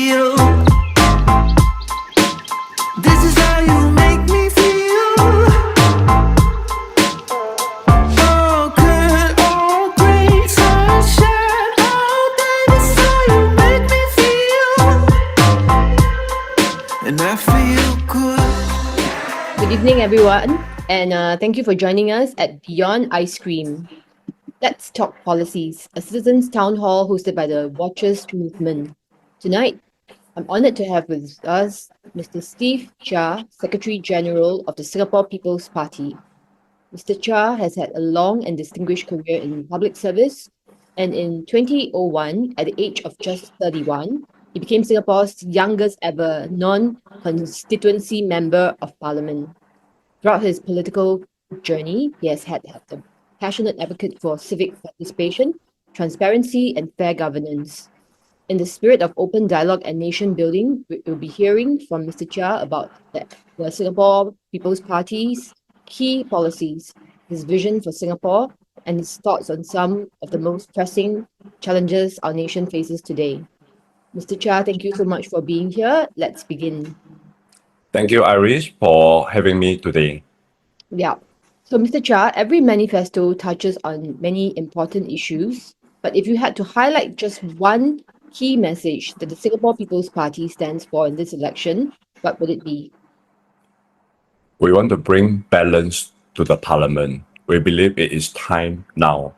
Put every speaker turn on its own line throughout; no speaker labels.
feel. This is how you make me feel. Oh, good, oh, great sunshine. Oh, baby, this is how you make me feel. And I feel good.
Good evening, everyone, and thank you for joining us at Beyond Ice Cream. Let's talk policies, a citizens' town hall hosted by the Watchers Movement. Tonight, I'm honored to have with us Mr. Steve Chia, Secretary General of the Singapore People's Party. Mr. Chia has had a long and distinguished career in public service, and in 2001, at the age of just 31, he became Singapore's youngest ever non-constituency member of parliament. Throughout his political journey, he has had a passionate advocate for civic participation, transparency, and fair governance. In the spirit of open dialogue and nation building, we'll be hearing from Mr. Chia about the Singapore People's Party's key policies, his vision for Singapore, and his thoughts on some of the most pressing challenges our nation faces today. Mr. Chia, thank you so much for being here. Let's begin.
Thank you, Irish, for having me today.
Yeah. So, Mr. Chia, every manifesto touches on many important issues, but if you had to highlight just one key message that the Singapore People's Party stands for in this election, what would it be?
We want to bring balance to the parliament. We believe it is time now.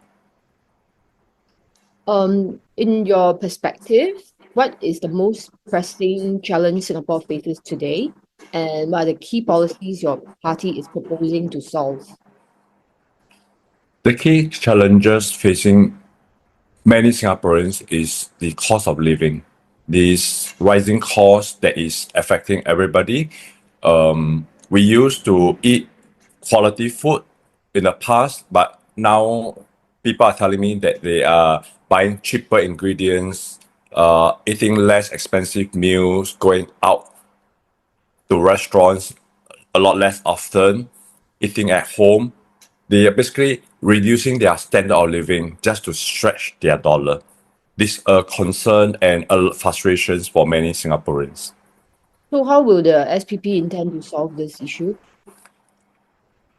In your perspective, what is the most pressing challenge Singapore faces today, and what are the key policies your party is proposing to solve?
The key challenges facing many Singaporeans is the cost of living. This rising cost that is affecting everybody. We used to eat quality food in the past, but now people are telling me that they are buying cheaper ingredients, eating less expensive meals, going out to restaurants a lot less often, eating at home. They are basically reducing their standard of living just to stretch their dollar. This is a concern and a frustrations for many Singaporeans.
So, how will the SPP intend to solve this issue?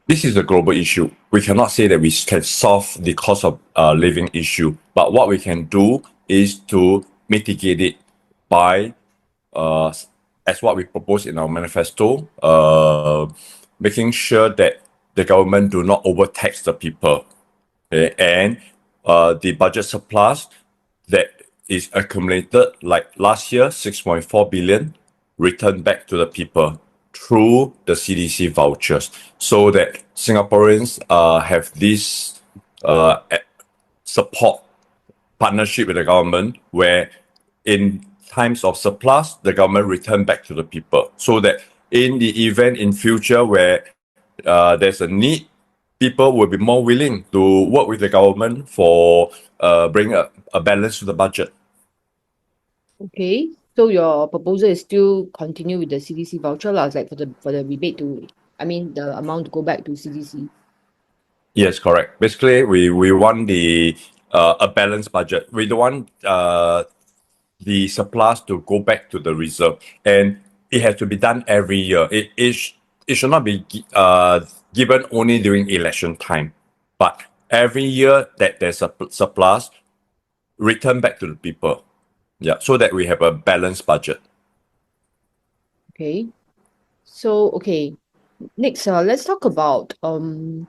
This is a global issue. We cannot say that we can solve the cost of living issue, but what we can do is to mitigate it by, as what we propose in our manifesto, making sure that the government do not overtax the people, okay? And the budget surplus that is accumulated, like last year, 6.4 billion, returned back to the people through the CDC vouchers, so that Singaporeans have this support partnership with the government, where in times of surplus, the government return back to the people, so that in the event in future where there's a need, people will be more willing to work with the government for bring a balance to the budget.
Okay, so your proposal is still continue with the CDC voucher, like for the rebate to, the amount to go back to CDC.
Yes, correct. Basically, we want the a balanced budget. We don't want the surplus to go back to the reserve, and it has to be done every year. It should not be given only during election time, but every year that there's a surplus, return back to the people. Yeah, so that we have a balanced budget.
Okay, so next, let's talk about the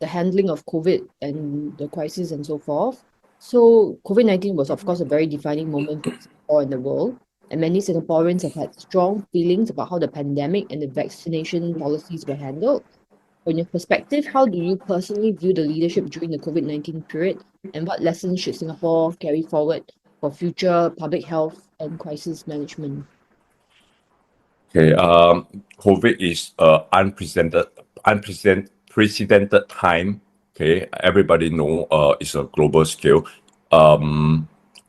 handling of COVID and the crisis and so forth. So COVID-19 was, of course, a very defining moment for Singapore and the world, and many Singaporeans have had strong feelings about how the pandemic and the vaccination policies were handled. From your perspective, how do you personally view the leadership during the COVID-19 period, and what lessons should Singapore carry forward for future public health and crisis management?
Okay, COVID is unprecedented time. Okay, everybody know it's a global scale.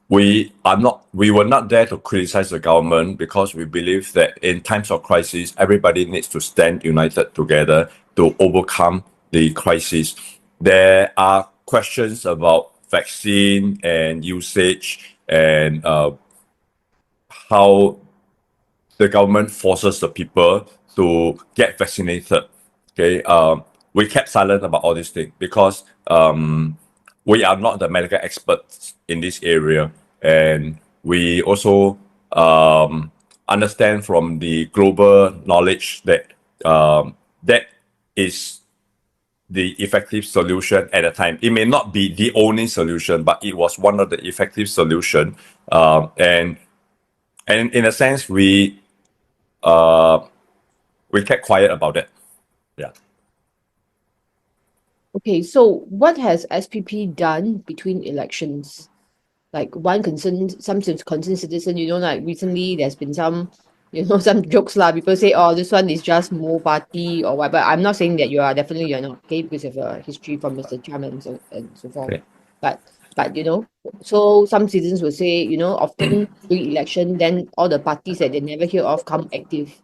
We were not there to criticize the government, because we believe that in times of crisis, everybody needs to stand united together to overcome the crisis. There are questions about vaccine and usage and how the government forces the people to get vaccinated. Okay, we kept silent about all these things because we are not the medical experts in this area, and we also understand from the global knowledge that that is the effective solution at the time. It may not be the only solution, but it was one of the effective solution. And in a sense, we kept quiet about it. Yeah.
Okay, so what has SPP done between elections? Like one concerned, some concerned citizen, like recently there's been some, some jokes lah. People say, oh, this one is just more party or what. But I'm not saying that you're not, okay, because of a history from Mr. Trump and so forth.
Okay.
But so some citizens will say, often during election, then all the parties that they never hear of come active.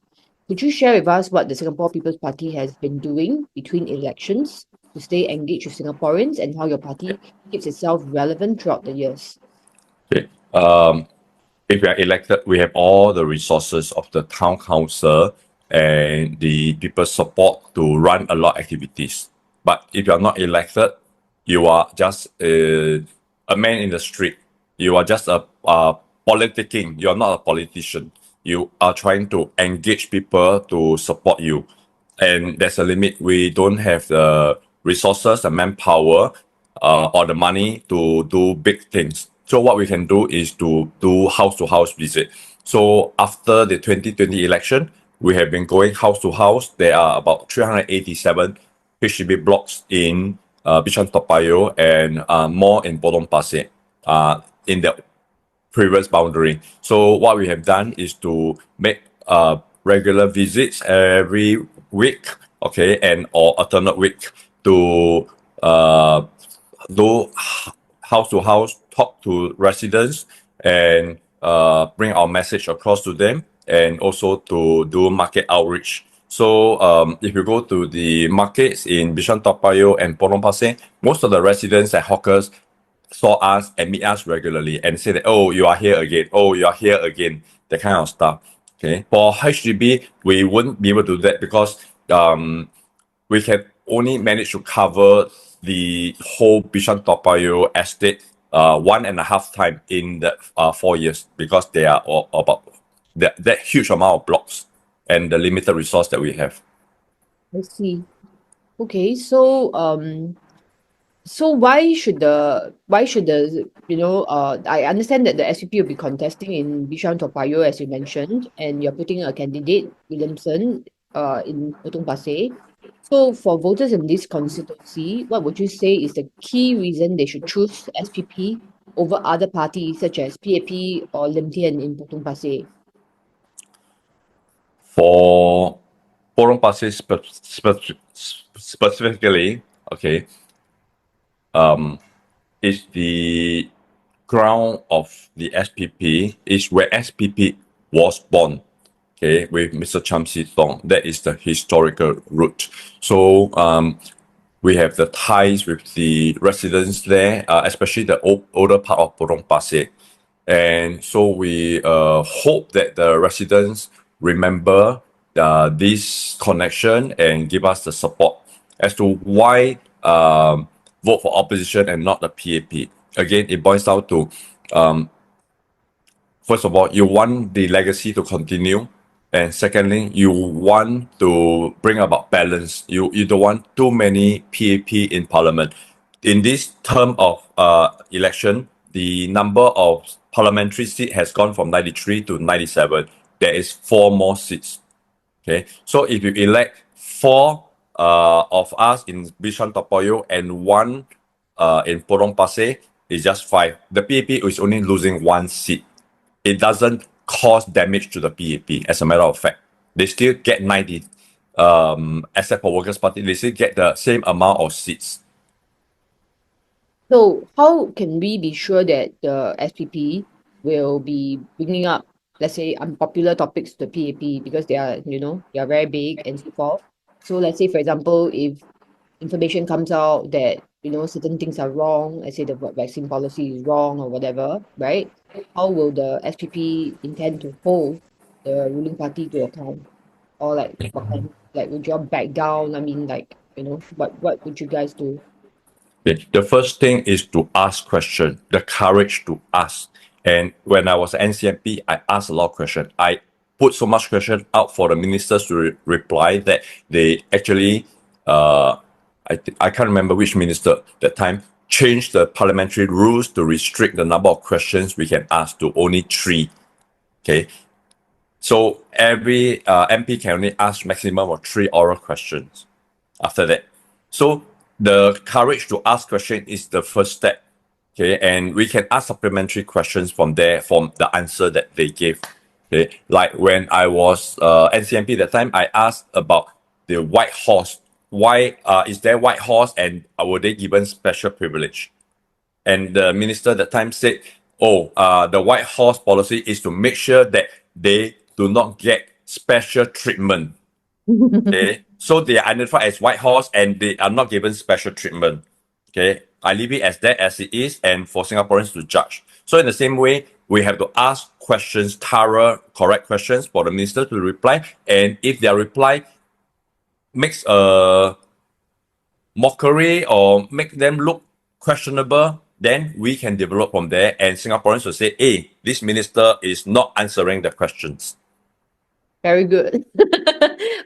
Could you share with us what the Singapore People's Party has been doing between elections to stay engaged with Singaporeans and how your party keeps itself relevant throughout the years?
Okay. If we are elected, we have all the resources of the town council and the people's support to run a lot of activities. But if you are not elected, you are just a man in the street. You are just a politicking. You are not a politician. You are trying to engage people to support you. And there's a limit. We don't have the resources, the manpower, or the money to do big things. So what we can do is to do house-to-house visit. So after the 2020 election, we have been going house to house. There are about 387 HDB blocks in Bishan Toa Payoh and more in Potong Pasir in the previous boundary. So what we have done is to make regular visits every week, okay, and or alternate week to do house to house, talk to residents, and bring our message across to them, and also to do market outreach. So if you go to the markets in Bishan Toa Payoh and Potong Pasir, most of the residents and hawkers saw us and meet us regularly and say that, oh, you are here again. Oh, you are here again. That kind of stuff. Okay. For HDB, we wouldn't be able to do that because we can only manage to cover the whole Bishan Toa Payoh estate 1.5 times in the 4 years because they are all about that huge amount of blocks and the limited resource that we have.
I see. Okay, so so why should the I understand that the SPP will be contesting in Bishan Toa Payoh as you mentioned, and you're putting a candidate Williamson in Potong Pasir. So for voters in this constituency, what would you say is the key reason they should choose SPP over other parties such as PAP or Lim Tian in Potong Pasir?
For Potong Pasir specifically, okay, is the ground of the SPP, is where SPP was born, okay, with Mr. Cham Si Tong. That is the historical root. So we have the ties with the residents there, especially the older part of Potong Pasir. And so we hope that the residents remember this connection and give us the support as to why vote for opposition and not the PAP. Again, it boils down to first of all, you want the legacy to continue. And secondly, you want to bring about balance. You don't want too many PAP in parliament. In this term of election, the number of parliamentary seats has gone from 93 to 97. There is 4 more seats. Okay, so if you elect 4 of us in Bishan Toa Payoh and 1 in Potong Pasir, it's just 5. The PAP is only losing 1 seat. It doesn't cause damage to the PAP. As a matter of fact, they still get 90. Except for Workers' Party, they still get the same amount of seats.
So how can we be sure that the SPP will be bringing up, let's say, unpopular topics to the PAP because they are very big and so forth? So let's say, for example, if information comes out that certain things are wrong, let's say the vaccine policy is wrong or whatever, right? How will the SPP intend to hold the ruling party to account? Or like what kind, like would you all back down? I mean, like, what would you guys do?
Okay. The first thing is to ask question, the courage to ask. And when I was at NCMP, I asked a lot of questions. I put so much question out for the ministers to reply that they actually, I can't remember which minister that time, changed the parliamentary rules to restrict the number of questions we can ask to only 3. Okay. So every MP can only ask maximum of 3 oral questions after that. So the courage to ask question is the first step. Okay, and we can ask supplementary questions from there, from the answer that they gave. Okay, like when I was NCMP that time, I asked about the white horse. Why is there white horse, and were they given special privilege? And the minister that time said, the white horse policy is to make sure that they do not get special treatment. Okay, so they are identified as white horse and they are not given special treatment. Okay, I leave it as that as it is, and for Singaporeans to judge. So in the same way, we have to ask questions, thorough, correct questions for the minister to reply. And if their reply makes a mockery or make them look questionable, then we can develop from there. And Singaporeans will say, hey, this minister is not answering the questions.
Very good.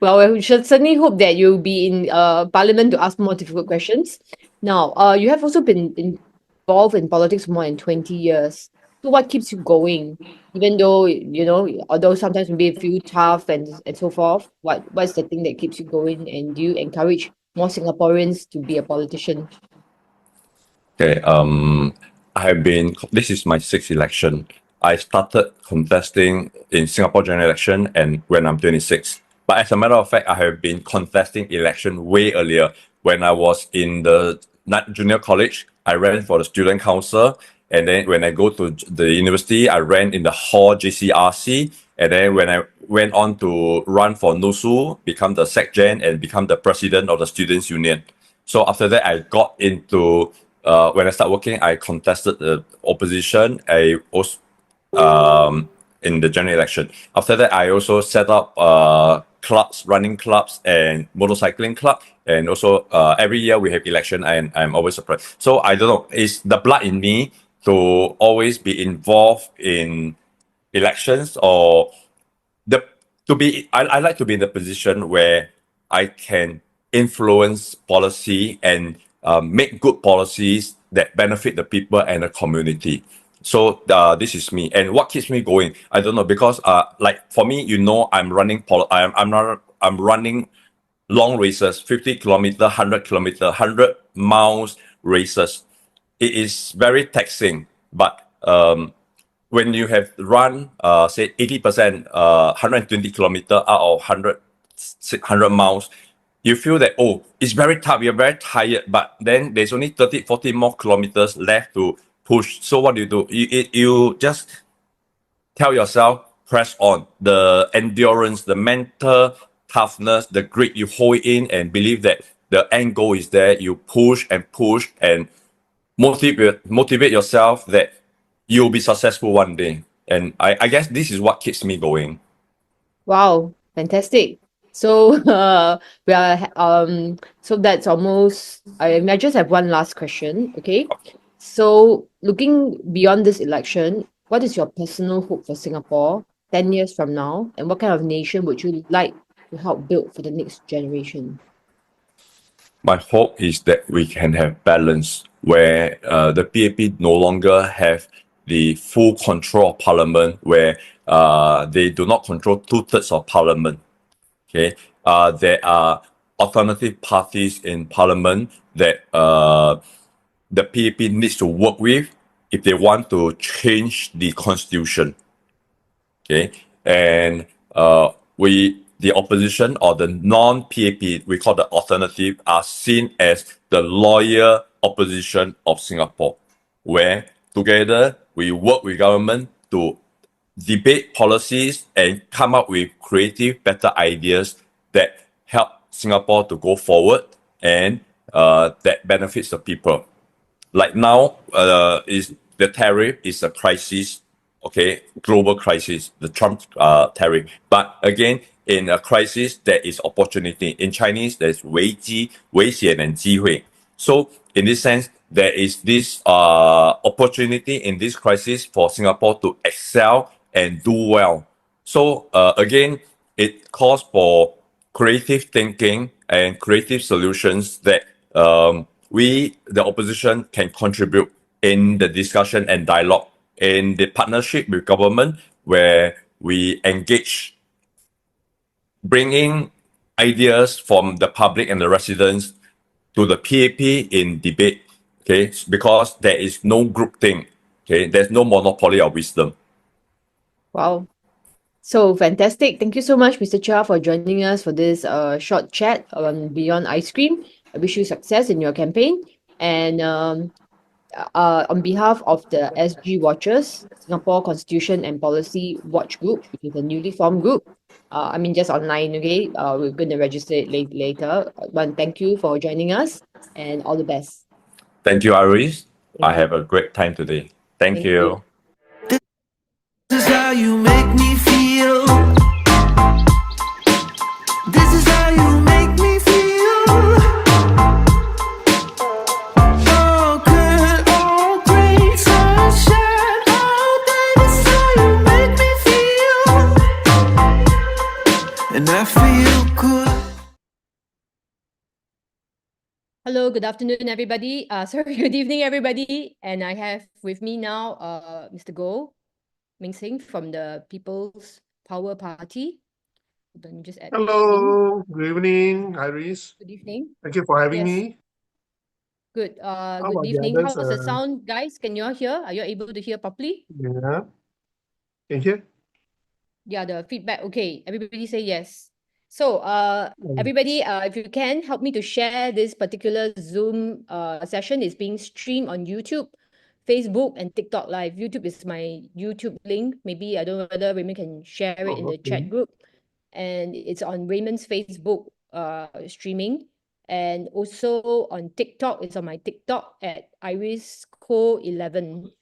Well, we should certainly hope that you'll be in Parliament to ask more difficult questions. Now, you have also been involved in politics for more than 20 years. So what keeps you going? Even though, although sometimes maybe feel tough and so forth, what's the thing that keeps you going? And do you encourage more Singaporeans to be a politician?
Okay, this is my 6th election. I started contesting in Singapore general election and when I'm 26. But as a matter of fact, I have been contesting election way earlier. When I was in the junior college, I ran for the student council. And then when I go to the university, I ran in the hall JCRC. And then when I went on to run for NUSU, become the SecGen and become the president of the Students' Union. So after that, I got into, when I started working, I contested the opposition. I also, in the general election. After that, I also set up clubs, running clubs and motorcycling club. And also every year we have election and I'm always surprised. So I don't know, it's the blood in me to always be involved in elections or I like to be in the position where I can influence policy and make good policies that benefit the people and the community. So this is me, and what keeps me going, I don't know, because like for me, I'm running I'm running long races, 50 kilometer, 100 kilometer, 100 miles races. It is very taxing, but when you have run say 80%, 120 kilometer out of 100 miles, you feel that it's very tough, you're very tired, but then there's only 30, 40 more kilometers left to push. So what do? You just tell yourself, press on. The endurance, the mental toughness, the grit, you hold it in and believe that the end goal is there. You push and motivate yourself that you'll be successful one day. And I guess this is what keeps me going.
Wow, fantastic. So we are so that's almost I just have one last question, okay? So looking beyond this election, what is your personal hope for Singapore 10 years from now? And what kind of nation would you like to help build for the next generation?
My hope is that we can have balance where the PAP no longer have the full control of parliament, where they do not control 2/3 of parliament. Okay, there are alternative parties in parliament that the PAP needs to work with if they want to change the constitution. Okay, and the opposition or the non-PAP, we call the alternative, are seen as the loyal opposition of Singapore, where together we work with government to debate policies and come up with creative, better ideas that help Singapore to go forward and that benefits the people. Like now, is the tariff is a crisis, okay, global crisis, the Trump tariff. But again, in a crisis, there is opportunity. In Chinese, there's 危险 and 机会. So in this sense, there is this opportunity in this crisis for Singapore to excel and do well. So again, it calls for creative thinking and creative solutions that we, the opposition, can contribute in the discussion and dialogue in the partnership with government, where we engage, bringing ideas from the public and the residents to the PAP in debate. Okay, because there is no group thing. Okay, there's no monopoly of wisdom.
Wow. So fantastic. Thank you so much, Mr. Chia, for joining us for this short chat on Beyond Ice Cream. I wish you success in your campaign. And on behalf of the SG Watchers, Singapore Constitution and Policy Watch Group, which is a newly formed group, just online, okay? We're going to register it later. But thank you for joining us and all the best.
Thank you, Iris.
Thank
I have a great time today. Thank
Thank
you.
you.
This is how you make me feel. This is how you make me feel. Oh, good, oh, great sunshine. Oh, baby, this is how you make me feel. And I feel good.
Hello, good afternoon, everybody. Good evening, everybody. And I have with me now Mr. Goh Ming Sing from the People's Power Party. Let me just add in.
Hello, good evening, Iris.
Good evening.
Thank you for having
Yes.
me.
Good.
about
Good
the
evening.
others,
How's the sound, guys? Can you all hear? Are you able to hear properly?
Yeah. Can you hear?
Yeah, the feedback. Okay, everybody say yes. So,
Mm.
everybody, if you can help me to share this particular Zoom session, is being streamed on YouTube, Facebook, and TikTok Live. YouTube is my YouTube link. Maybe I don't know whether Raymond can share it in the chat
Okay.
group, and it's on Raymond's Facebook streaming, and also on TikTok. It's on my TikTok at IrisCo11.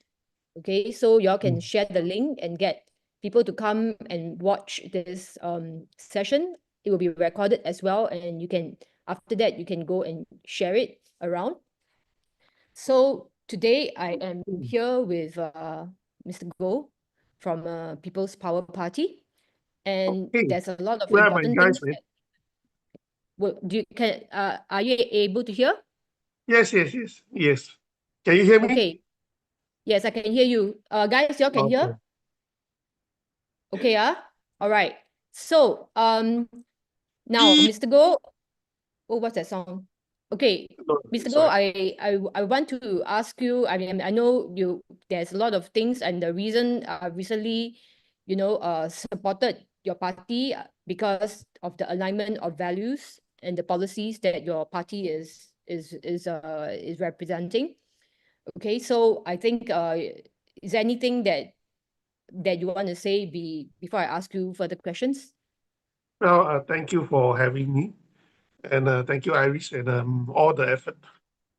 Okay, so y'all can share the link and get people to come and watch this session. It will be recorded as well, and you can, after that, you can go and share it around. So today I am here with Mr. Goh from People's Power Party, and
Okay.
there's a lot of
Where are my
important
guys,
things
man?
that are you able to hear?
Yes. Yes. Can you hear me?
Okay. Yes, I can hear you. Guys, y'all can hear? Okay, all right. So, now, Mr. Goh, oh, what's that song? Okay,
No,
Mr. Goh,
sorry.
I want to ask you, I mean, I know there's a lot of things, and the reason recently, supported your party because of the alignment of values and the policies that your party is representing. Okay, so I think, is there anything that you want to say before I ask you further questions?
Well, thank you for having me, and thank you, Iris, and all the effort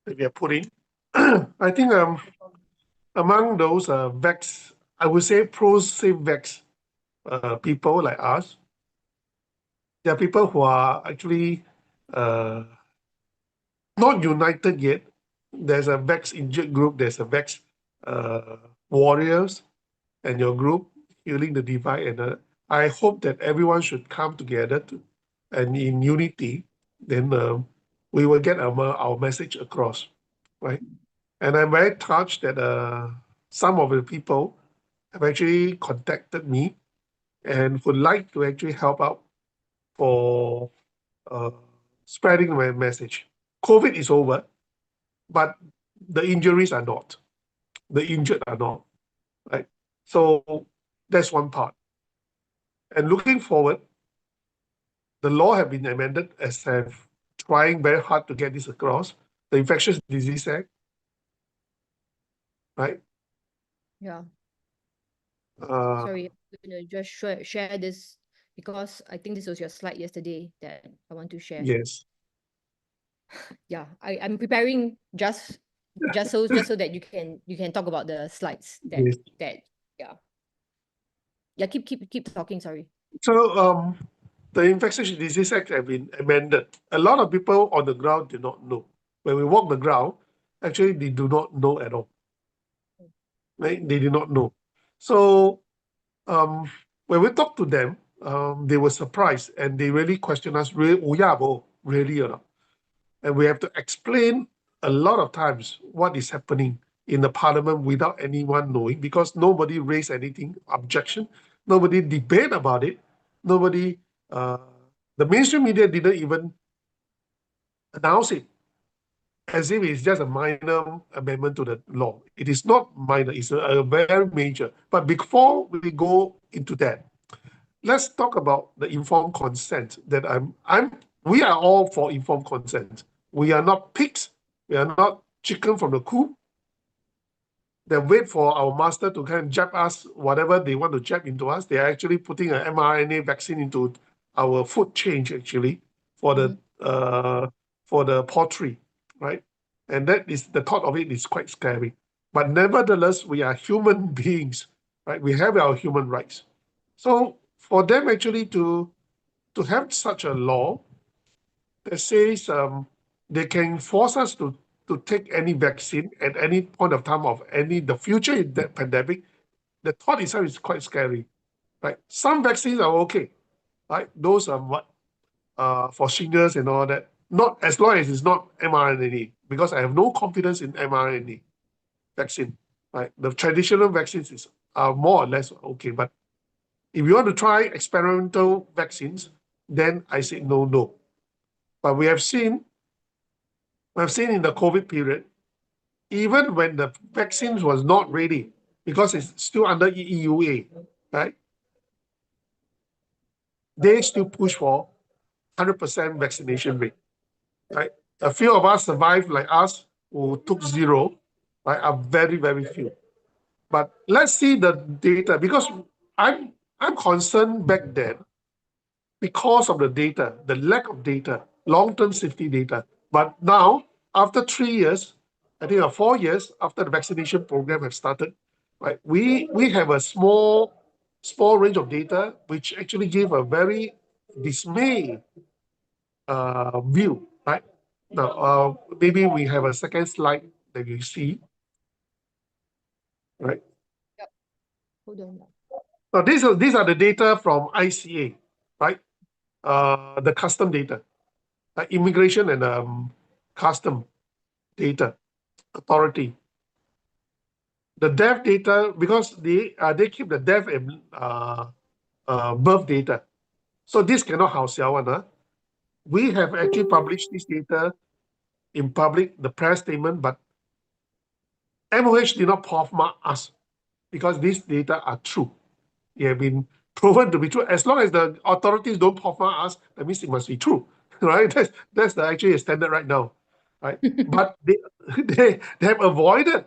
that you have put in. I think among those vax, I would say pro-safe vax people like us, there are people who are actually not united yet. There's a Vex injured group, there's a Vex warriors, and your group, Healing the Divide. And I hope that everyone should come together and in unity, then we will get our message across, right? And I'm very touched that some of the people have actually contacted me and would like to actually help out for spreading my message. COVID is over, but the injuries are not. The injured are not, right? So that's one part. And looking forward, the law have been amended as have trying very hard to get this across. The Infectious Disease Act, right?
Yeah.
Uh,
Sorry, I'm going to just share this because I think this was your slide yesterday that I want to share.
yes.
Yeah, I'm preparing just so that you can talk about the slides
Yes.
that yeah. Yeah, keep talking, sorry.
So the Infectious Disease Act have been amended. A lot of people on the ground do not know. When we walk the ground, actually they do not know at all. Right? They do not know. So um, when we talk to them, they were surprised and they really question us, really, oh yeah, bo, really or not? And we have to explain a lot of times what is happening in the parliament without anyone knowing because nobody raised anything objection, nobody debate about it, nobody, the mainstream media didn't even announce it as if it's just a minor amendment to the law. It is not minor, it's a very major. But before we go into that, let's talk about the informed consent that we are all for informed consent. We are not pigs. We are not chicken from the coop that wait for our master to kind of jab us whatever they want to jab into us. They are actually putting an mRNA vaccine into our food chain actually for the poultry, right? And that is the thought of it is quite scary. But nevertheless, we are human beings, right? We have our human rights. So for them actually to have such a law that says they can force us to take any vaccine at any point of time of any the future in that pandemic, the thought itself is quite scary. Right? Some vaccines are okay, right? Those are what for shingles and all that. Not as long as it's not mRNA, because I have no confidence in mRNA vaccine. Right? The traditional vaccines are more or less okay, but if you want to try experimental vaccines, then I say no, no. But we've seen in the COVID period, even when the vaccines was not ready, because it's still under EUA, right? They still push for 100% vaccination rate, right? A few of us survived, like us, who took zero, right, are very, very few. But let's see the data, because I'm concerned back then because of the data, the lack of data, long-term safety data. But now, after 3 years, I think 4 years after the vaccination program has started, right, we have a small range of data which actually give a very dismay view, right? Now, maybe we have a second slide that you see, right?
Hold on.
Now, these are the data from ICA, right? The custom data, immigration and custom data authority. The death data, because they keep the death and birth data. So this cannot house one. We have actually published this data in public, the press statement, but MOH did not mark us because these data are true. They have been proven to be true. As long as the authorities don't mark us, that means it must be true, right? That's actually a standard right now, right? But they have avoided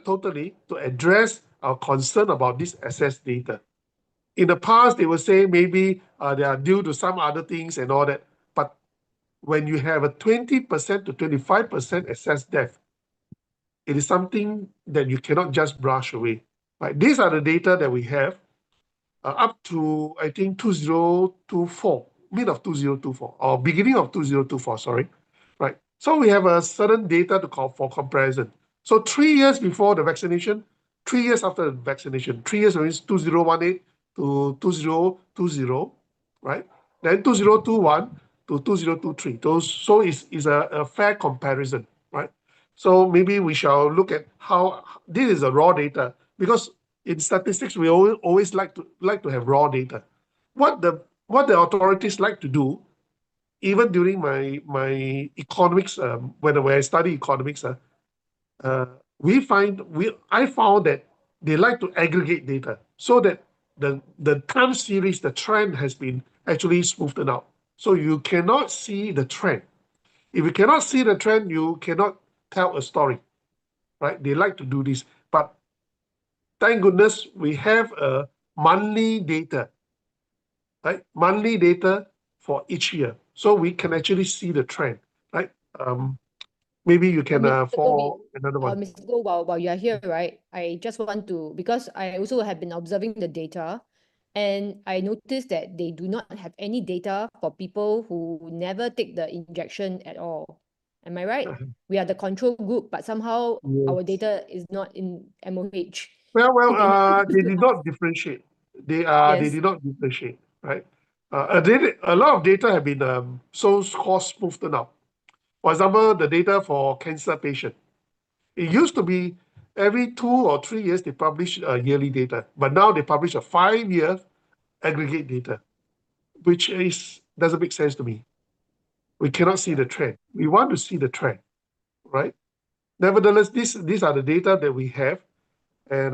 totally to address our concern about this access data. In the past, they would say maybe they are due to some other things and all that. But when you have a 20% to 25% excess death, it is something that you cannot just brush away. Right? These are the data that we have up to, I think, 2024, mid of 2024, or beginning of 2024, sorry. Right? So we have a certain data to call for comparison. So 3 years before the vaccination, 3 years after the vaccination, 3 years means 2018 to 2020, right? Then 2021 to 2023. So it's a fair comparison, right? So maybe we shall look at how this is a raw data, because in statistics we always like to have raw data. What the authorities like to do, even during my economics, when I study economics, I found that they like to aggregate data so that the time series, the trend has been actually smoothed out. So you cannot see the trend. If you cannot see the trend, you cannot tell a story, right? They like to do this, but thank goodness we have a monthly data, right? Monthly data for each year, so we can actually see the trend. Maybe you can
Mr.
for
Goh,
another one.
Mr. Goh, while you are here, right, I just want to, because I also have been observing the data, and I noticed that they do not have any data for people who never take the injection at all. Am I right? We are the control group, but somehow
Yeah.
our data is not in MOH.
Well,
They never
they
give
did
to us.
not differentiate. They
Yes.
did not differentiate, right? A lot of data have been so-called smoothed out. For example, the data for cancer patient. It used to be every 2 or 3 years they publish yearly data, but now they publish a 5-year aggregate data, which doesn't make sense to me. We cannot see the trend. We want to see the trend, right? Nevertheless, these are the data that we have, and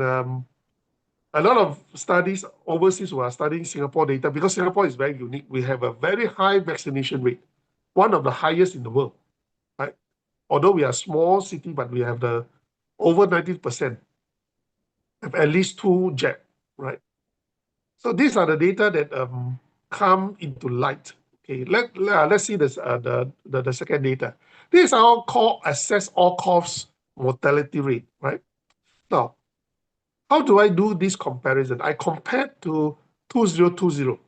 a lot of studies overseas who are studying Singapore data, because Singapore is very unique. We have a very high vaccination rate, one of the highest in the world, right? Although we are a small city, but we have the over 90% have at least 2 jab, right? So these are the data that come into light. Okay, let's see this the second data. This is our call assess all cause mortality rate, right? Now, how do I do this comparison? I compare to 2020.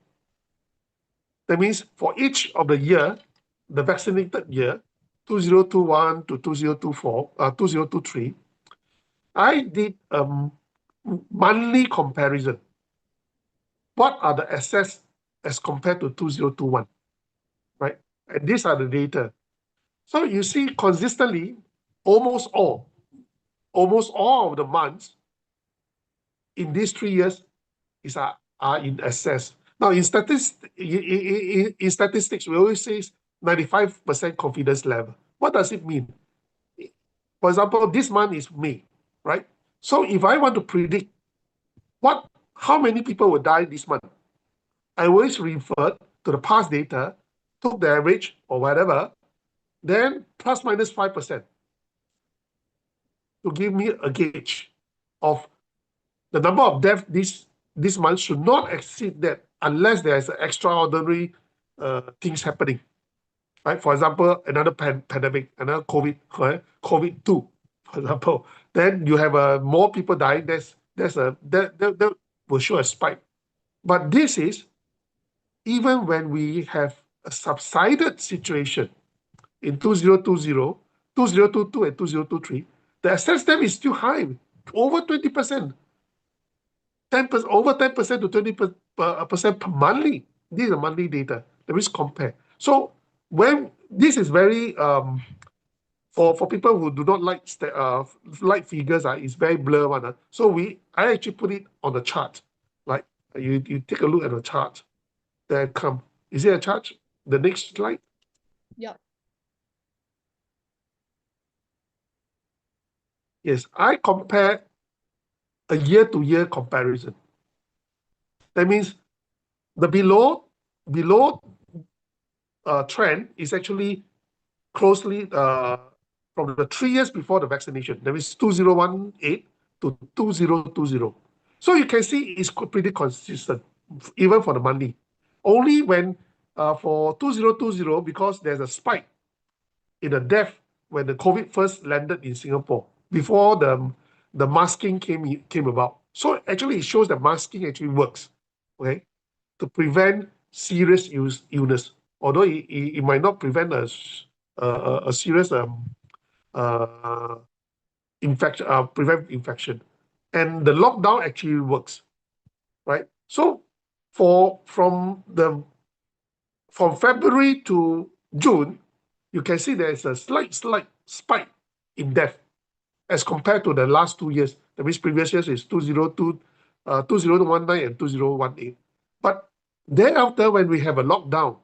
That means for each of the year, the vaccinated year, 2021 to 2024, 2023, I did monthly comparison. What are the assets as compared to 2021, right? And these are the data. So you see consistently, almost all of the months in these 3 years are in excess. Now in statistics, we always say 95% confidence level. What does it mean? For example, this month is May, right? So if I want to predict how many people will die this month, I always refer to the past data, took the average or whatever, then plus minus 5% to give me a gauge of the number of deaths this month should not exceed that unless there is extraordinary things happening. Right? For example, another pandemic, another COVID, right? COVID-2, for example. Then you have more people dying. That will show a spike. But this is even when we have a subsided situation in 2020, 2022, and 2023, the excess death is still high, over 20%, 10%, over 10% to 20% per monthly. These are monthly data. Let me compare. So when this is very for people who do not like figures, it's very blur one. So I actually put it on the chart. Like you take a look at the chart. There come. Is it a chart? The next slide.
Yeah.
Yes, I compare a year-to-year comparison. That means the below trend is actually closely from the 3 years before the vaccination. That means 2018 to 2020. So you can see it's pretty consistent, even for the monthly. Only when for 2020, because there's a spike in the death when the COVID first landed in Singapore, before the masking came about. So actually it shows that masking actually works, okay, to prevent serious illness. Although it might not prevent a serious infection, prevent infection. And the lockdown actually works, right? So from February to June, you can see there is a slight spike in death as compared to the last 2 years. That means previous years is 2019 and 2018. But thereafter, when we have a lockdown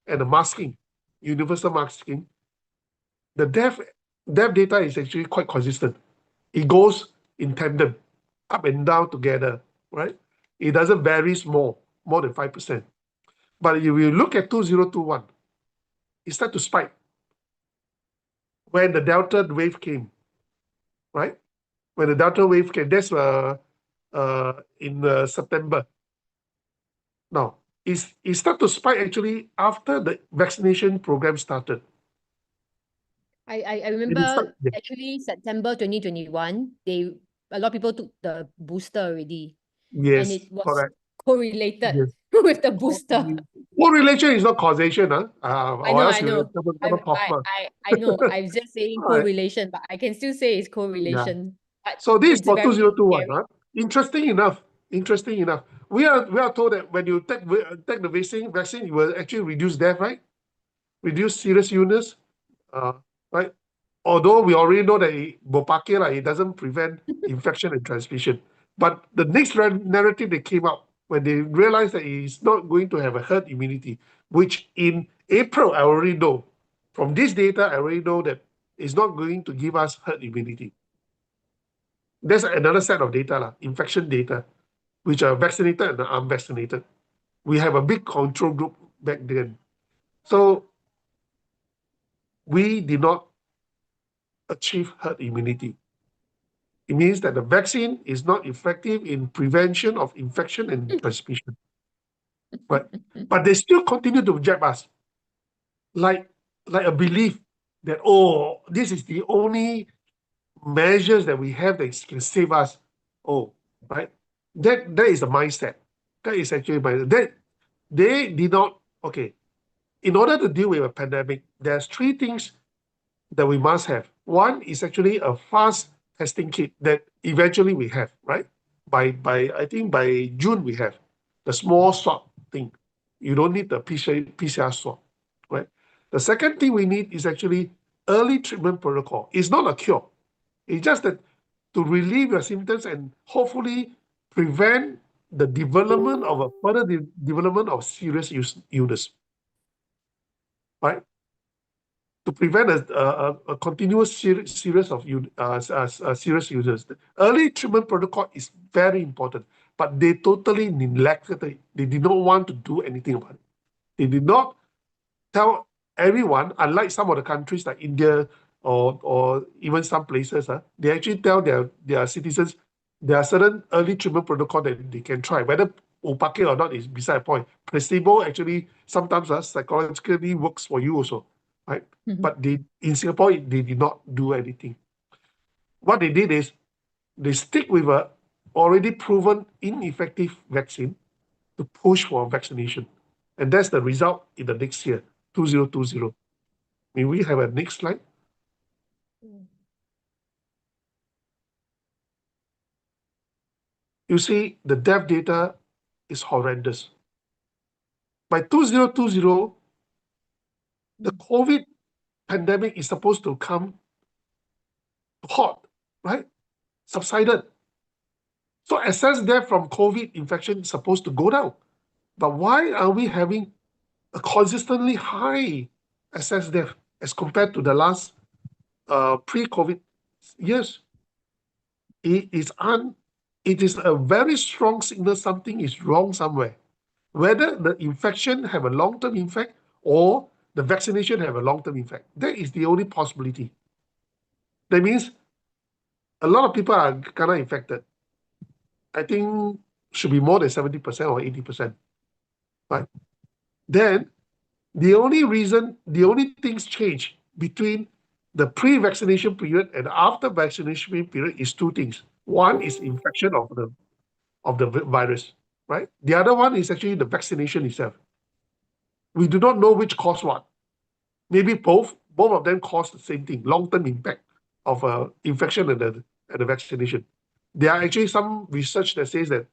and the masking, universal masking, the death data is actually quite consistent. It goes in tandem, up and down together, right? It doesn't vary more than 5%. But if you look at 2021, it started to spike when the Delta wave came, right? When the Delta wave came, that's in September. Now, it started to spike actually after the vaccination program started.
I
It is
remember
yeah.
actually September 2021, a lot of people took the booster already, and
Yes,
it was
correct.
correlated
Yes.
with the booster.
Correlation is not causation, huh?
I
Or
know,
else
I
you will
know. I know. I'm just saying
Right.
correlation, but I can still say it's
Yeah.
correlation. But
So this is
it's
for
very
2021.
scary.
Huh? Interesting enough. Interesting enough. We are told that when you take the vaccine, you will actually reduce death, right? Reduce serious illness, uh, right? Although we already know that Bopake, like, it doesn't prevent infection and transmission. But the next narrative that came out when they realized that it's not going to have a herd immunity, which in April I already know. From this data, I already know that it's not going to give us herd immunity. There's another set of data, infection data, which are vaccinated and unvaccinated. We have a big control group back then. So we did not achieve herd immunity. It means that the vaccine is not effective in prevention of infection and transmission, right? But they still continue to jab us, like like a belief that, oh, this is the only measures that we have that can save us. Oh, right? That is the mindset. That is actually that they did not. Okay, in order to deal with a pandemic, there's three things that we must have. One is actually a fast testing kit that eventually we have, right? By I think by June we have the small swab thing. You don't need the PCR swab, right? The second thing we need is actually early treatment protocol. It's not a cure. It's just that to relieve your symptoms and hopefully prevent the development of a further development of serious illness, right? To prevent a continuous series of serious users. The early treatment protocol is very important, but they totally neglected it. They did not want to do anything about it. They did not tell everyone, unlike some of the countries like India or even some places, they actually tell their citizens there are certain early treatment protocol that they can try. Whether opake or not is beside the point. Placebo actually sometimes psychologically works for you also, right? But in Singapore, they did not do anything. What they did is they stick with a already proven ineffective vaccine to push for vaccination. And that's the result in the next year, 2020. May we have a next slide? You see, the death data is horrendous. By 2020, the COVID pandemic is supposed to come hot, right? Subsided. So excess death from COVID infection is supposed to go down. But why are we having a consistently high excess death as compared to the last pre-COVID years? It is a very strong signal something is wrong somewhere. Whether the infection have a long-term effect or the vaccination have a long-term effect. That is the only possibility. That means a lot of people are kind of infected. I think should be more than 70% or 80%. Right? Then the only things change between the pre-vaccination period and after vaccination period is two things. One is infection of the virus, right? The other one is actually the vaccination itself. We do not know which cause what. Maybe both of them cause the same thing, long-term impact of infection and the vaccination. There are actually some research that says that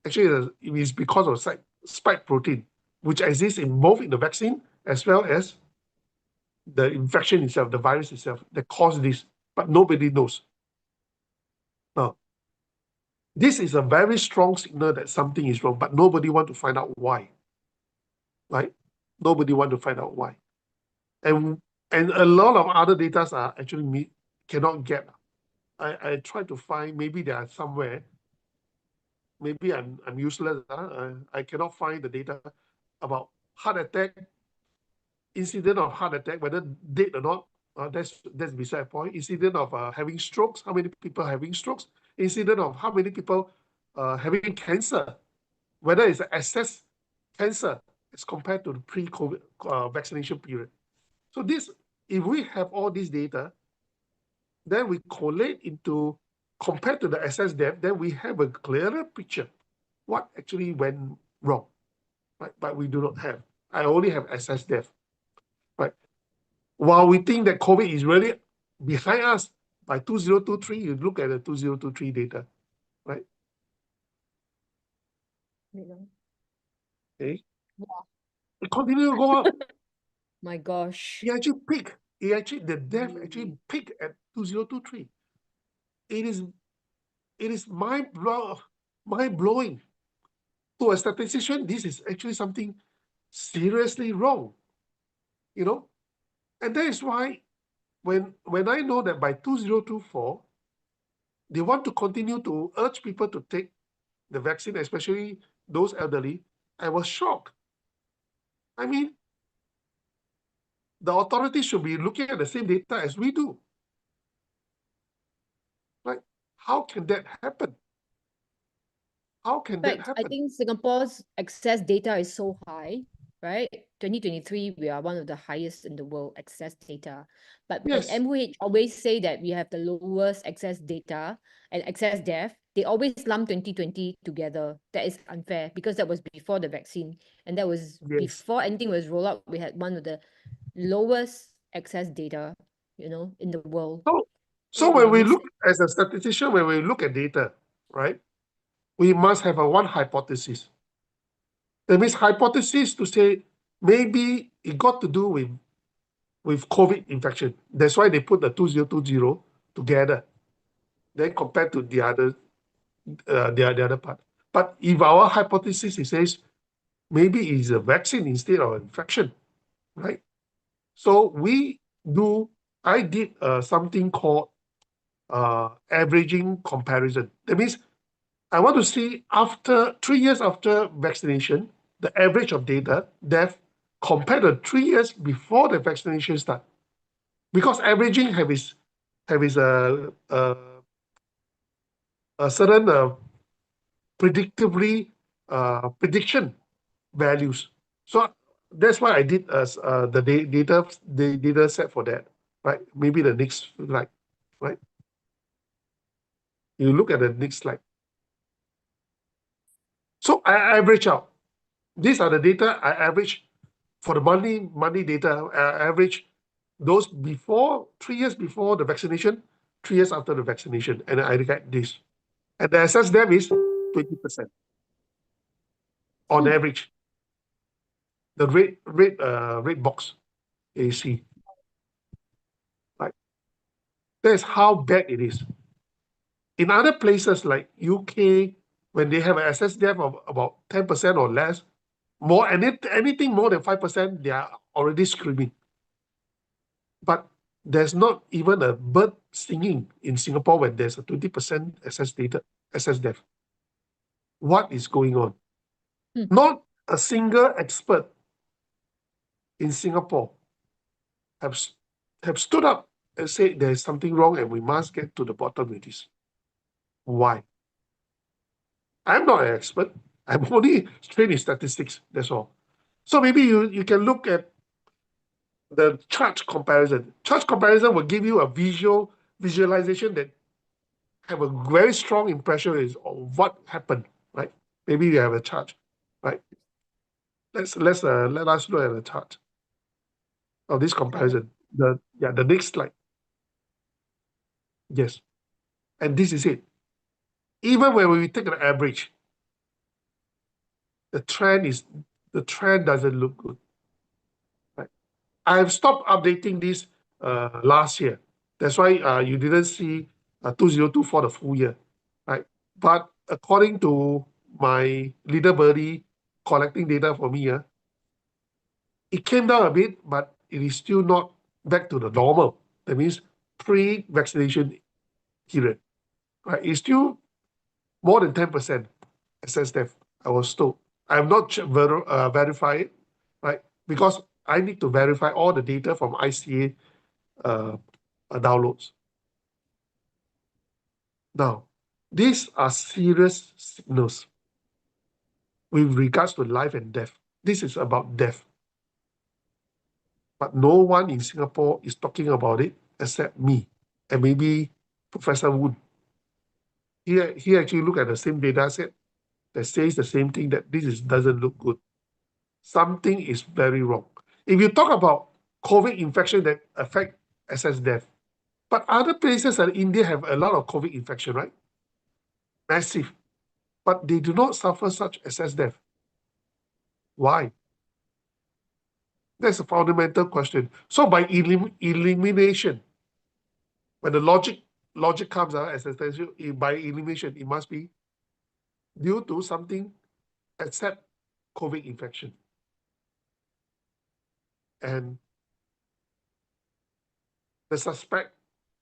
actually it is because of spike protein, which exists in both in the vaccine as well as the infection itself, the virus itself, that caused this, but nobody knows. Now, this is a very strong signal that something is wrong, but nobody want to find out why. Right? Nobody want to find out why. And a lot of other data are actually cannot get. I try to find, maybe they are somewhere. Maybe I'm useless. I cannot find the data about heart attack, incident of heart attack, whether dead or not. That's beside the point. Incident of having strokes, how many people having strokes? Incident of how many people having cancer, whether it's excess cancer as compared to the pre-COVID vaccination period. So this if we have all this data, then we collate into, compared to the excess death, then we have a clearer picture what actually went wrong, right? But we do not have. I only have excess death, right? While we think that COVID is really behind us, by 2023, you look at the 2023 data, right? Okay,
Wow.
it continues to go up.
My gosh.
It actually peaked. The death actually peaked at 2023. It is mind blowing. To a statistician, this is actually something seriously wrong, you know? And that is why when I know that by 2024, they want to continue to urge people to take the vaccine, especially those elderly, I was shocked. I mean, the authorities should be looking at the same data as we do. Right? How can that happen? How can that
Fact, I
happen?
think Singapore's access data is so high, right? 2023, we are one of the highest in the world access data. But when
Yes.
MOH always say that we have the lowest access data and access death, they always lump 2020 together. That is unfair because that was before the vaccine. And that was
Yes.
before anything was rolled out. We had one of the lowest access data, in the world.
So
we
when
are
we
missing.
look as a statistician, when we look at data, right, we must have one hypothesis. That means hypothesis to say maybe it got to do with COVID infection. That's why they put the 2020 together. Then compared to the other part. But if our hypothesis is says maybe it's a vaccine instead of infection, right? So I did something called averaging comparison. That means I want to see after 3 years after vaccination, the average of death compared to 3 years before the vaccination start. Because averaging have its a certain prediction values. So that's why I did the data set for that, right? Maybe the next slide, right? You look at the next slide. So I average out. These are the data I average for the monthly data. I average those 3 years before the vaccination, 3 years after the vaccination, and I get this. And the excess death is 20% on average. The red box AC. Right? That's how bad it is. In other places like UK, when they have an excess death of about 10% or less, anything more than 5%, they are already screaming. But there's not even a bird singing in Singapore when there's a 20% excess death. What is going on? Not a single expert in Singapore have stood up and said there's something wrong and we must get to the bottom of this. Why? I'm not an expert. I'm only trained in statistics. That's all. So maybe you can look at the chart comparison. Chart comparison will give you a visualization that have a very strong impression of what happened, right? Maybe you have a chart, right? Let us look at the chart of this comparison. The next slide. Yes, and this is it. Even when we take an average, the trend doesn't look good. Right? I've stopped updating this last year. That's why you didn't see 2024 the full year, right? But according to my leader birdie collecting data for me, it came down a bit, but it is still not back to the normal. That means pre-vaccination period, right? It's still more than 10% excess death. I was told. I have not verified it, right? Because I need to verify all the data from ICA downloads. Now, these are serious signals with regards to life and death. This is about death. but no one in Singapore is talking about it except me and maybe Professor Woon. He actually looked at the same data set that says the same thing, that doesn't look good. Something is very wrong. If you talk about COVID infection that affect excess death, but other places like India have a lot of COVID infection, right? Massive. But they do not suffer such excess death. Why? That's a fundamental question. So by elimination, when the logic comes out as essential, by elimination, it must be due to something except COVID infection. And the suspect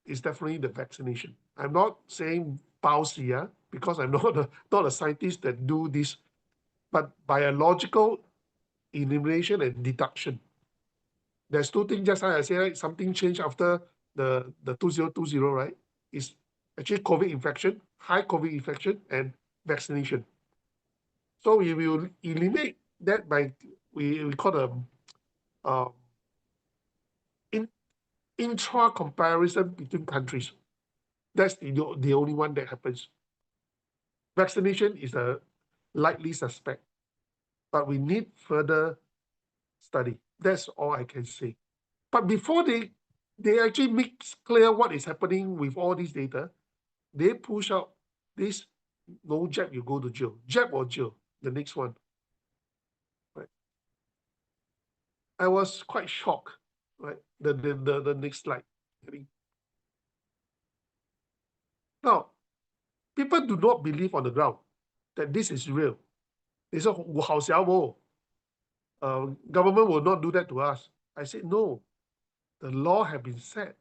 is definitely the vaccination. I'm not saying policy, because I'm not a scientist that do this, but biological elimination and deduction. There's two things, just like I said, right? Something changed after the 2020, right? It's actually COVID infection, high COVID infection, and vaccination. So we will eliminate that by, we call them in intra comparison between countries. That's the only one that happens. Vaccination is a likely suspect, but we need further study. That's all I can say. But before they actually make clear what is happening with all this data, they push out this no jab, you go to jail. Jab or jail, the next one. Right. I was quite shocked, right? The next slide. Now, people do not believe on the ground that this is real. They say, government will not do that to us. I said, no, the law have been set,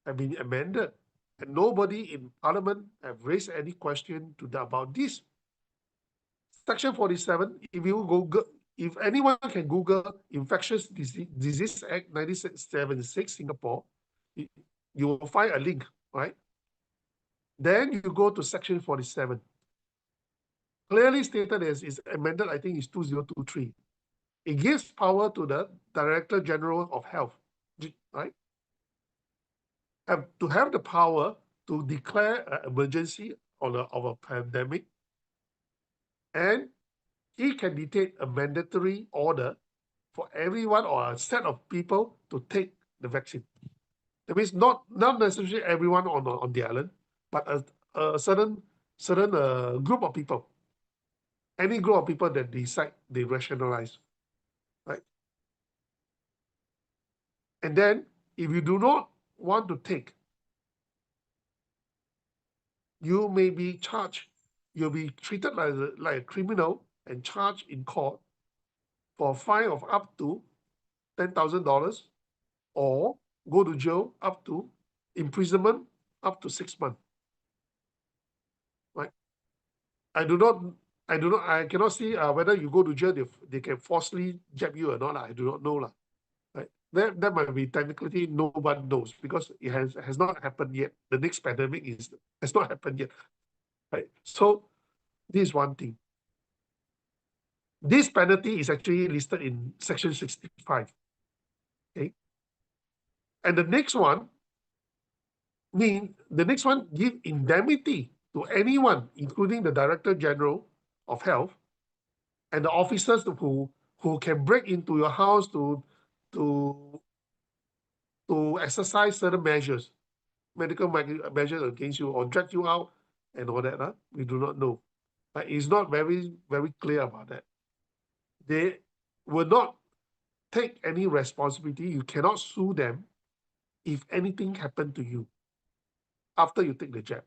have been amended, and nobody in parliament have raised any question about this. Section 47, if you Google, if anyone can Google Infectious Disease Act 1976 Singapore, you will find a link, right? Then you go to section 47. Clearly stated as is amended, I think is 2023. It gives power to the Director General of Health, right? To have the power to declare an emergency of a pandemic, and he can dictate a mandatory order for everyone or a set of people to take the vaccine. That means not necessarily everyone on the island, but a certain group of people. Any group of people that decide, they rationalize, right? And then if you do not want to take, you may be charged. You'll be treated like a criminal and charged in court for a fine of up to $10,000, or go to jail up to imprisonment up to 6 months. Right? I cannot see whether you go to jail, they can falsely jab you or not. I do not know. Right? That might be technically, no one knows, because it has not happened yet. The next pandemic has not happened yet. Right? So this is one thing. This penalty is actually listed in section 65. Okay. And the next one give indemnity to anyone, including the Director General of Health and the officers who can break into your house to exercise certain measures, medical measures against you, or drag you out and all that. We do not know. But it's not very, very clear about that. They will not take any responsibility. You cannot sue them if anything happened to you after you take the jab.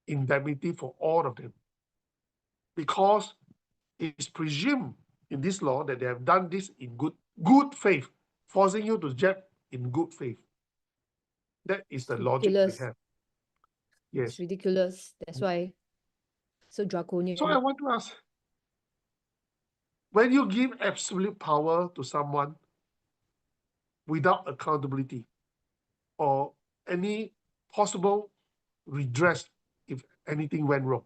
Indemnity for all of them. Because it is presumed in this law that they have done this in good faith, forcing you to jab in good faith. That is the logic we have. Yes.
It's ridiculous. That's why so draconian.
So I want to ask, when you give absolute power to someone without accountability or any possible redress if anything went wrong,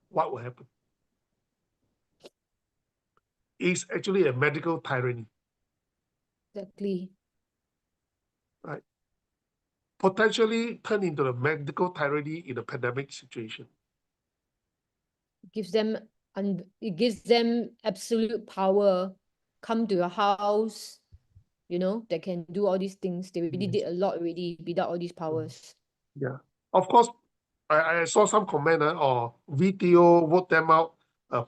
what will happen? is actually a medical tyranny,
Exactly.
right? Potentially turn into a medical tyranny in a pandemic situation.
Gives them it gives them absolute power. Come to your house, they can do all these things. They already did a lot already without all these powers.
Yeah. Of course, I saw some comment or VTO vote them out,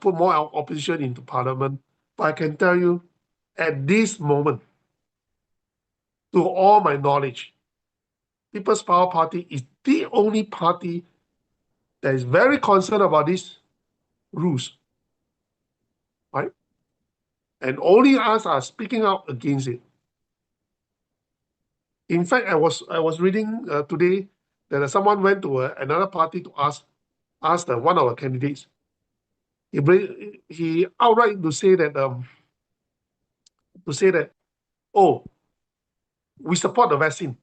put more opposition into parliament. But I can tell you, at this moment, to all my knowledge, People's Power Party is the only party that is very concerned about these rules, right? And only us are speaking out against it. In fact, I was reading today that someone went to another party to ask one of our candidates. He outright to say that oh, we support the vaccine.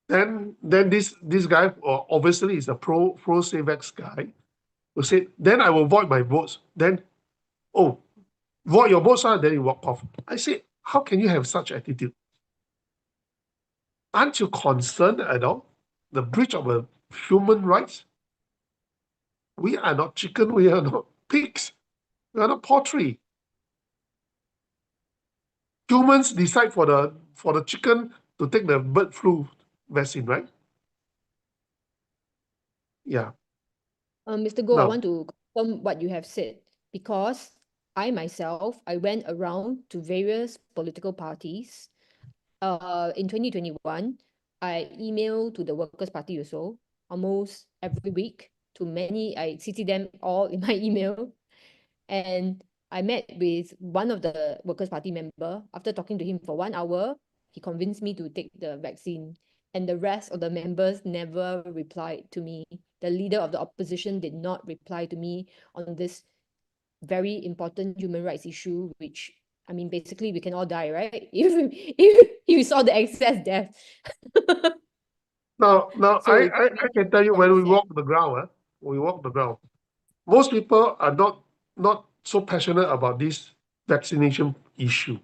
Then this guy obviously is a pro Savex guy who said, then I will void my votes. Then void your votes, then you walk off. I said, how can you have such attitude? Aren't you concerned at all? The breach of a human rights? We are not chicken, we are not pigs, we are not poultry. Humans decide for the chicken to take the bird flu vaccine, right? Yeah.
Mr. Goh, I
Now,
want to confirm what you have said, because I myself, I went around to various political parties. In 2021, I emailed to the Workers' Party also almost every week. To many, I CC them all in my email. And I met with one of the Workers' Party member. After talking to him for 1 hour, he convinced me to take the vaccine. And the rest of the members never replied to me. The leader of the opposition did not reply to me on this very important human rights issue, which, I mean, basically we can all die, right? If you saw the excess death.
now,
So
I can tell you when we walk the ground, most people are not so passionate about this vaccination issue.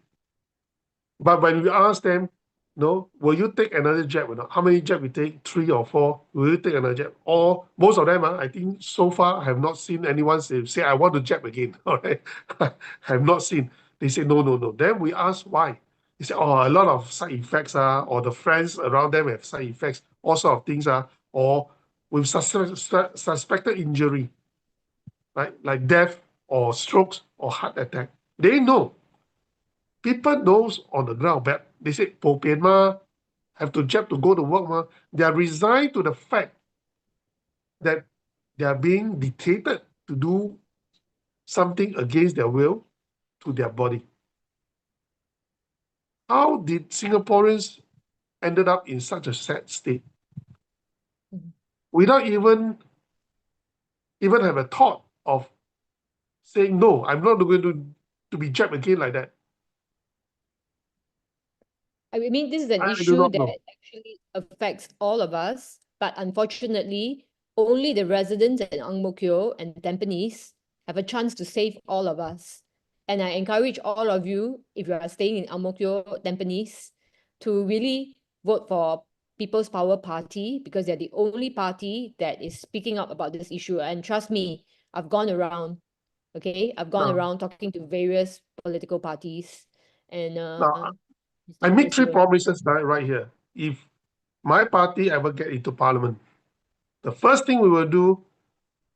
But when we ask them, no, will you take another jab or not? How many jab we take? 3 or 4? Will you take another jab? Or most of them, I think so far I have not seen anyone say I want to jab again. All right, have not seen. They say no, no, no. Then we ask why. They say, oh, a lot of side effects or the friends around them have side effects, all sort of things or with suspected injury, right, like death or strokes or heart attack. They know. People knows on the ground, but they say, "Po pian ma, have to jab to go to work ma." They are resigned to the fact that they are being dictated to do something against their will to their body. How did Singaporeans ended up in such a sad state?
Mhm.
Without even have a thought of saying, no, I'm not going to be jabbed again like that.
I mean, this is an
I do
issue
not
that
know.
actually affects all of us, but unfortunately, only the residents in Ang Mo Kio and Tampines have a chance to save all of us. And I encourage all of you, if you are staying in Ang Mo Kio, Tampines, to really vote for People's Power Party, because they're the only party that is speaking up about this issue. And trust me, I've gone around, okay? I've gone
Now,
around talking to various political parties, and
now I
Mr.
make 3
Goh,
promises right here. If my party ever get into parliament, the first thing we will do,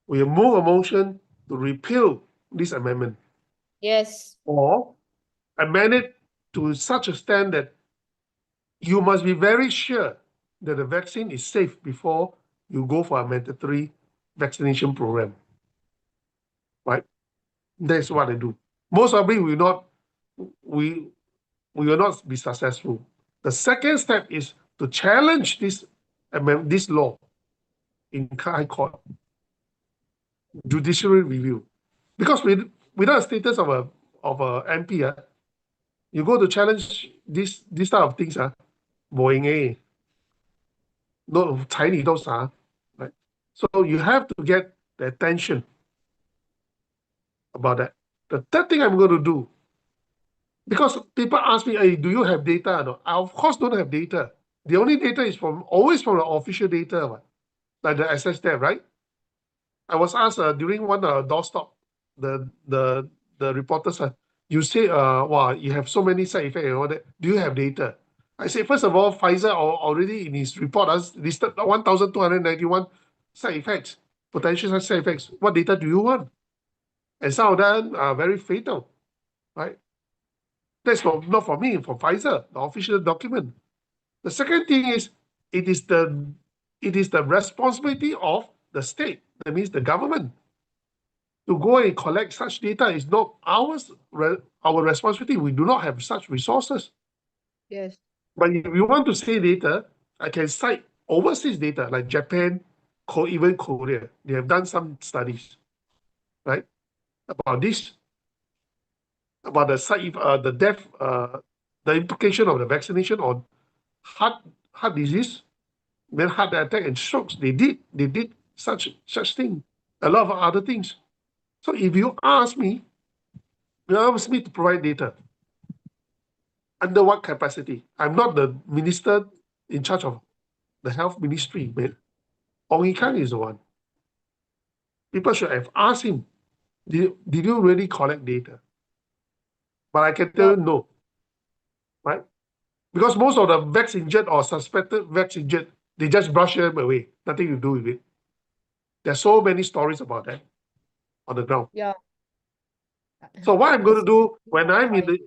we will move a motion to repeal this amendment
yes,
or amend it to such a extent that you must be very sure that the vaccine is safe before you go for a mandatory vaccination program. Right? That's what I do. Most probably we will not be successful. The second step is to challenge this law in High Court, judiciary review. Because without a status of a MP, you go to challenge this type of things, boing no 踩你都傻, right? So you have to get the attention about that. The third thing I'm going to do, because people ask me, hey, do you have data or not? I of course don't have data. The only data is always from the official data, like the SSDF, right? I was asked during one doorstop, the reporter said, you say, wow, you have so many side effects and all that. Do you have data? I say, first of all, Pfizer already in his report has listed 1,291 side effects, potential side effects. What data do you want? And some of them are very fatal, right? That's not for me, for Pfizer, the official document. The second thing is, it is the responsibility of the state, that means the government, to go and collect such data. Is not our responsibility. We do not have such resources.
Yes.
But if you want to say data, I can cite overseas data like Japan, even Korea. They have done some studies, right, about this, about the death, the implication of the vaccination on heart disease, then heart attack and strokes. They did such thing, a lot of other things. So if you ask me to provide data, under what capacity? I'm not the minister in charge of the health ministry, man. Ong Yi Kang is the one. People should have asked him, did you really collect data? But I can tell you no, right? Because most of the vax injured or suspected vax injured, they just brush them away, nothing to do with it. There's so many stories about that on the ground.
Yeah.
So what I'm going to
It's
do when I'm in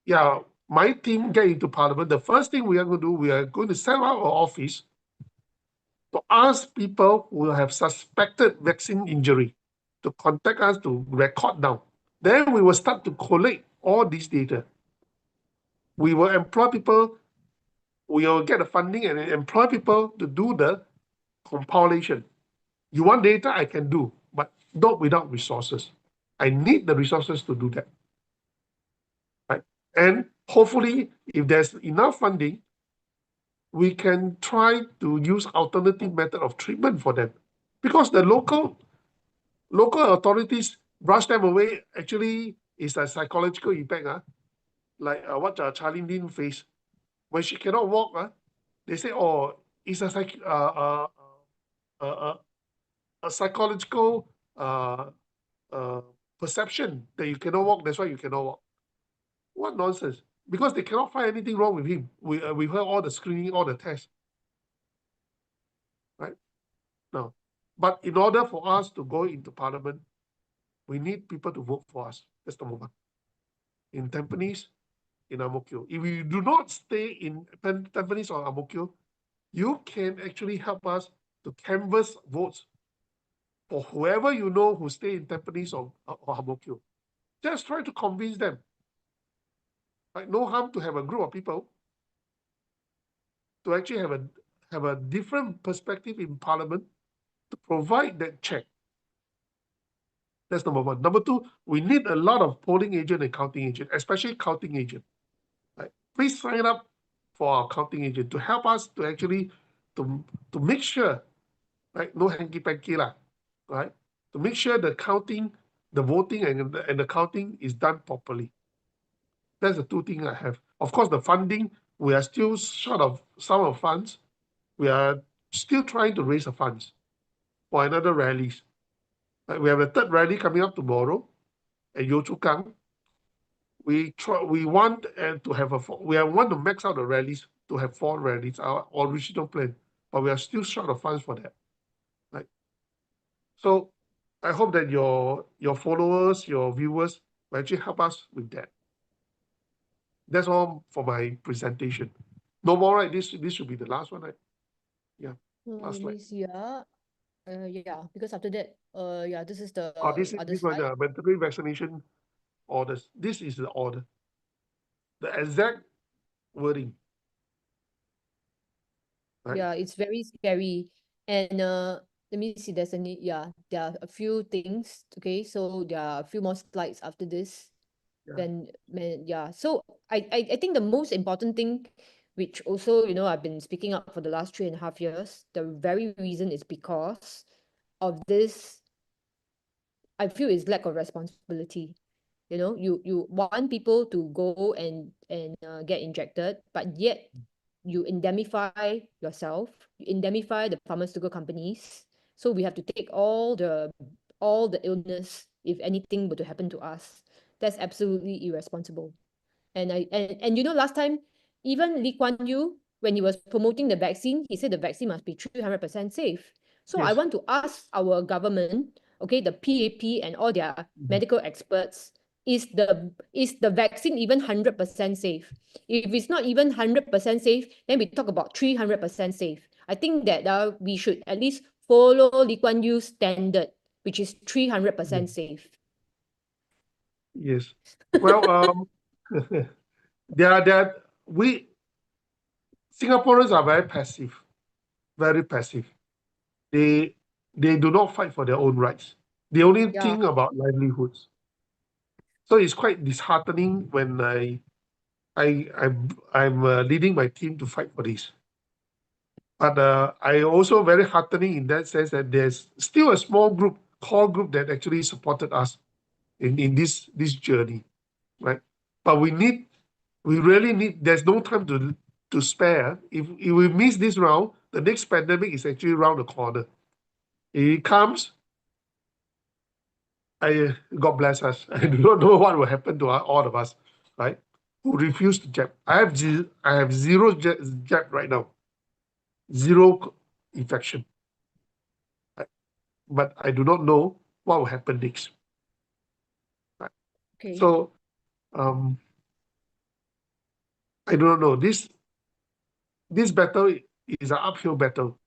fine.
my team get into parliament, the first thing we are going to do, we are going to set up our office to ask people who have suspected vaccine injury to contact us to record down. Then we will start to collate all this data. We will employ people, we will get the funding and employ people to do the compilation. You want data, I can do, but not without resources. I need the resources to do that. Right? And hopefully, if there's enough funding, we can try to use alternative method of treatment for them. Because the local authorities brush them away, actually is a psychological impact. Like what Charlie Lin faced. When she cannot walk, they say, oh, it's a psychological perception that you cannot walk, that's why you cannot walk. What nonsense. Because they cannot find anything wrong with him. We heard all the screening, all the tests. Right? Now, but in order for us to go into parliament, we need people to vote for us. That's number one. In Tampines, in Ang Mo Kio. If you do not stay in Tampines or Ang Mo Kio, you can actually help us to canvass votes for whoever you know who stay in Tampines or Ang Mo Kio. Just try to convince them. Like, no harm to have a group of people to actually have a different perspective in parliament to provide that check. That's number one. Number two, we need a lot of polling agent and counting agent, especially counting agent. Right? Please sign up for our counting agent to help us to actually to make sure, right? No hanky panky lah, right? To make sure the counting, the voting and the counting is done properly. That's the two things I have. Of course, the funding, we are still short of some of funds. We are still trying to raise the funds for another rallies. We have a third rally coming up tomorrow at Yio Chu Kang. We want to max out the rallies to have 4 rallies, our original plan, but we are still short of funds for that. Right. So I hope that your followers, your viewers will actually help us with that. That's all for my presentation. No more, right? This should be the last one, right? Yeah. Last slide.
Yeah, because after that, yeah, this is the
This
other
one,
slide.
mandatory vaccination orders. This is the order. The exact wording. Right.
Yeah, it's very scary. And let me see, there are a few things. Okay, so there are a few more slides after this.
Yeah.
So I think the most important thing, which also, I've been speaking up for the last 3.5 years, the very reason is because of this, I feel, is lack of responsibility. You want people to go and get injected, but yet you indemnify yourself, you indemnify the pharmaceutical companies. So we have to take all the illness if anything were to happen to us. That's absolutely irresponsible. And last time, even Lee Kuan Yew, when he was promoting the vaccine, he said the vaccine must be 300% safe. So I
Yes.
want to ask our government, okay, the PAP and all their medical experts, is the vaccine even 100% safe? If it's not even 100% safe, then we talk about 300% safe. I think that we should at least follow Lee Kuan Yew's standard, which is 300% safe.
Yes. Well, we Singaporeans are very passive, very passive. They do not fight for their own rights. They only
Yeah.
think about livelihoods. So it's quite disheartening when I'm leading my team to fight for this. But I also very heartening in that sense that there's still a small group, core group that actually supported us in this journey, right? But we really need. There's no time to spare. If we miss this round, the next pandemic is actually around the corner. If it comes, God bless us. I do not know what will happen to all of us, right? Who refuse to jab. I have zero jab right now, zero infection. But I do not know what will happen next.
Okay.
So I do not know. This battle is an uphill battle.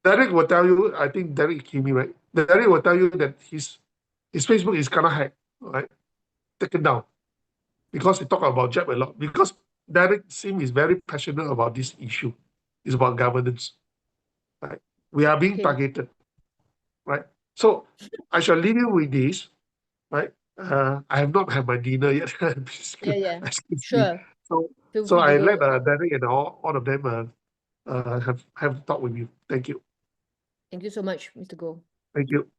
Derek will tell you, I think Derek Kimi, right? Derek will tell you that his Facebook is kind of hacked, right? Taken down because he talk about jab a lot. Because Derek Sim is very passionate about this issue. It's about governance, right? We are being
Okay.
targeted, right? So I shall leave you with this, right? I have not had my dinner yet.
Yeah.
Excuse me.
Sure.
So
Feel
so
free to
I
go.
let Derek and all of them have talk with you. Thank you.
Thank you so much, Mr. Goh.
Thank you.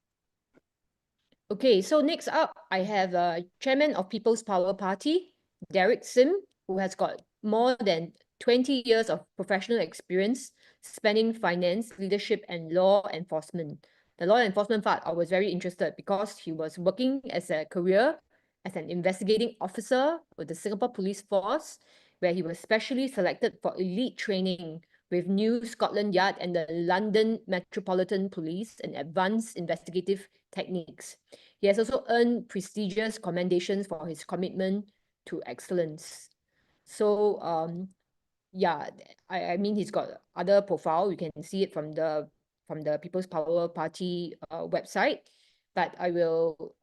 Okay, so next up, I have Chairman of People's Power Party, Derek Sim, who has got more than 20 years of professional experience spanning finance, leadership, and law enforcement. The law enforcement part, I was very interested because he was working as a career as an investigating officer with the Singapore Police Force, where he was specially selected for elite training with New Scotland Yard and the London Metropolitan Police and advanced investigative techniques. He has also earned prestigious commendations for his commitment to excellence. So, yeah, I mean, he's got other profile. You can see it from the People's Power Party website. But I will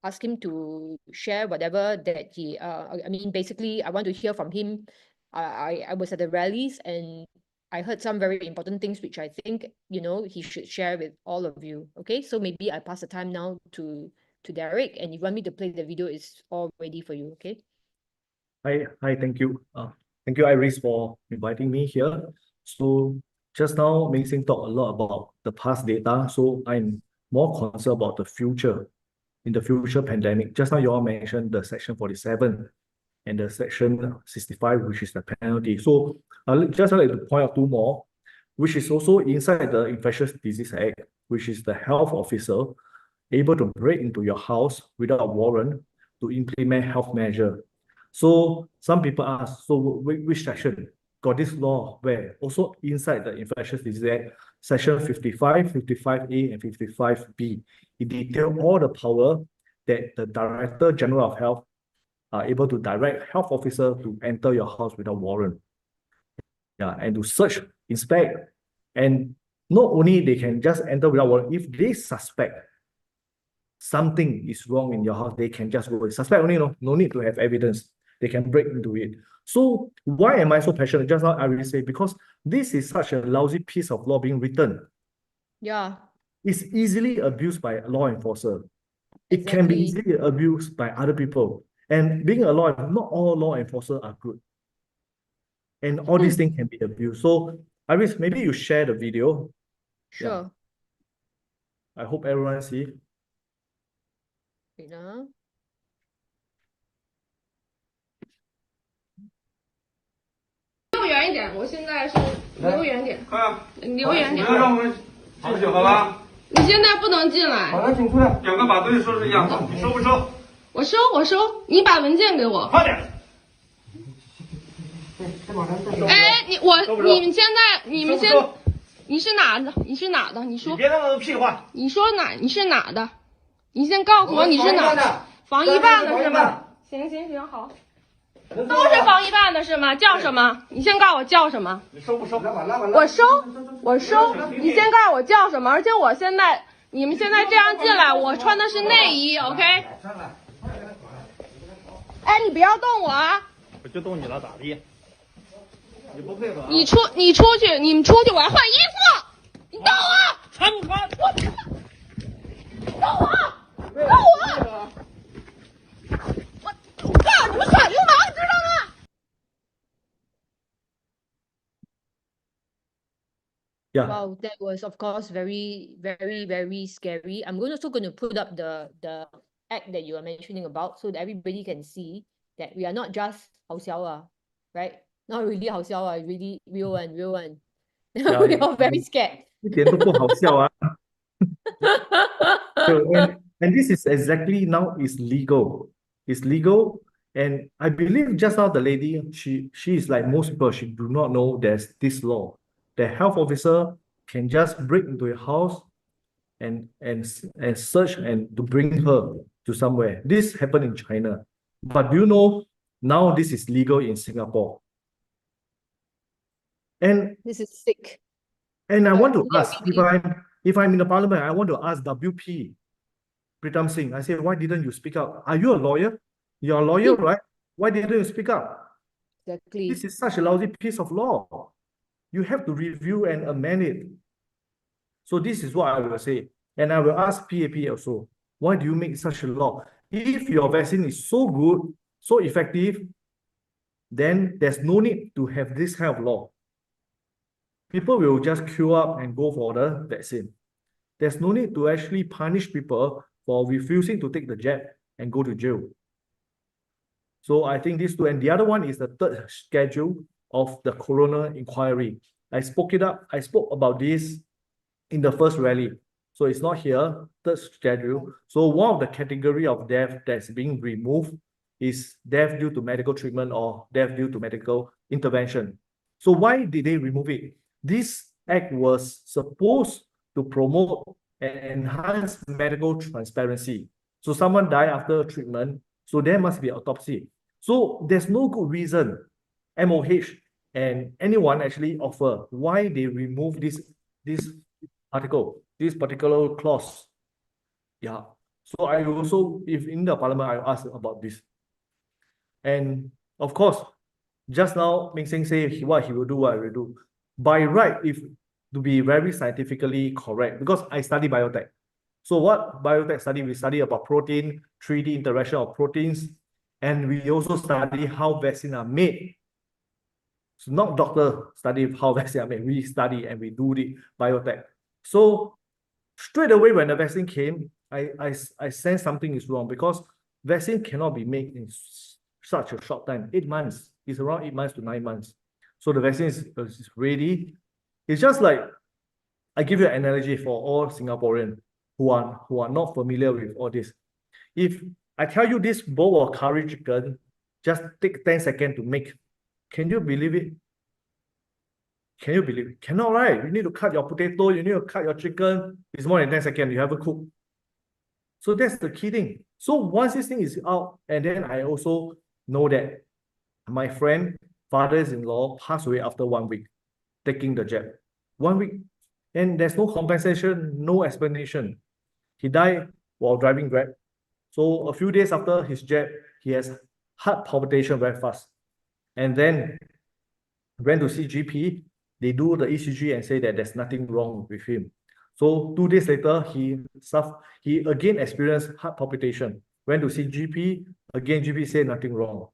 ask him to share whatever that he. I mean, basically, I want to hear from him. I was at the rallies and I heard some very important things which I think he should share with all of you. Okay, so maybe I pass the time now to Derek, and if you want me to play the video, it's all ready for you. Okay.
Hi, thank you. Thank you, Iris, for inviting me here. So just now, Meng Sing talked a lot about the past data. So I'm more concerned about the future, in the future pandemic. Just now you all mentioned the Section 47 and the Section 65, which is the penalty. So I'll just like to point out two more, which is also inside the Infectious Disease Act, which is the health officer able to break into your house without a warrant to implement health measure. So some people ask, so which section got this law where? Also inside the Infectious Disease Act, Section 55, 55A, and 55B. It details all the power that the Director General of Health are able to direct health officer to enter your house without warrant. Yeah, and to search, inspect, and not only they can just enter without warrant, if they suspect something is wrong in your house, they can just go. Suspect only, no need to have evidence. They can break into it. So why am I so passionate? Just now I will say, because this is such a lousy piece of law being written.
Yeah.
It's easily abused by a law enforcer. It can be
Exactly.
easily abused by other people. And being a law, not all law enforcers are good. And all these things can be abused. So Iris, maybe you share the video.
Sure.
I hope everyone see.
Wait,
远一点，我现在是离远点，
快，
离远点。
让我们进去，好吧？
你现在不能进来。
好的，请出来。两个把东西收拾一下，你收不收？
我收，你把文件给我。
快点。
哎，你们现在你是哪的？你是哪的？你说。
别那么屁话。
你说你是哪的？你先告诉我你是哪的？防疫办的是吗？行，好。都是防疫办的是吗？叫什么？你先告诉我叫什么？
你收不收？
我收。你先告诉我叫什么？而且你们现在这样进来，我穿的是内衣 ，OK？ 哎，你不要动我啊！
我就动你了，咋地？你不配合？
你出去，你们出去，我要换衣服。你动我！
穿不穿？
动我！我告诉你们耍流氓，知道吗？
Yeah.
Wow, that was of course very, very, very scary. I'm also going to put up the act that you are mentioning about so that everybody can see that we are not just 好笑啊, right? Not really 好笑啊, really real one.
Yeah,
We are very scared.
一点都不好笑啊。So, and this is exactly now is legal. It's legal. And I believe just now the lady, she is like most people, she do not know there's this law. The health officer can just break into your house and search and to bring her to somewhere. This happened in China. But do you know now this is legal in Singapore? And
This is sick.
and I want to
Yeah,
ask, if I'm in the parliament, I want to ask WP Pritam Singh. I say, why didn't you speak up? Are you a lawyer? You're a lawyer, right? Why didn't you speak up?
Exactly.
This is such a lousy piece of law. You have to review and amend it. So this is what I will say. And I will ask PAP also, why do you make such a law? If your vaccine is so good, so effective, then there's no need to have this kind of law. People will just queue up and go for the vaccine. There's no need to actually punish people for refusing to take the jab and go to jail. So I think these two, and the other one is the third schedule of the coroner inquiry. I spoke about this in the first rally. So it's not here, third schedule. So one of the category of death that's being removed is death due to medical treatment or death due to medical intervention. So why did they remove it? This act was supposed to promote and enhance medical transparency. So someone died after treatment, so there must be autopsy. So there's no good reason MOH and anyone actually offer why they remove this article, this particular clause. Yeah. So I also, if in the parliament, I ask about this. And of course, just now, Meng Seng say what he will do, what I will do. By right, if to be very scientifically correct, because I study biotech. So what biotech study? We study about protein, 3D interaction of proteins, and we also study how vaccines are made. So not doctor study how vaccines are made. We study and we do the biotech. So straight away when the vaccine came, I sensed something is wrong because vaccine cannot be made in such a short time. 8 months. It's around 8 months to 9 months. So the vaccine is ready. It's just like, I give you an analogy for all Singaporeans who are not familiar with all this. If I tell you this bowl of curry chicken, just take 10 seconds to make. Can you believe it? Can you believe it? Cannot, right? You need to cut your potato, you need to cut your chicken. It's more than 10 seconds, you haven't cooked. So that's the key thing. So once this thing is out, and then I also know that my friend, father-in-law passed away after 1 week, taking the jab. 1 week. And there's no compensation, no explanation. He died while driving Grab. So a few days after his jab, he has heart palpitation very fast. And then went to see GP. They do the ECG and say that there's nothing wrong with him. So 2 days later, he again experienced heart palpitation. Went to see GP. Again, GP said nothing wrong.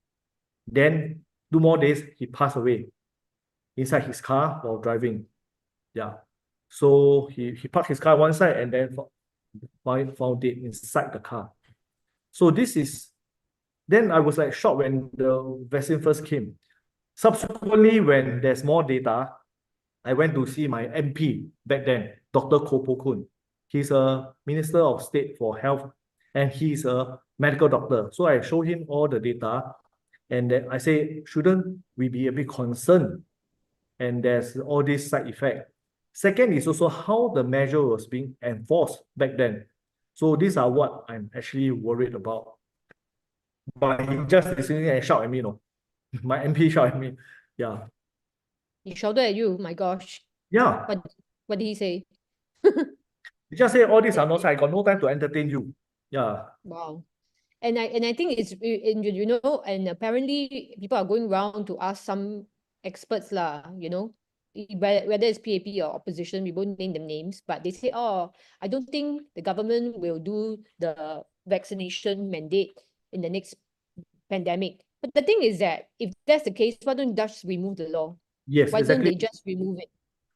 Then 2 more days, he passed away inside his car while driving. Yeah. So he parked his car one side and then found it inside the car. So this is, then I was like shocked when the vaccine first came. Subsequently, when there's more data, I went to see my MP back then, Dr. Koh Poh Koon. He's a Minister of State for Health and he's a medical doctor. So I show him all the data and then I say, shouldn't we be a bit concerned? And there's all this side effect. Second is also how the measure was being enforced back then. So these are what I'm actually worried about. But he just listening and shout at me, no. My MP shout at me. Yeah.
He shouted at you. My gosh.
Yeah.
What did he say?
He just say all these are not, I got no time to entertain you. Yeah.
Wow. And I think it's you know, and apparently people are going around to ask some experts lah, you know, whether it's PAP or opposition, we won't name them names, but they say, oh, I don't think the government will do the vaccination mandate in the next pandemic. But the thing is that if that's the case, why don't you just remove the law?
Yes,
Why don't
exactly.
they just remove it?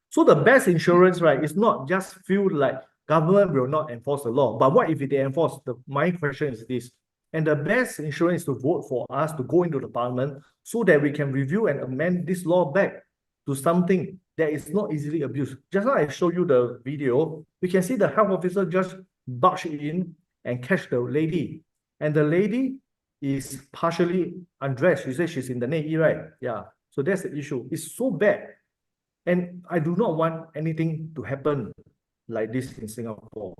So the best insurance, right, is not just feel like government will not enforce the law, but what if they enforce? My question is this, and the best insurance is to vote for us to go into the parliament so that we can review and amend this law back to something that is not easily abused. Just now I show you the video, you can see the health officer just barge in and catch the lady, and the lady is partially undressed. You say she's in the Navy, right? Yeah. So that's the issue. It's so bad. And I do not want anything to happen like this in Singapore.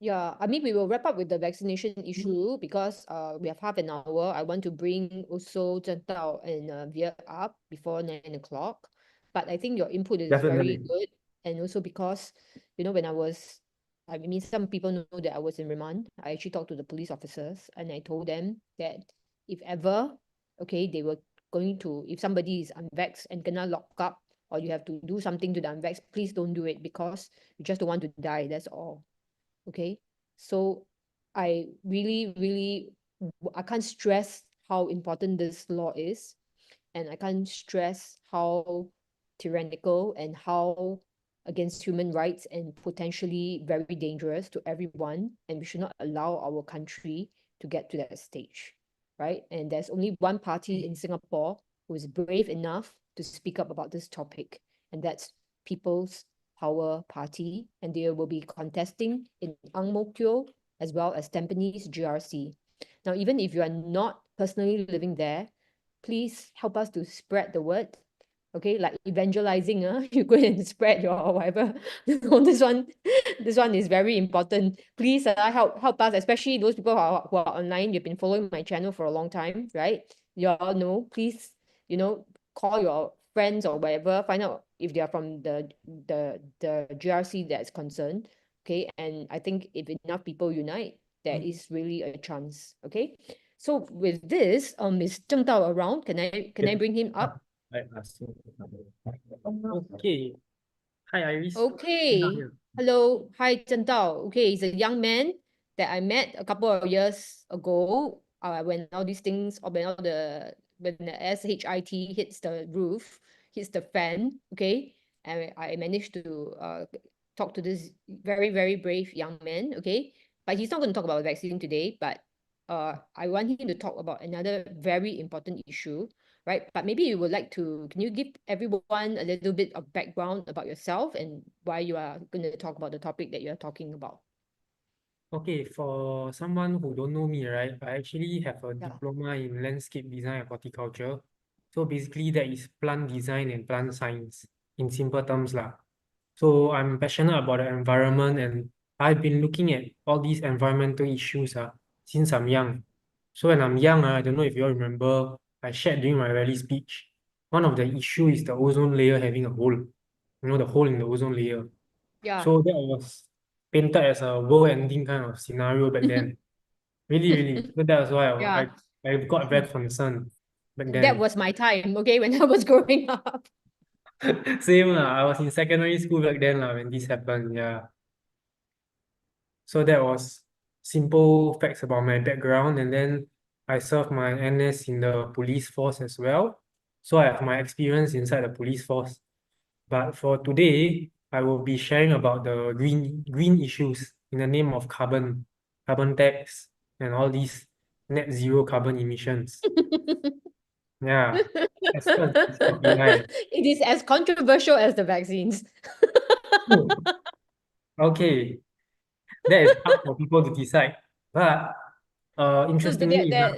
Yeah, I mean, we will wrap up with the vaccination issue because we have half an hour. I want to bring also Zhen Dao and Veer up before 9 o'clock. But I think your input is very
Definitely.
good. And also because, you know, when I mean, some people know that I was in remand. I actually talked to the police officers and I told them that if ever, okay, they were going to, if somebody is unvaxxed and gonna lock up or you have to do something to the unvaxxed, please don't do it because you just don't want to die. That's all. Okay, so I really, I can't stress how important this law is, and I can't stress how tyrannical and how against human rights and potentially very dangerous to everyone, and we should not allow our country to get to that stage, right? And there's only one party in Singapore who is brave enough to speak up about this topic, and that's People's Power Party, and they will be contesting in Ang Mo Kio as well as Tampines GRC. Now, even if you are not personally living there, please help us to spread the word. Okay, like evangelizing, you go and spread your whatever. this one is very important. Please help us, especially those people who are online. You've been following my channel for a long time, right? You all know, please, you know, call your friends or whatever, find out if they are from the GRC that's concerned. Okay, and I think if enough people unite, there is really a chance. Okay, so with this, is Zheng Dao around? Can I bring him up?
I ask you.
Okay. Hi, Iris.
Okay. Hello. Hi, Zheng Dao. Okay, he's a young man that I met a couple of years ago. When all these things, or when the SHIT hits the roof, hits the fan. Okay, and I managed to talk to this very, very brave young man. Okay, but he's not going to talk about vaccine today. But I want him to talk about another very important issue. Right, but maybe you would like to, can you give everyone a little bit of background about yourself and why you are going to talk about the topic that you're talking about?
Okay, for someone who don't know me, right, I actually have a
Yeah.
diploma in landscape design and horticulture. So basically that is plant design and plant science in simple terms lah. So I'm passionate about the environment and I've been looking at all these environmental issues since I'm young. So when I'm young, I don't know if you all remember, I shared during my rally speech, one of the issue is the ozone layer having a hole, you know, the hole in the ozone layer.
Yeah.
So that was painted as a world-ending kind of scenario back then. Really. So that was why
Yeah.
I got very concerned back
That
then.
was my time, okay, when I was growing up.
Same lah, I was in secondary school back then when this happened, yeah. So that was simple facts about my background, and then I served my NS in the police force as well. So I have my experience inside the police force. But for today, I will be sharing about the green issues in the name of carbon tax, and all these net zero carbon emissions. Yeah, as per the issue of AI.
It is as controversial as the vaccines.
Hmm. Okay, that is up for people to decide. But
So
interestingly enough,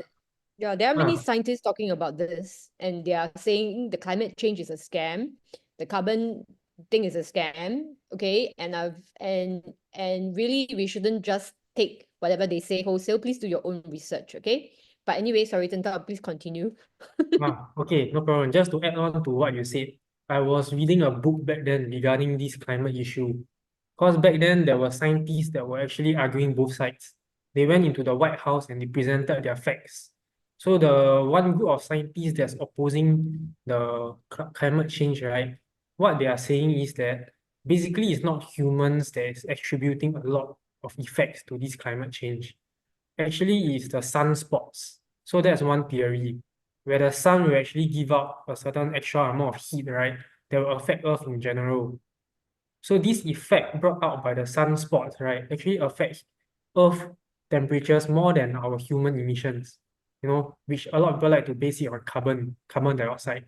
there are many
uh,
scientists talking about this, and they are saying the climate change is a scam, the carbon thing is a scam, okay? And really we shouldn't just take whatever they say wholesale. Please do your own research, okay? But anyway, sorry, Tenta, please continue.
okay, no problem. Just to add on to what you said, I was reading a book back then regarding this climate issue. Because back then there were scientists that were actually arguing both sides. They went into the White House and they presented their facts. So the one group of scientists that's opposing the climate change, right? What they are saying is that basically it's not humans that is attributing a lot of effects to this climate change. Actually, it's the sunspots. So that's one theory, where the sun will actually give out a certain extra amount of heat, right? That will affect Earth in general. So this effect brought out by the sunspots, right, actually affects Earth temperatures more than our human emissions, which a lot of people like to base it on carbon dioxide.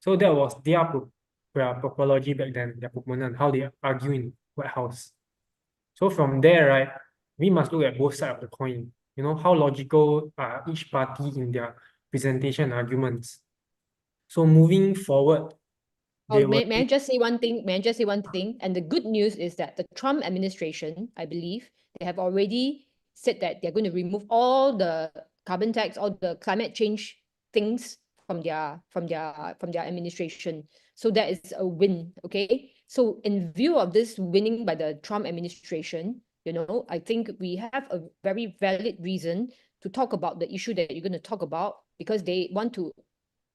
So that was their propology back then, their proponent, how they argue in White House. So from there, right, we must look at both sides of the coin. How logical are each party in their presentation arguments. So moving forward,
Oh,
they were
may I just say one thing? May I just say one thing? And the good news is that the Trump administration, I believe, they have already said that they're going to remove all the carbon tax, all the climate change things from their administration. So that is a win. Okay. So in view of this winning by the Trump administration, I think we have a very valid reason to talk about the issue that you're going to talk about, because they want to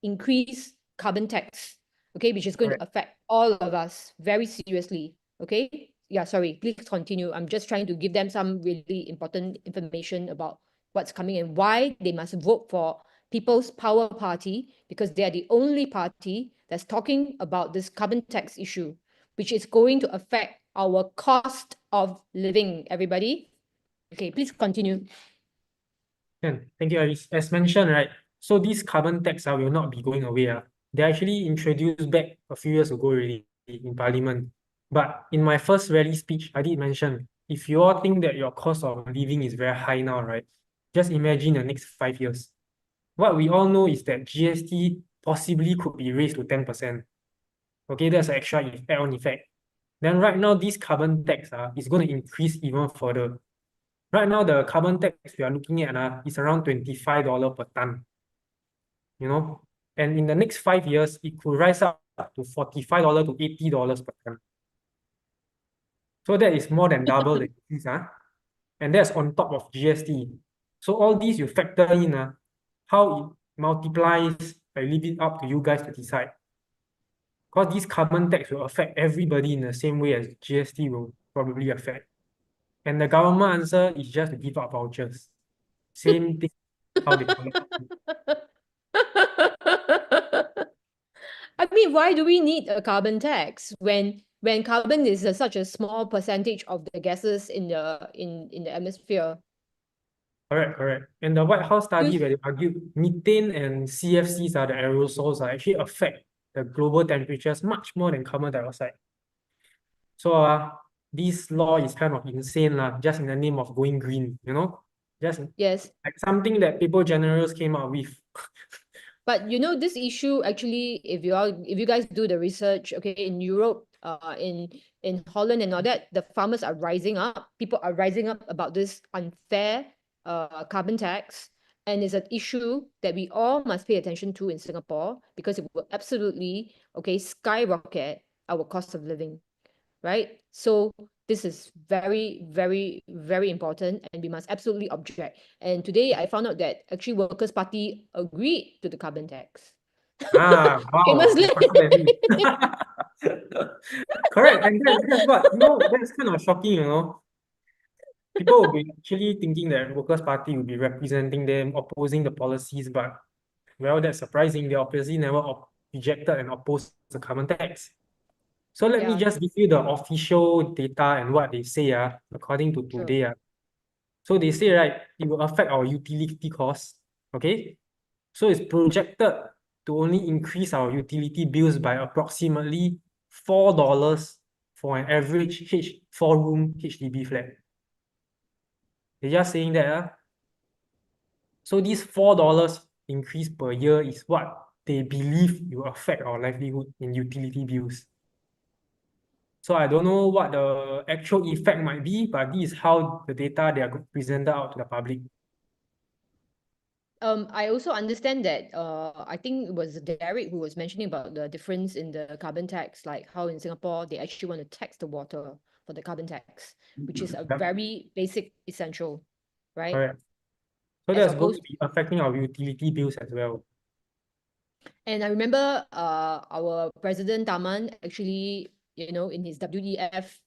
increase carbon tax, okay, which is going to affect all of us very seriously, okay? Yeah, sorry, please continue. I'm just trying to give them some really important information about what's coming and why they must vote for People's Power Party, because they are the only party that's talking about this carbon tax issue, which is going to affect our cost of living, everybody. Okay, please continue.
Thank you, Alice. As mentioned, right, so these carbon tax will not be going away. They actually introduced back a few years ago already in Parliament. But in my first rally speech, I did mention, if you all think that your cost of living is very high now, right, just imagine the next 5 years. What we all know is that GST possibly could be raised to 10%. Okay, that's an extra add-on effect. Then right now, this carbon tax is going to increase even further. Right now, the carbon tax we are looking at is around $25 per ton. And in the next 5 years, it could rise up to $45 to $80 per ton. So that is more than double the increase, and that's on top of GST. So all these you factor in how it multiplies. I leave it up to you guys to decide. Because this carbon tax will affect everybody in the same way as GST will probably affect. And the government answer is just to give out vouchers. Same thing how they collect.
I mean, why do we need a carbon tax when carbon is such a small percentage of the gases in the atmosphere?
Correct. And the White House study where they argued methane and CFCs the aerosols actually affect the global temperatures much more than carbon dioxide. So this law is kind of insane just in the name of going green, just
Yes.
like something that Paper Generals came up with.
But this issue actually, if you guys do the research, okay, in Europe, in Holland and all that, the farmers are rising up. People are rising up about this unfair carbon tax, and it's an issue that we all must pay attention to in Singapore, because it will absolutely, okay, skyrocket our cost of living, right? So this is very, very, very important, and we must absolutely object. And today I found out that actually Workers' Party agreed to the carbon tax.
Wow.
Famously.
Correct. And that's what, that's kind of shocking, People will be actually thinking that Workers' Party will be representing them, opposing the policies, but, well, that's surprising. They obviously never rejected and opposed the carbon tax. So let me just give you the official data and what they say according to today. So they say, right, it will affect our utility costs, okay? So it's projected to only increase our utility bills by approximately $4 for an average 4-room HDB flat. They're just saying that. So this $4 increase per year is what they believe will affect our livelihood in utility bills. So I don't know what the actual effect might be, but this is how the data they are presented out to the public.
I also understand that I think it was Derek who was mentioning about the difference in the carbon tax, like how in Singapore they actually want to tax the water for the carbon tax, which is a
Yep.
very basic essential, right?
Correct. So
As
that's going
opposed
to be affecting our utility bills as well.
And I remember our President Taman actually, in his WEF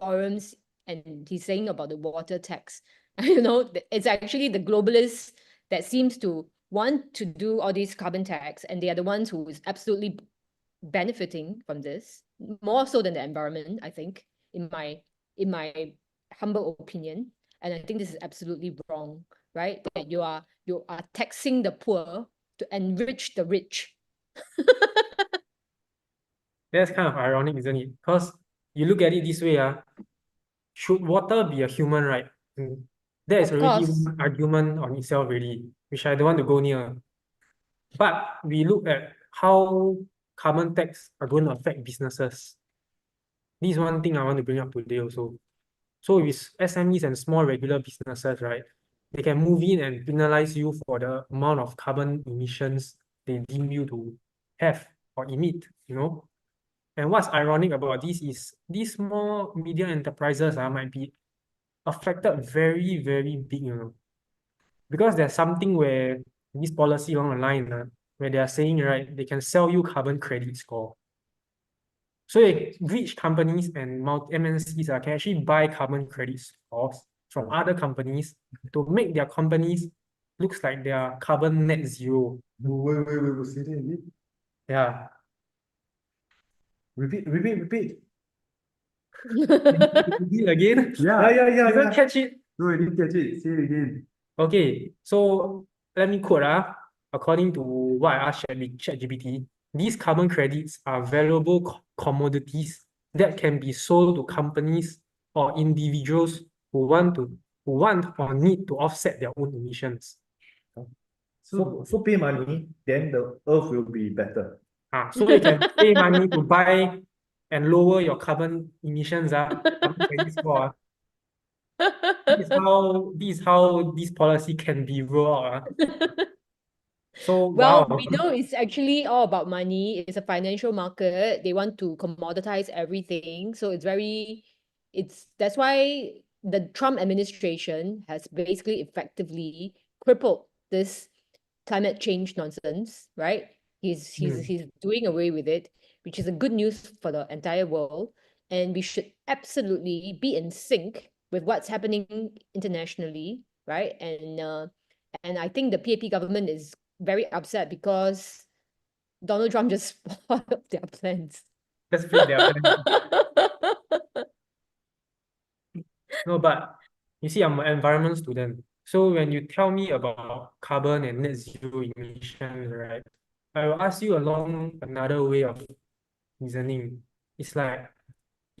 forums, and he's saying about the water tax. It's actually the globalists that seems to want to do all these carbon tax, and they are the ones who is absolutely benefiting from this, more so than the environment, I think, in my humble opinion. And I think this is absolutely wrong, right? That you are taxing the poor to enrich the rich.
That's kind of ironic, isn't it? Because you look at it this way, should water be a human right? That is
Of
already
course.
one argument on itself already, which I don't want to go near. But we look at how carbon tax are going to affect businesses. This is one thing I want to bring up today also. So with SMEs and small regular businesses, right, they can move in and penalize you for the amount of carbon emissions they deem you to have or emit, And what's ironic about this is these small medium enterprises might be affected very, very big, because there's something where this policy along the line, where they are saying, right, they can sell you carbon credit score. So rich companies and MNCs can actually buy carbon credit scores from other companies to make their companies looks like they are carbon net zero.
Wait, say that again.
Yeah.
Repeat.
Repeat again?
Yeah.
You don't catch it?
No, I didn't catch it. Say it again.
Okay, so let me quote, according to what I asked ChatGPT, these carbon credits are valuable commodities that can be sold to companies or individuals who want or need to offset their own emissions.
So pay money, then the earth will be better.
So you can pay money to buy and lower your carbon emissions, carbon credit score. This is how this policy can be rolled out. So
Well,
wow.
we know it's actually all about money. It's a financial market. They want to commoditize everything. So that's why the Trump administration has basically effectively crippled this climate change nonsense, right? He's doing away with it, which is a good news for the entire world. And we should absolutely be in sync with what's happening internationally, right? And I think the PAP government is very upset because Donald Trump just spoiled their plans.
Let's flip their plans. No, but you see, I'm an environment student. So when you tell me about carbon and net zero emissions, right, I will ask you along another way of reasoning. It's like,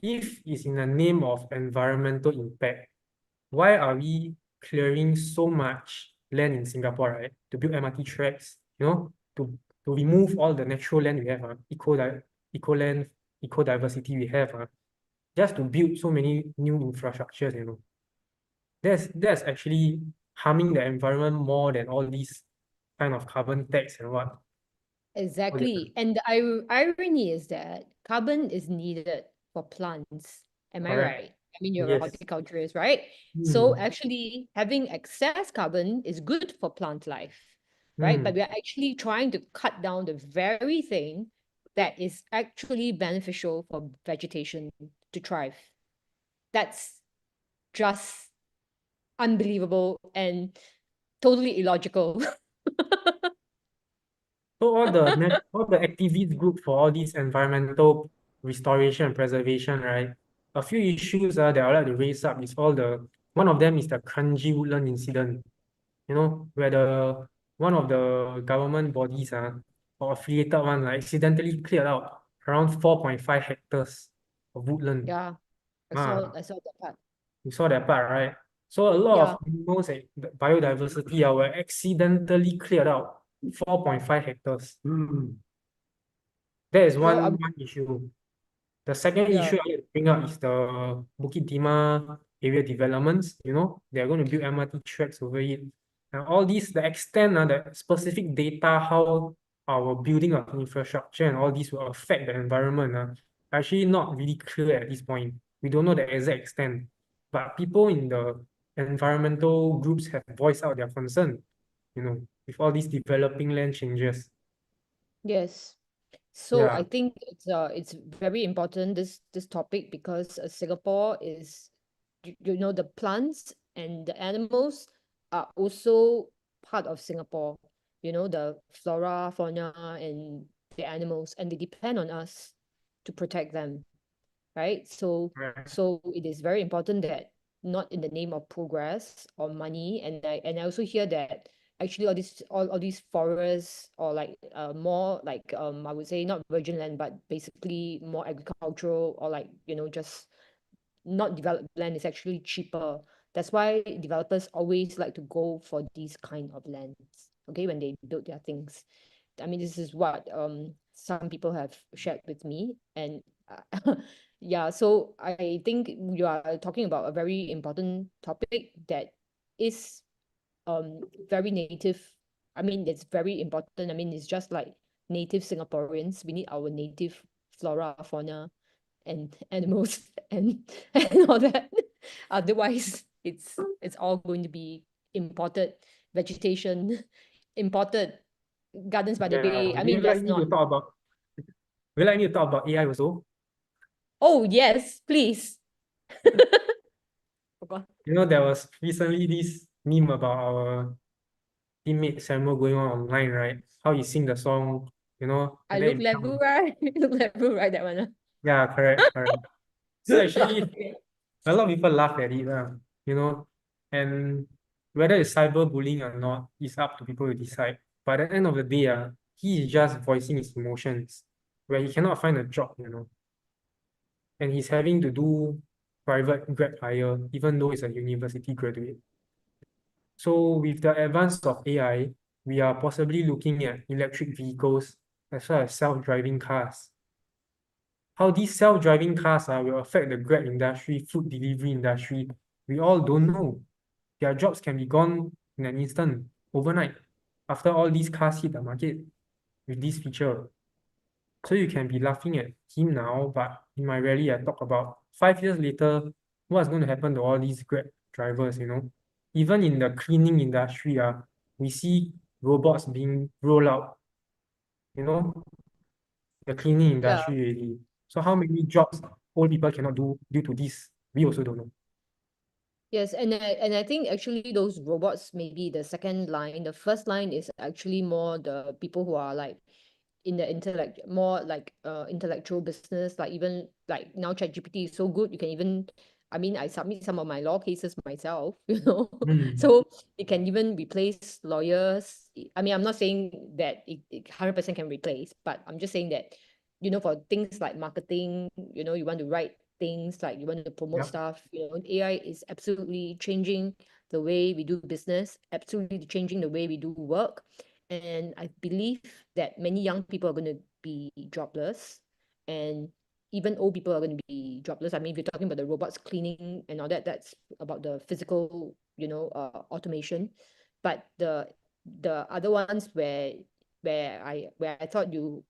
if it's in the name of environmental impact, why are we clearing so much land in Singapore, right, to build MRT tracks, to remove all the natural land we have, eco-land, eco-diversity we have, just to build so many new infrastructures, That's actually harming the environment more than all these kind of carbon tax and what.
Exactly. And the irony is that carbon is needed for plants. Am I
Correct.
right? I mean, you're a
Yes.
horticulturist, right? So
Mm.
actually having excess carbon is good for plant life, right? But we are actually trying to cut down the very thing that is actually beneficial for vegetation to thrive. That's just unbelievable and totally illogical.
So all the activist group for all these environmental restoration and preservation, right? A few issues that I would like to raise up is one of them is the Kranji Woodland incident, where one of the government bodies or affiliated one like, accidentally cleared out around 4.5 hectares of woodland.
Yeah,
Ah,
I saw that part.
you saw that part, right? So a lot
Yeah.
of animals and the biodiversity were accidentally cleared out 4.5 hectares. That is
Well,
one issue. The second
Yeah.
issue I want to bring up is the Bukit Timah area developments. You know, they're going to build MRT tracks over it. And all these, the extent, the specific data, how our building of infrastructure and all these will affect the environment, are actually not really clear at this point. We don't know the exact extent. But people in the environmental groups have voiced out their concern, you know, with all these developing land changes.
Yes. So I
Yeah.
think it's very important this topic because Singapore is you know the plants and the animals are also part of Singapore. You know the flora, fauna, and the animals, and they depend on us to protect them, right? So
Right.
it is very important that not in the name of progress or money, and I also hear that actually all these forests or like more like I would say not virgin land but basically more agricultural or like just not developed land is actually cheaper. That's why developers always like to go for these kind of lands, okay, when they build their things. I mean, this is what some people have shared with me, and yeah, so I think you are talking about a very important topic that is very native. I mean, it's very important. I mean, it's just like native Singaporeans. We need our native flora, fauna, and animals and all that. Otherwise, it's all going to be imported vegetation, imported Gardens by the
Yeah.
Bay. I
Do you
mean,
like
let's
me to
not.
talk about would you like me to talk about AI also?
Oh, yes, please. Forgot.
You know, there was recently this meme about our teammate Samuel going on online, right? How he sing the song, you know,
I
and
look
then it
level,
become,
right? Look level, right? That one.
yeah, correct, correct. So actually, a lot of people laugh at it, you know, and whether it's cyberbullying or not, it's up to people to decide. But at the end of the day, he is just voicing his emotions, where he cannot find a job, you know, and he's having to do private grad hire, even though he's a university graduate. So with the advance of AI, we are possibly looking at electric vehicles as well as self-driving cars. How these self-driving cars will affect the Grab industry, food delivery industry, we all don't know. Their jobs can be gone in an instant, overnight, after all these cars hit the market with this feature. So you can be laughing at him now, but in my rally, I talk about 5 years later, what's going to happen to all these Grab drivers, you know? Even in the cleaning industry, we see robots being rolled out, you know, the cleaning
Yeah.
industry already. So how many jobs old people cannot do due to this? We also don't know.
Yes, and I think actually those robots maybe the second line. The first line is actually more the people who are like in the more like intellectual business, like even like now ChatGPT is so good, you can even, I mean, I submit some of my law cases myself, so it can even replace lawyers. I mean, I'm not saying that it 100% can replace, but I'm just saying that, for things like marketing, you want to write things like you want to promote
Yep.
stuff, AI is absolutely changing the way we do business, absolutely changing the way we do work. And I believe that many young people are going to be jobless, and even old people are going to be jobless. I mean, if you're talking about the robots cleaning and all that, that's about the physical, automation. But the other ones where I thought you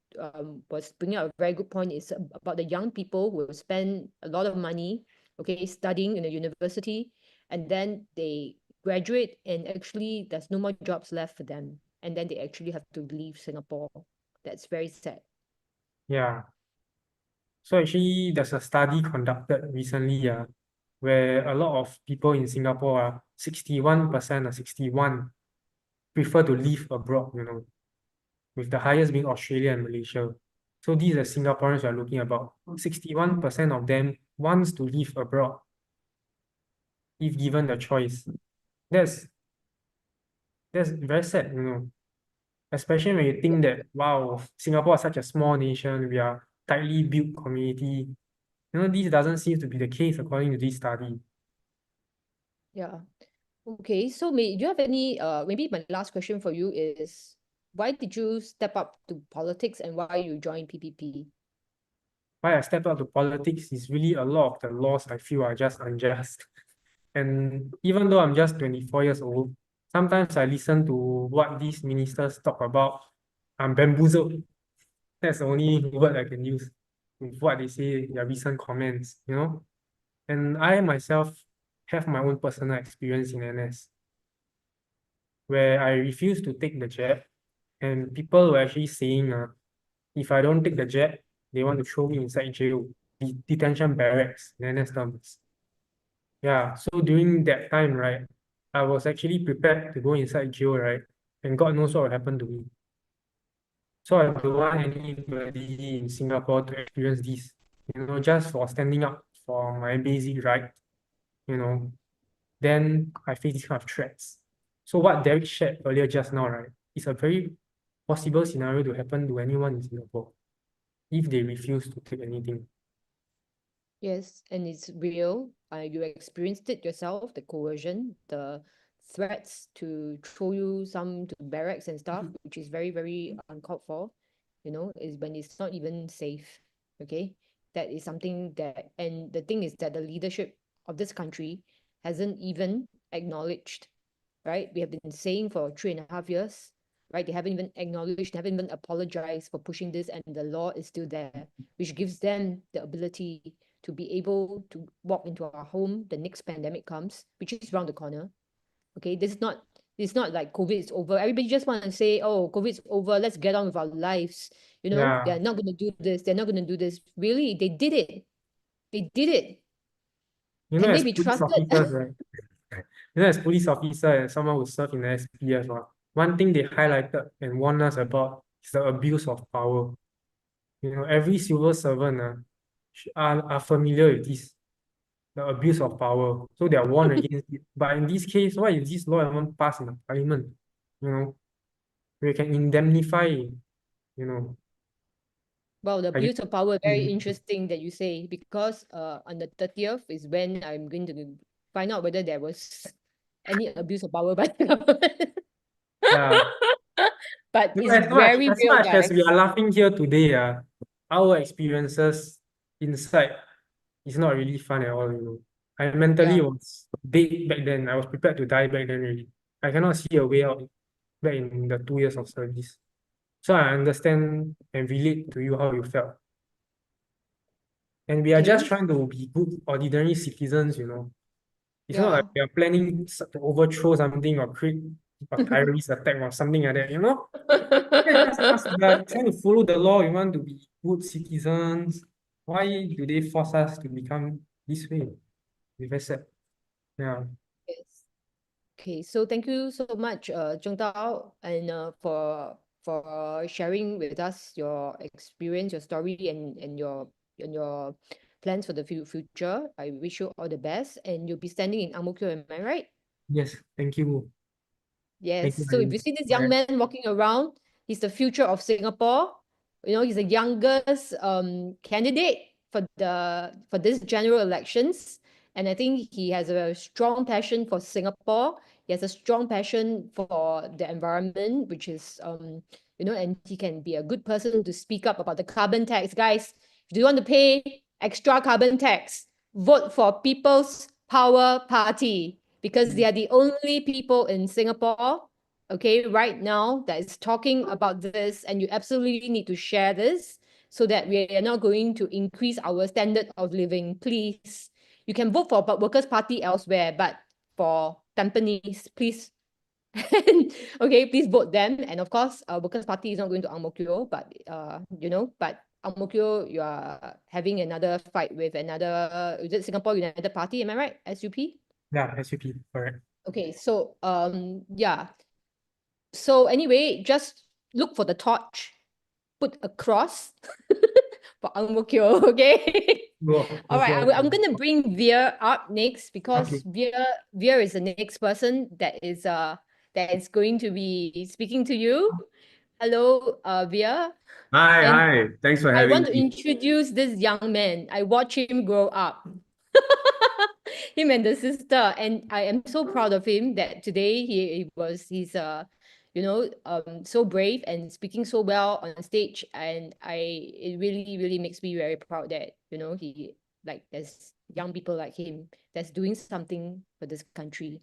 was bringing up a very good point is about the young people who spend a lot of money, okay, studying in a university, and then they graduate and actually there's no more jobs left for them, and then they actually have to leave Singapore. That's very sad.
Yeah. So actually, there's a study conducted recently, where a lot of people in Singapore, 61% or 61 prefer to live abroad, you know, with the highest being Australia and Malaysia. So these are Singaporeans we are looking about. 61% of them wants to live abroad if given the choice. That's very sad, you know. especially when you think that, wow, Singapore is such a small nation, we are tightly built community. You know, this doesn't seem to be the case according to this study.
Yeah. Okay, so do you have any maybe my last question for you is why did you step up to politics and why you joined PPP?
Why I stepped out to politics is really a lot of the laws I feel are just unjust. And even though I'm just 24 years old, sometimes I listen to what these ministers talk about. I'm bamboozled. That's the only word I can use with what they say, their recent comments, you know? And I myself have my own personal experience in NS, where I refused to take the jab, and people were actually saying, if I don't take the jab, they want to throw me inside jail, detention barracks, in NS terms. Yeah, so during that time, right, I was actually prepared to go inside jail, right? And God knows what will happen to me. So I don't want anybody in Singapore to experience this, you know, just for standing up for my basic right, you know, then I face these kind of threats. So what Derek shared earlier just now, right, is a very possible scenario to happen to anyone in Singapore if they refuse to take anything.
Yes, and it's real. You experienced it yourself, the coercion, the threats to throw you some to barracks and stuff, which is very, very uncalled for, is when it's not even safe. Okay. That is something that, and the thing is that the leadership of this country hasn't even acknowledged, right? We have been saying for 3.5 years, right? They haven't even acknowledged, they haven't even apologized for pushing this, and the law is still there, which gives them the ability to be able to walk into our home the next pandemic comes, which is around the corner. Okay, it's not like COVID is over. Everybody just want to say, oh, COVID is over, let's get on with our lives.
Yeah.
They're not going to do this, they're not going to do this. Really, they did it. They did it.
You know,
Can
as
they be
police
trusted?
officers, right? You know, as police officer and someone who served in the SPF, one thing they highlighted and warned us about is the abuse of power. You know, every civil servant are familiar with this, the abuse of power. So they are warned against it. But in this case, why is this law even passed in the parliament? You know, we can indemnify, you know.
Well, the
I guess-
abuse of power, very interesting that you say, because on the 30th is when I'm going to find out whether there was any abuse of power by the government.
Yeah.
But
You know,
it's very
as
real,
much as we
guys.
are laughing here today, our experiences inside is not really fun at all, you know. I mentally
Yeah.
was dead back then. I was prepared to die back then really. I cannot see a way out back in the 2 years of service. So I understand and relate to you how you felt. And we are
Can
just
you?
trying to be good, ordinary citizens, you know. It's not
Yeah.
like we are planning to overthrow something or create a terrorist attack or something like that, you know? Just us, we are trying to follow the law. We want to be good citizens. Why do they force us to become this way? It's very sad. Yeah.
Yes. Okay, so thank you so much, Zheng Dao, and for sharing with us your experience, your story, and your plans for the future. I wish you all the best, and you'll be standing in Ang Mo Kio, am I right?
Yes. Thank you.
Yes.
Thank you,
So if you
Iris.
see this young man walking around, he's the future of Singapore. He's the youngest candidate for this general elections. And I think he has a strong passion for Singapore. He has a strong passion for the environment, which is and he can be a good person to speak up about the carbon tax. Guys, if you want to pay extra carbon tax, vote for People's Power Party, because they are the only people in Singapore, okay, right now that is talking about this, and you absolutely need to share this so that we are not going to increase our standard of living. Please, you can vote for Workers' Party elsewhere, but for Tampines, please. Okay, please vote them. And of course, Workers' Party is not going to Ang Mo Kio, but but Ang Mo Kio, you are having another fight with another, is it Singapore United Party? Am I right? SUP?
Yeah, SUP, correct.
Okay, so yeah. So anyway, just look for the torch, put a cross for Ang Mo Kio, okay? All right, I'm gonna bring Veer up next, because Veer is the next person that is going to be speaking to you. Hello, Via.
Hi,
And
hi. Thanks for
I
having
want to
me.
introduce this young man. I watch him grow up. Him and the sister, and I am so proud of him that today he's so brave and speaking so well on stage, and it really makes me very proud that he, like, there's young people like him that's doing something for this country,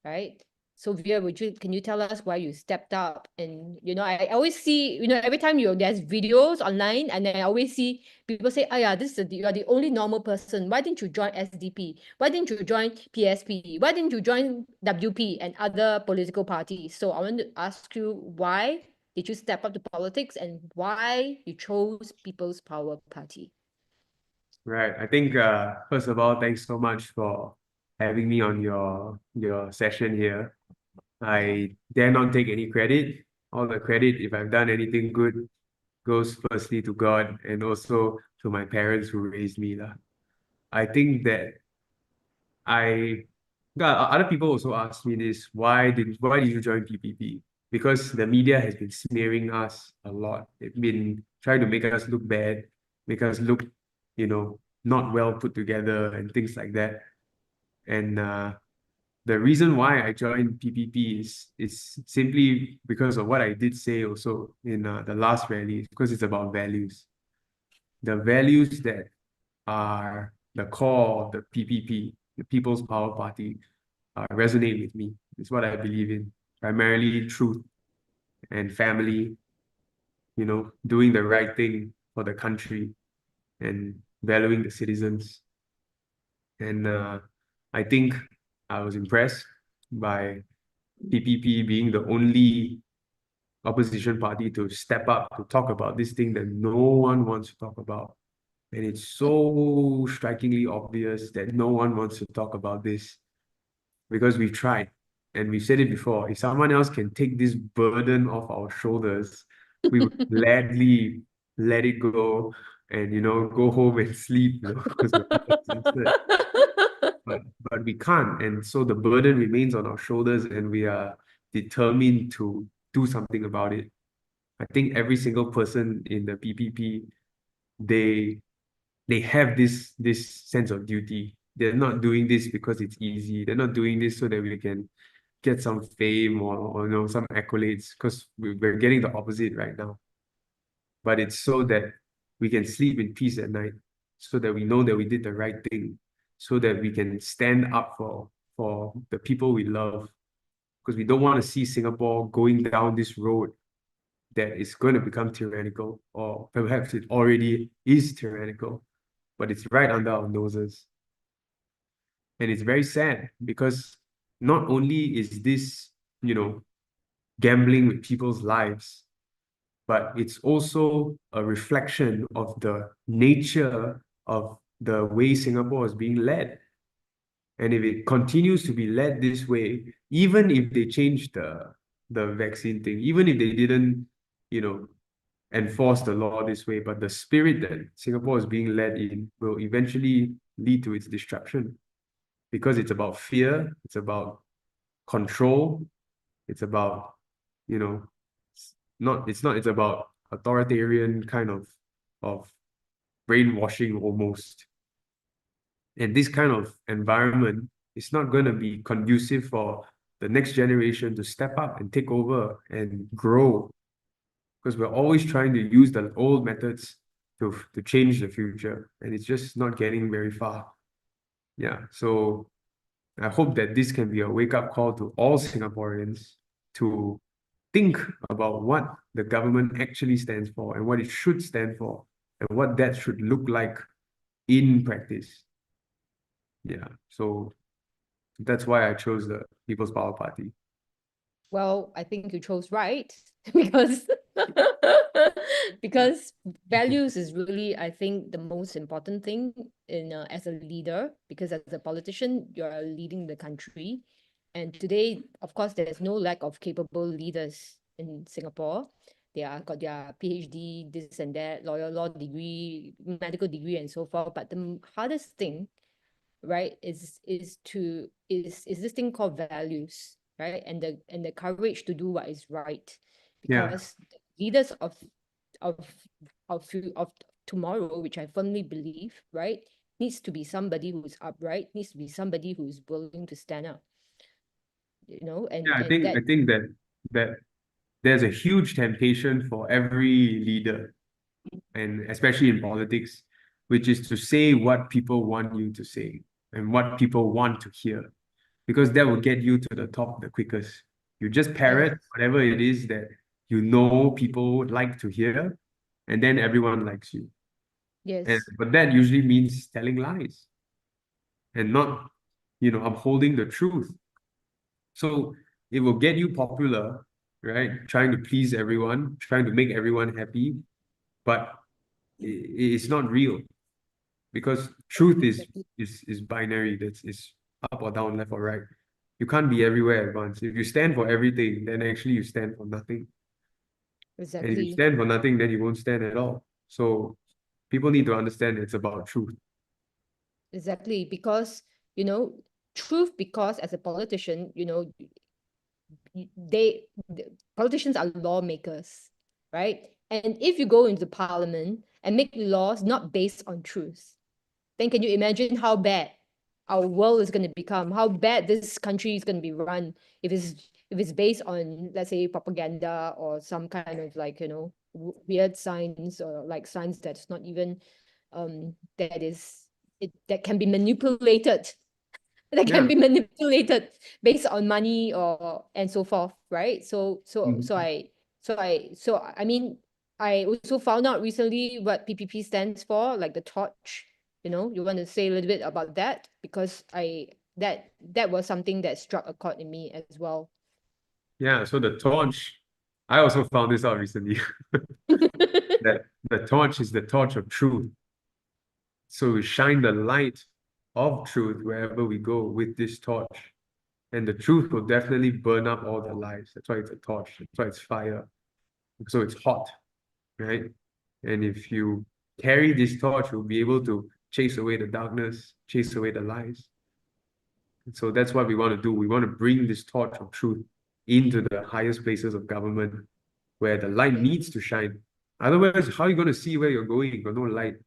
right? So Via, can you tell us why you stepped up? And I always see, every time there's videos online, and then I always see people say, "Oh yeah, you are the only normal person. Why didn't you join SDP? Why didn't you join PSP? Why didn't you join WP and other political parties?" So I want to ask you, why did you step up to politics, and why you chose People's Power Party?
Right. I think first of all, thanks so much for having me on your session here. I dare not take any credit. All the credit, if I've done anything good, goes firstly to God and also to my parents who raised me lah. I think that other people also ask me this, why did you join PPP? Because the media has been smearing us a lot. They've been trying to make us look bad, make us look, not well put together and things like that. And the reason why I joined PPP is simply because of what I did say also in the last rally, because it's about values. The values that are the core of the PPP, the People's Power Party, resonate with me. It's what I believe in, primarily truth and family, doing the right thing for the country and valuing the citizens. And I think I was impressed by PPP being the only opposition party to step up to talk about this thing that no one wants to talk about. And it's so strikingly obvious that no one wants to talk about this because we've tried and we've said it before. If someone else can take this burden off our shoulders, we would gladly let it go and go home and sleep because we're exhausted. But we can't, and so the burden remains on our shoulders, and we are determined to do something about it. I think every single person in the PPP, they have this sense of duty. They're not doing this because it's easy. They're not doing this so that we can get some fame or some accolades, because we're getting the opposite right now. But it's so that we can sleep in peace at night, so that we know that we did the right thing, so that we can stand up for the people we love, because we don't want to see Singapore going down this road that is going to become tyrannical, or perhaps it already is tyrannical, but it's right under our noses. And it's very sad because not only is this, gambling with people's lives, but it's also a reflection of the nature of the way Singapore is being led. And if it continues to be led this way, even if they change the vaccine thing, even if they didn't, enforce the law this way, but the spirit that Singapore is being led in will eventually lead to its destruction, because it's about fear, it's about control, it's about, it's about authoritarian kind of brainwashing almost. And this kind of environment is not going to be conducive for the next generation to step up and take over and grow, because we're always trying to use the old methods to change the future, and it's just not getting very far. Yeah, so I hope that this can be a wake-up call to all Singaporeans to think about what the government actually stands for and what it should stand for and what that should look like in practice. Yeah, so that's why I chose the People's Power Party.
Well, I think you chose right because because values is really, I think, the most important thing in as a leader, because as a politician, you're leading the country. And today, of course, there's no lack of capable leaders in Singapore. They are got their PhD, this and that, lawyer, law degree, medical degree, and so forth. But the hardest thing, right, is this thing called values, right? And the courage to do what is right.
Yeah.
Because leaders of of tomorrow, which I firmly believe, right, needs to be somebody who's upright, needs to be somebody who's willing to stand up, you know, and
Yeah, I
and that
think that there's a huge temptation for every leader, and especially in politics, which is to say what people want you to say and what people want to hear, because that will get you to the top the quickest. You just parrot whatever it is that you know people would like to hear, and then everyone likes you. And
yes,
but that usually means telling lies and not, upholding the truth. So it will get you popular, right? Trying to please everyone, trying to make everyone happy, but it's not real, because truth is binary. Is up or down, left or right. You can't be everywhere at once. If you stand for everything, then actually you stand for nothing. And if you
exactly.
stand for nothing, then you won't stand at all. So people need to understand it's about truth.
Exactly, because you know, truth, because as a politician, you know, politicians are lawmakers, right? And if you go into parliament and make laws not based on truth, then can you imagine how bad our world is going to become? How bad this country is going to be run if it's based on, let's say, propaganda or some kind of, like, you know, weird science, or like science that's not even that is it that can be manipulated that can
Yeah.
be manipulated based on money or and so forth, right? I mean, I also found out recently what PPP stands for, like the torch. You know, you want to say a little bit about that, because that was something that struck a chord in me as well.
Yeah, so the torch, I also found this out recently, that the torch is the torch of truth. So we shine the light of truth wherever we go with this torch. And the truth will definitely burn up all the lies. That's why it's a torch. That's why it's fire. So it's hot, right? And if you carry this torch, you'll be able to chase away the darkness, chase away the lies. And so that's what we want to do. We want to bring this torch of truth into the highest places of government where the light needs to shine. Otherwise, how are you going to see where you're going? You've got no light.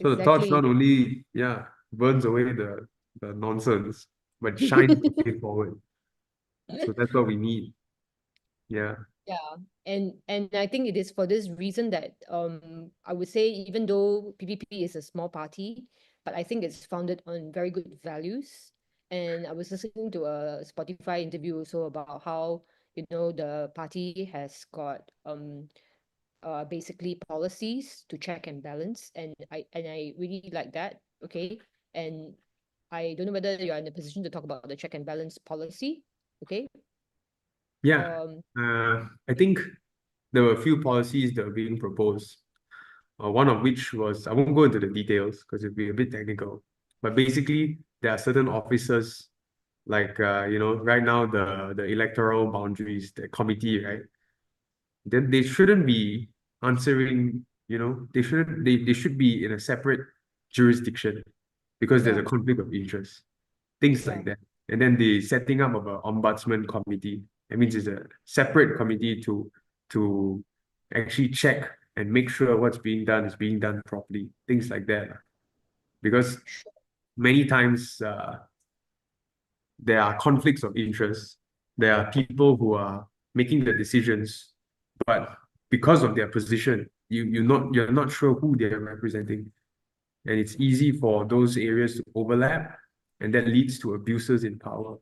So the torch
Exactly.
not only, burns away the nonsense, but shines the way forward. So that's what we need. Yeah.
Yeah, and I think it is for this reason that I would say, even though PPP is a small party, but I think it's founded on very good values. And I was listening to a Spotify interview also about how, you know, the party has got basically policies to check and balance, and I really like that. Okay, and I don't know whether you're in a position to talk about the check and balance policy. Okay.
Yeah. I think there were a few policies that were being proposed. One of which was, I won't go into the details because it'd be a bit technical, but basically there are certain officers, like right now the electoral boundaries, the committee, right? Then they shouldn't be answering, they should be in a separate jurisdiction because there's a
Yeah.
conflict of interest, things like that. And then the setting up of an ombudsman committee, that means it's a separate committee to actually check and make sure what's being done is being done properly, things like that. Because many times there are conflicts of interest. There are people who are making the decisions, but because of their position, you're not sure who they're representing. And it's easy for those areas to overlap, and that leads to abuses in power.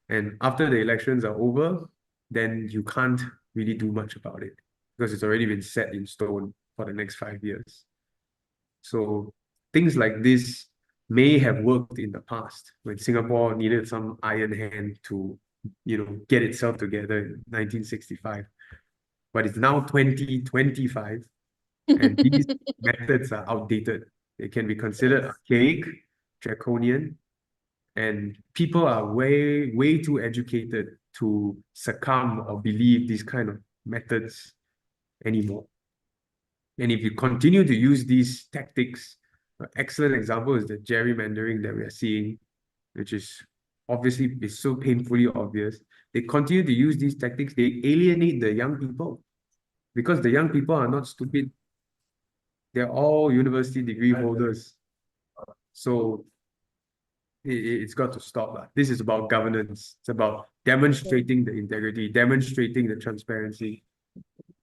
And after the elections are over, then you can't really do much about it because it's already been set in stone for the next 5 years. So things like this may have worked in the past when Singapore needed some iron hand to, get itself together in 1965. But it's now 2025, and these methods are outdated. They can be considered archaic, draconian, and people are way, way too educated to succumb or believe these kind of methods anymore. And if you continue to use these tactics, an excellent example is the gerrymandering that we are seeing, which is obviously is so painfully obvious. They continue to use these tactics, they alienate the young people. because the young people are not stupid. They're all university degree holders. So it's got to stop. This is about governance. It's about demonstrating the integrity, demonstrating the transparency.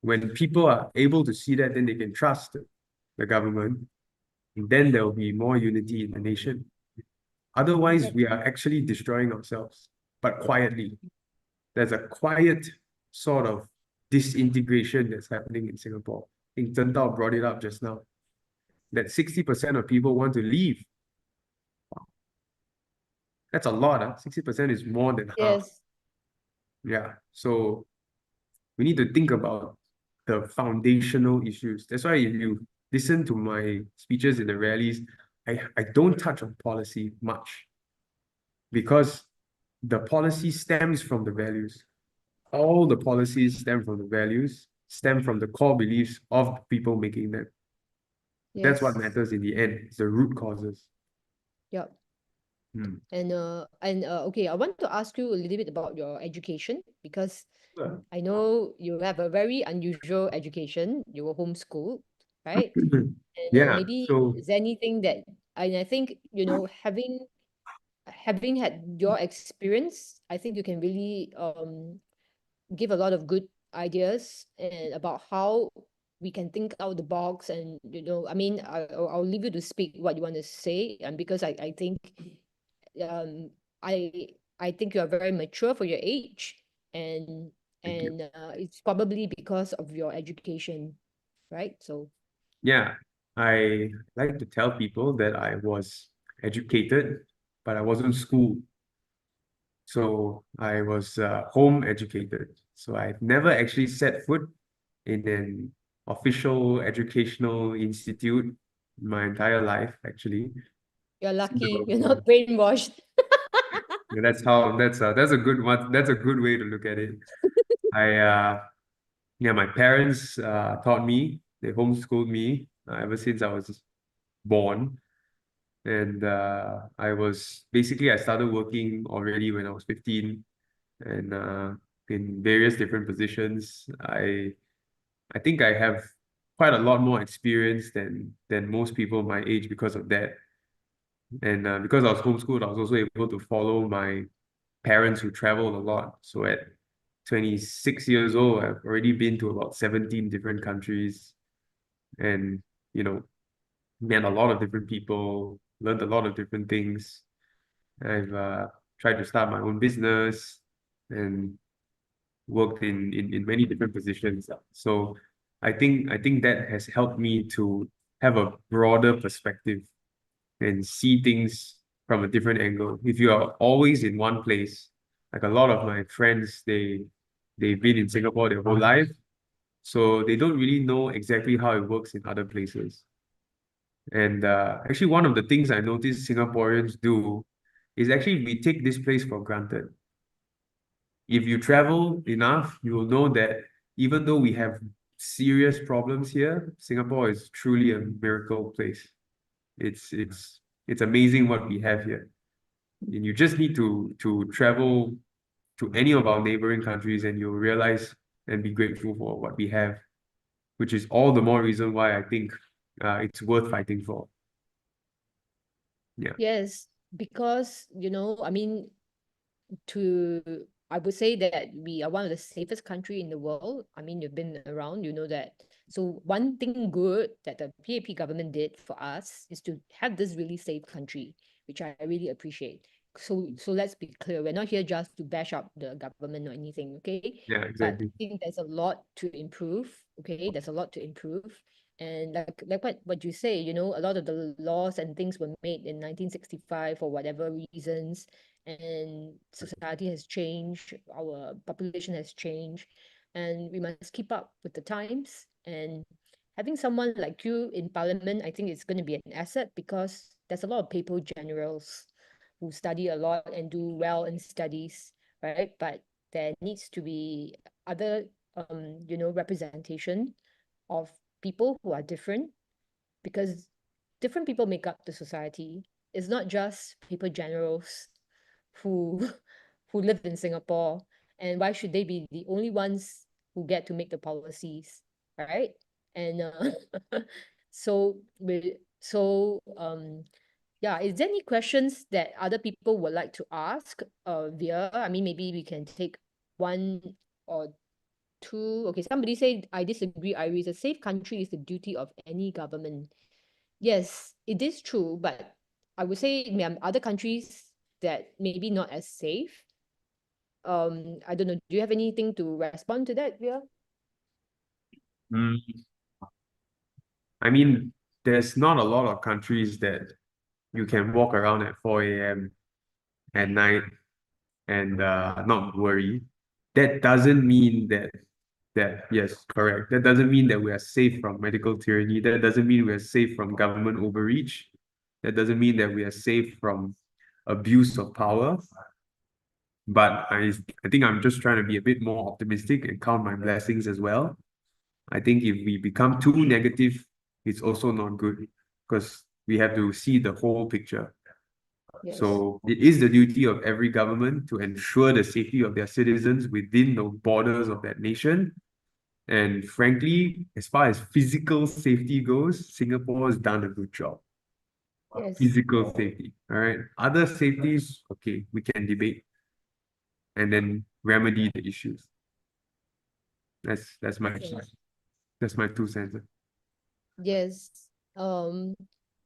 When people are able to see that, then they can trust the government. And then there will be more unity in the nation. Otherwise, we are actually destroying ourselves, but quietly. There's a quiet sort of disintegration that's happening in Singapore. I think Zhen Dao brought it up just now, that 60% of people want to leave. That's a lot. 60% is more than half.
Yes.
Yeah. So we need to think about the foundational issues. That's why if you listen to my speeches in the rallies, I don't touch on policy much, because the policy stems from the values. All the policies stem from the values, stem from the core beliefs of the people making them. That's what
Yes.
matters in the end. It's the root causes.
Yep.
Hmm.
And okay, I want to ask you a little bit about your education, because
Sure.
I know you have a very unusual education. You were homeschooled, right? And
Yeah.
maybe
So
is there anything that, and I think, you know, having had your experience, I think you can really give a lot of good ideas and about how we can think out the box. And you know, I mean, I'll leave you to speak what you want to say, and because I think um I think you are very mature for your age, and
thank you.
it's probably because of your education, right? So
Yeah, I like to tell people that I was educated, but I wasn't schooled. So I was home educated. So I've never actually set foot in an official educational institute my entire life, actually.
you're lucky you're
So,
not brainwashed.
yeah, that's a good one. That's a good way to look at it. Yeah, my parents taught me. They homeschooled me ever since I was born. And I started working already when I was 15, and in various different positions. I think I have quite a lot more experience than most people my age because of that. And because I was homeschooled, I was also able to follow my parents who traveled a lot. So at 26 years old, I've already been to about 17 different countries, and you know, met a lot of different people, learned a lot of different things. I've tried to start my own business and worked in many different positions. So I think that has helped me to have a broader perspective and see things from a different angle. If you are always in one place, like a lot of my friends, they've been in Singapore their whole life, so they don't really know exactly how it works in other places. And actually, one of the things I noticed Singaporeans do is actually we take this place for granted. If you travel enough, you will know that even though we have serious problems here, Singapore is truly a miracle place. It's amazing what we have here. And you just need to travel to any of our neighboring countries and you'll realize and be grateful for what we have, which is all the more reason why I think it's worth fighting for. Yeah.
Yes, because you know, I mean, I would say that we are one of the safest country in the world. I mean, you've been around, you know that. So one thing good that the PAP government did for us is to have this really safe country, which I really appreciate. So let's be clear, we're not here just to bash up the government or anything, okay?
Yeah,
But
exactly.
I think there's a lot to improve, okay? There's a lot to improve. And like what you say, you know, a lot of the laws and things were made in 1965 for whatever reasons, and society has changed, our population has changed, and we must keep up with the times. And having someone like you in parliament, I think it's going to be an asset, because there's a lot of people generals who study a lot and do well in studies, right? But there needs to be other you know, representation of people who are different, because different people make up the society. It's not just paper generals who who live in Singapore, and why should they be the only ones who get to make the policies? right? And yeah, is there any questions that other people would like to ask via? I mean, maybe we can take one or two. Okay, somebody say, I disagree, Iris. A safe country is the duty of any government. Yes, it is true, but I would say other countries that maybe not as safe. I don't know. Do you have anything to respond to that, Via?
Mm, I mean, there's not a lot of countries that you can walk around at 4 a.m. at night and not worry. That doesn't mean that yes, correct. That doesn't mean that we are safe from medical tyranny. That doesn't mean we are safe from government overreach. That doesn't mean that we are safe from abuse of power. But I think I'm just trying to be a bit more optimistic and count my blessings as well. I think if we become too negative, it's also not good because we have to see the whole picture.
Yes.
So it is the duty of every government to ensure the safety of their citizens within the borders of that nation. And frankly, as far as physical safety goes, Singapore has done a good job.
Yes.
Physical safety, all right? Other safeties, okay, we can debate and then remedy the issues. That's my
Yes.
that's my 2 cents.
Yes.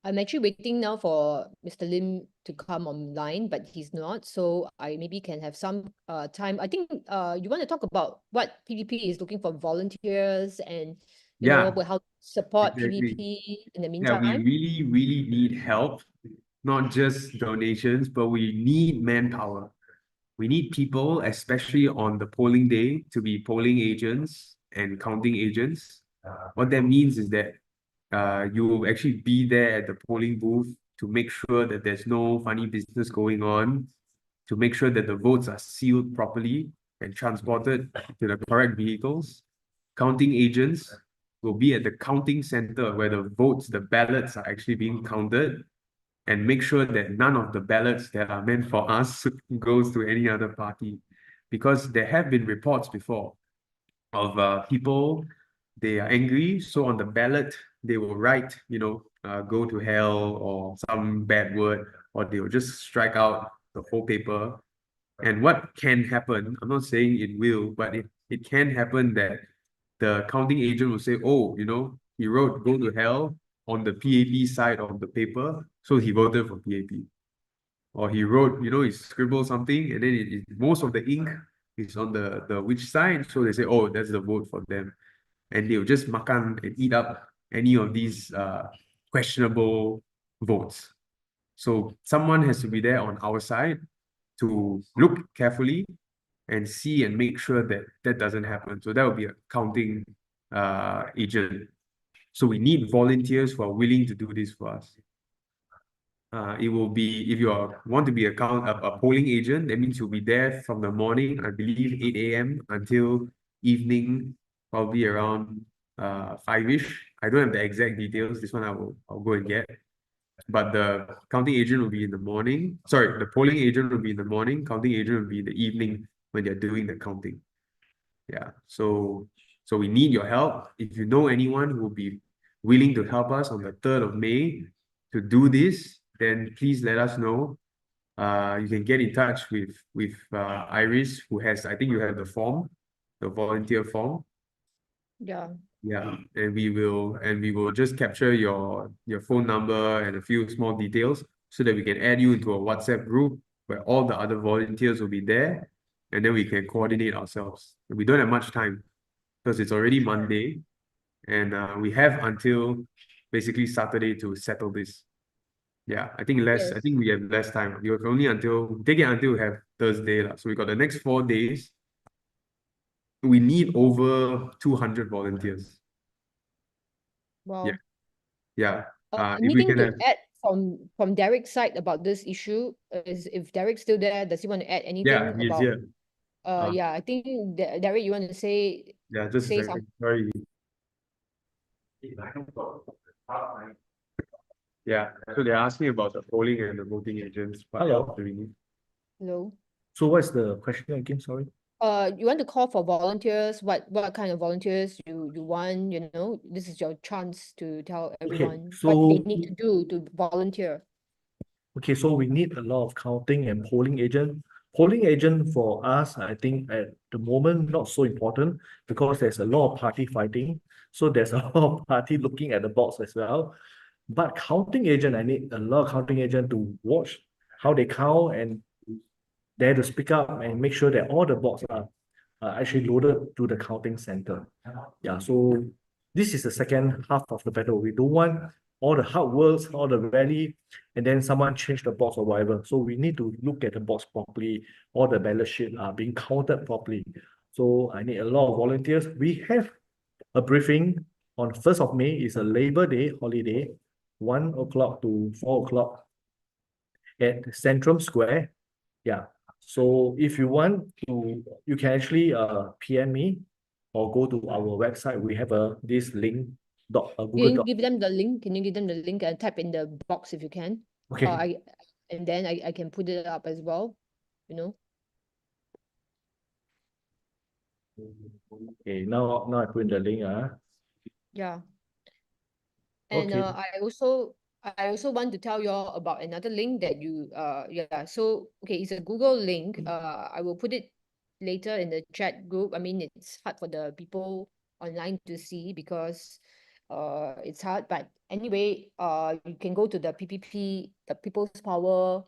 I'm actually waiting now for Mr. Lim to come online, but he's not. So I maybe can have some time. I think you want to talk about what PPP is looking for volunteers and you know
Yeah,
how to support
exactly.
PPP in the
Yeah, we
meantime.
really need help, not just donations, but we need manpower. We need people, especially on the polling day, to be polling agents and counting agents. What that means is that you will actually be there at the polling booth to make sure that there's no funny business going on, to make sure that the votes are sealed properly and transported to the correct vehicles. Counting agents will be at the counting center where the votes, the ballots are actually being counted, and make sure that none of the ballots that are meant for us goes to any other party. Because there have been reports before of people, they are angry, so on the ballot, they will write, go to hell or some bad word, or they will just strike out the whole paper. And what can happen, I'm not saying it will, but it can happen that the counting agent will say, oh, he wrote go to hell on the PAP side of the paper, so he voted for PAP. Or he wrote, he scribbled something, and then most of the ink is on the which side, so they say, oh, that's the vote for them. And they'll just makan and eat up any of these questionable votes. So someone has to be there on our side to look carefully and see and make sure that that doesn't happen. So that would be a counting agent. So we need volunteers who are willing to do this for us. It will be, if you want to be a polling agent, that means you'll be there from the morning, I believe 8 a.m. until evening, probably around 5-ish. I don't have the exact details. This one I'll go and get. But the counting agent will be in the morning. Sorry, the polling agent will be in the morning. Counting agent will be in the evening when they're doing the counting. Yeah. So we need your help. If you know anyone who will be willing to help us on the 3rd of May to do this, then please let us know. You can get in touch with Iris, who has, I think you have the form, the volunteer form.
Yeah.
Yeah, and we will just capture your phone number and a few small details so that we can add you into a WhatsApp group where all the other volunteers will be there, and then we can coordinate ourselves. We don't have much time because it's already Monday, and we have until basically Saturday to settle this. Yeah, I think
Yes.
we have less time. We have only take it until we have Thursday. So we got the next 4 days. We need over 200 volunteers.
Wow.
Yeah. Yeah. If we
Anything
can
to
have,
add from Derek's side about this issue? Is if Derek's still there, does he want to add anything
yeah, he's
about?
here.
Yeah, I think Derek, you want to say
Yeah, just a
say
second. Sorry. Yeah, so they're asking about the polling and the voting agents. What
Hello.
else do we need?
hello?
So what's the question again? Sorry.
you want to call for volunteers, what kind of volunteers you want, you know, this is your chance to tell everyone what they
so
need to do to volunteer.
Okay, so we need a lot of counting and polling agent. Polling agent for us, I think at the moment, not so important because there's a lot of party fighting. So there's a lot of party looking at the box as well. But counting agent, I need a lot of counting agent to watch how they count and there to speak up and make sure that all the boxes are actually loaded to the counting center. Yeah, so this is the second half of the battle. We don't want all the hard works, all the rally, and then someone change the box or whatever. So we need to look at the box properly. All the ballot sheet are being counted properly. So I need a lot of volunteers. We have a briefing on 1st of May is a Labor Day holiday, 1 o'clock to 4 o'clock at Centrum Square. Yeah. So if you want to, you can actually PM me or go to our website. We have this link
Can
Google
you
Doc.
give them the link? Can you give them the link and type in the box if you can?
Okay.
And then I can put it up as well, you know.
Okay, now I put in the link.
Yeah. And
Okay.
I also want to tell you all about another link that you yeah, so okay, it's a Google link. I will put it later in the chat group. I mean, it's hard for the people online to see because it's hard, but anyway, you can go to the PPP, the People's Power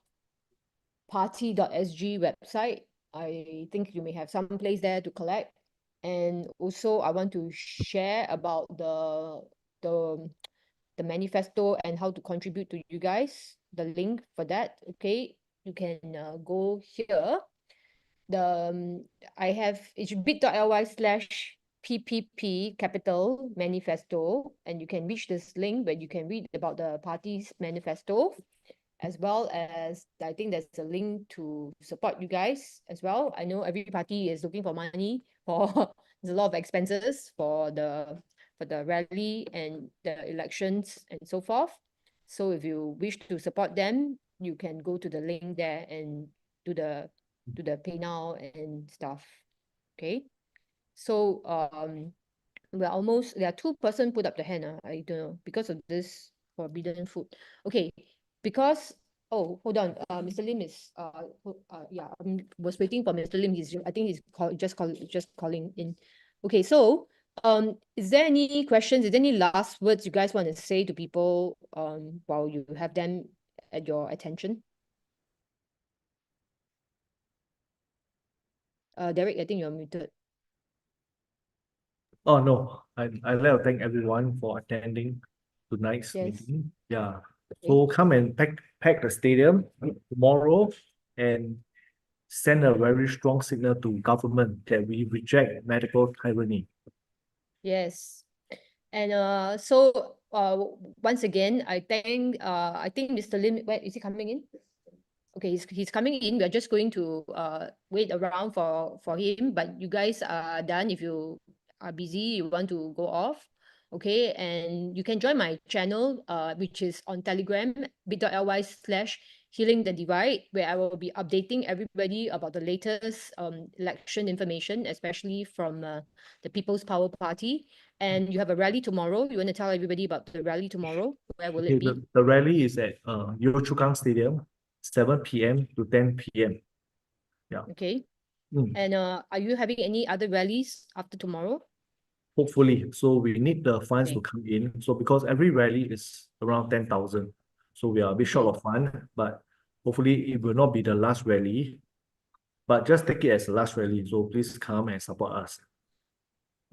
Party.sg website. I think you may have some place there to collect. And also I want to share about the manifesto and how to contribute to you guys, the link for that. Okay, you can go here. I have, it's bit.ly/PPP capital manifesto, and you can reach this link where you can read about the party's manifesto, as well as I think there's a link to support you guys as well. I know every party is looking for money for there's a lot of expenses for the rally and the elections and so forth. So if you wish to support them, you can go to the link there and do the pay now and stuff. Okay. So we're almost, there are 2 person put up the hand. I don't know, because of this forbidden food. Okay, because oh, hold on, Mr. Lim is yeah, I was waiting for Mr. Lim. I think he's just calling in. Okay, so is there any questions? Is there any last words you guys want to say to people while you have them at your attention? Derek, I think you're muted.
Oh no, I'd like to thank everyone for attending tonight's
Yes.
meeting. Yeah. So come and pack the stadium tomorrow and send a very strong signal to government that we reject medical tyranny.
Yes. And so once again, I think Mr. Lim, where is he coming in? Okay, he's coming in. We're just going to wait around for him, but you guys are done. If you are busy, you want to go off, okay, and you can join my channel which is on Telegram, bit.ly/healing the divide, where I will be updating everybody about the latest election information, especially from the People's Power Party. And you have a rally tomorrow. You want to tell everybody about the rally tomorrow? Where will it be?
The rally is at Yio Chu Kang Stadium, 7 p.m. to 10 p.m. Yeah.
Okay.
Mm.
And are you having any other rallies after tomorrow?
Hopefully. So we need the funds to
Okay.
come in. So because every rally is around 10,000. So we are a bit short of fund, but hopefully it will not be the last rally. But just take it as the last rally. So please come and support us.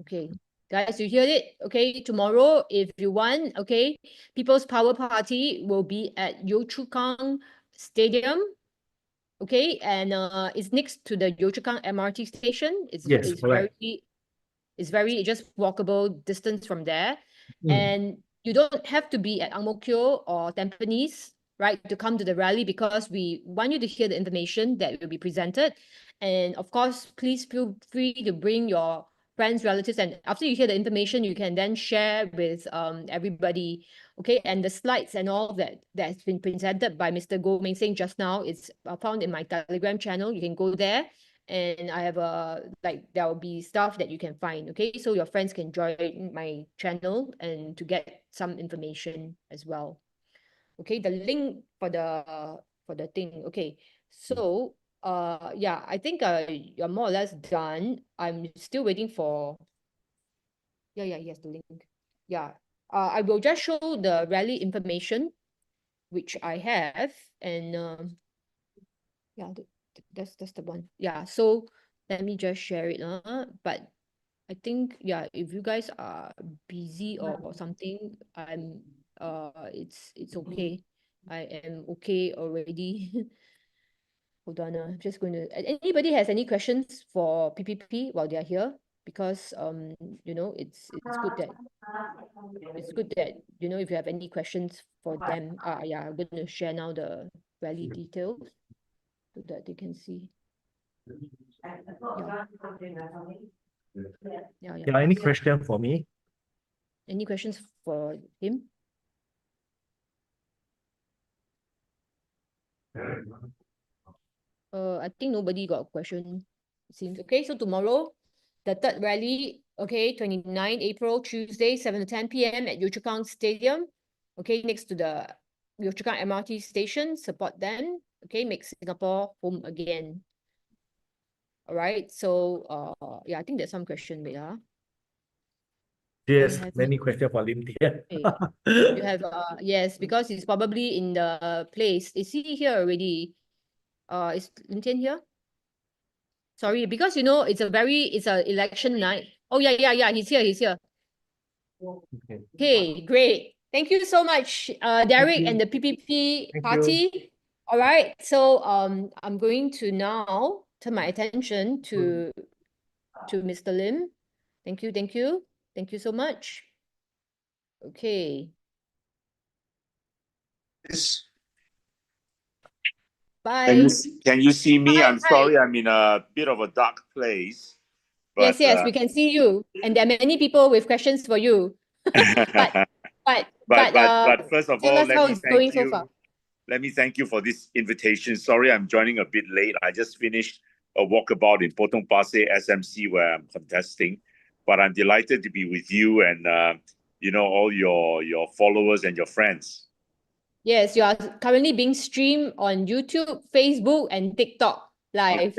Okay. Guys, you hear it? Okay, tomorrow, if you want, okay, People's Power Party will be at Yio Chu Kang Stadium. Okay, and it's next to the Yio Chu Kang MRT station. It's
correct.
very just walkable distance from there.
Mm.
And you don't have to be at Ang Mo Kio or Tampines, right, to come to the rally, because we want you to hear the information that will be presented. And of course, please feel free to bring your friends, relatives, and after you hear the information, you can then share with everybody. Okay, and the slides and all that's been presented by Mr. Goh Meng Seng just now is found in my Telegram channel. You can go there and I have there will be stuff that you can find. Okay, so your friends can join my channel and to get some information as well. Okay, the link for the thing. Okay, so yeah, I think you're more or less done. I'm still waiting for. Yeah, yes, the link. Yeah, I will just show the rally information, which I have, and yeah, that's the one. Yeah, so let me just share it. But I think, yeah, if you guys are busy or something, it's okay. I am okay already. Hold on, I'm just going to. Anybody has any questions for PPP while they are here? Because it's good that if you have any questions for them. Yeah, I'm going to share now the rally details so that they can see. Yeah.
Yeah, any question for me?
Any questions for him? I think nobody got a question. It seems okay. So tomorrow, the third rally, okay, 29 April, Tuesday, 7 to 10 p.m. at Yio Chu Kang Stadium. Okay, next to the Yio Chu Kang MRT station. Support them. Okay, make Singapore home again. All right. So yeah, I think there's some question there.
Yes,
have
many questions for Lim Tian.
Okay. You have yes, because he's probably in the place. Is he here already? Is Lin Tian here? Sorry, because it's a election night. Oh yeah, he's here. Okay, great. Thank you so much, Derek and the PPP
Thank
party. All right, so I'm going to now turn my attention to Mr. Lim. Thank you so much. Okay. Bye.
Can you see me?
Hi,
I'm sorry, I'm in a bit of a dark place.
Yes,
But,
we can see you, and there are many people with questions for you. But
but first of
tell
all,
us how it's going so far.
let me thank you for this invitation. Sorry, I'm joining a bit late. I just finished a walkabout in Potong Pasir SMC where I'm contesting, but I'm delighted to be with you and all your followers and your friends.
Yes, you are currently being streamed on YouTube, Facebook, and TikTok live.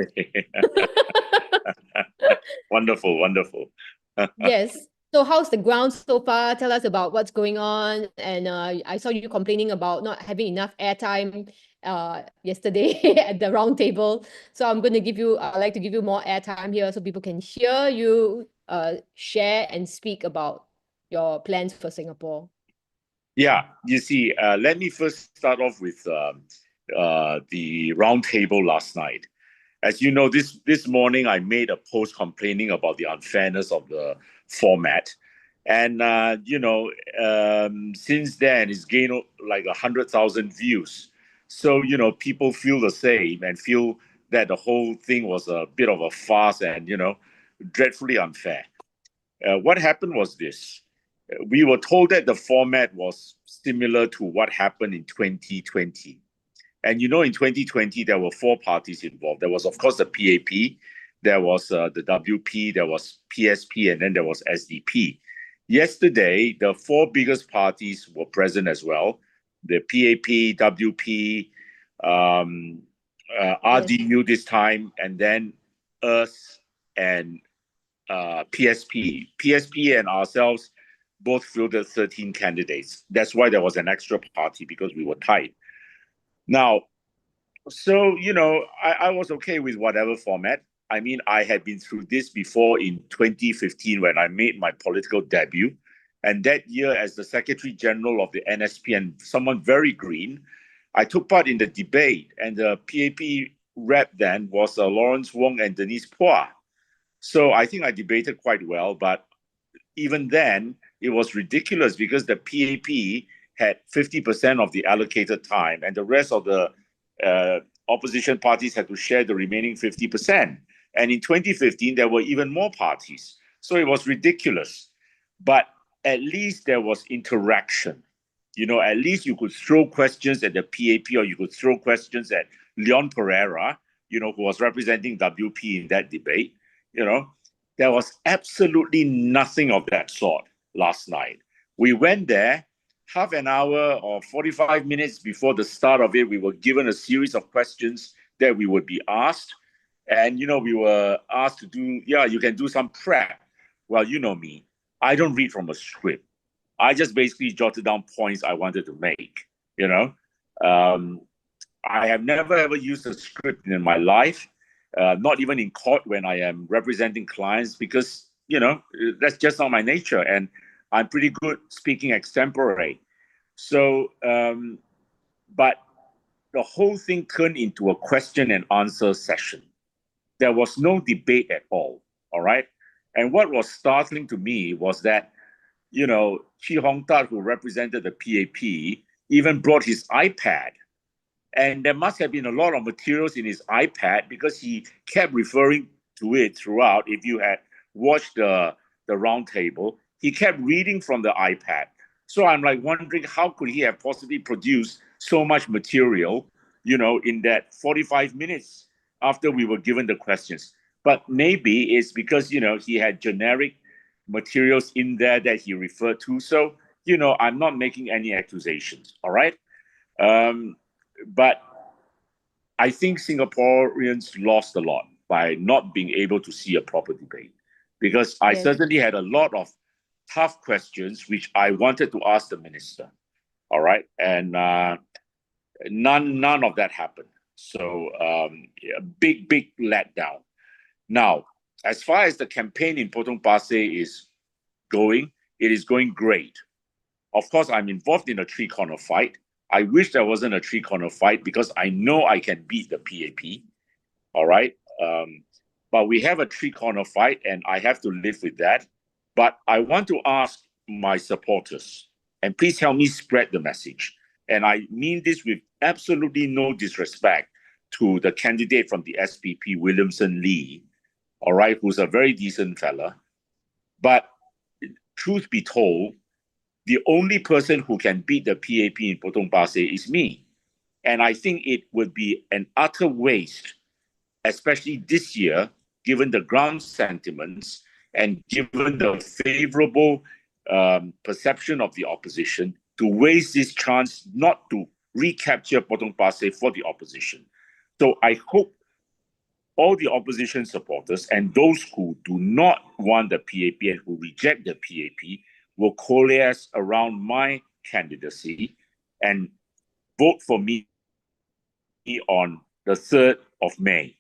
Wonderful.
Yes. So how's the ground so far? Tell us about what's going on. And I saw you complaining about not having enough airtime yesterday at the round table. So I'd like to give you more airtime here so people can hear you share and speak about your plans for Singapore.
Yeah, you see, let me first start off with the round table last night. As you know, this morning I made a post complaining about the unfairness of the format. And, since then it's gained like 100,000 views. So, people feel the same and feel that the whole thing was a bit of a farce and, dreadfully unfair. What happened was this. We were told that the format was similar to what happened in 2020. And in 2020, there were 4 parties involved. There was, of course, the PAP, there was the WP, there was PSP, and then there was SDP. Yesterday, the 4 biggest parties were present as well. The PAP, WP, RDU this time, and then us and PSP. PSP and ourselves both fielded 13 candidates. That's why there was an extra party, because we were tied. Now, so, I was okay with whatever format. I mean, I had been through this before in 2015 when I made my political debut. And that year, as the Secretary General of the NSP and someone very green, I took part in the debate. And the PAP rep then was Lawrence Wong and Denise Phua. So I think I debated quite well. But even then, it was ridiculous because the PAP had 50% of the allocated time, and the rest of the opposition parties had to share the remaining 50%. And in 2015, there were even more parties. So it was ridiculous. But at least there was interaction. At least you could throw questions at the PAP or you could throw questions at Leon Pereira, who was representing WP in that debate, there was absolutely nothing of that sort last night. We went there half an hour or 45 minutes before the start of it. We were given a series of questions that we would be asked. And, we were asked to do, you can do some prep. Well, you know me, I don't read from a script. I just basically jotted down points I wanted to make, I have never ever used a script in my life. Not even in court when I am representing clients, because, that's just not my nature. And I'm pretty good speaking extempore. So, but the whole thing turned into a question and answer session. There was no debate at all. All right. And what was startling to me was that, Chee Hong Tat, who represented the PAP, even brought his iPad. And there must have been a lot of materials in his iPad, because he kept referring to it throughout. If you had watched the round table, he kept reading from the iPad. So I'm like wondering, how could he have possibly produced so much material, in that 45 minutes after we were given the questions? But maybe it's because, he had generic materials in there that he referred to. So, I'm not making any accusations. All right. But I think Singaporeans lost a lot by not being able to see a proper debate, because I certainly had a lot of tough questions which I wanted to ask the minister. All right. And none of that happened. So a big letdown. Now, as far as the campaign in Potong Pasir is going, it is going great. Of course, I'm involved in a three-corner fight. I wish there wasn't a three-corner fight, because I know I can beat the PAP. All right. But we have a three-corner fight, and I have to live with that. But I want to ask my supporters, and please help me spread the message. And I mean this with absolutely no disrespect to the candidate from the SPP, Williamson Lee, all right, who's a very decent fella. But truth be told, the only person who can beat the PAP in Potong Pasir is me. And I think it would be an utter waste, especially this year, given the ground sentiments and given the favorable perception of the opposition, to waste this chance not to recapture Potong Pasir for the opposition. So I hope all the opposition supporters and those who do not want the PAP and who reject the PAP will coalesce around my candidacy and vote for me on the 3rd of May.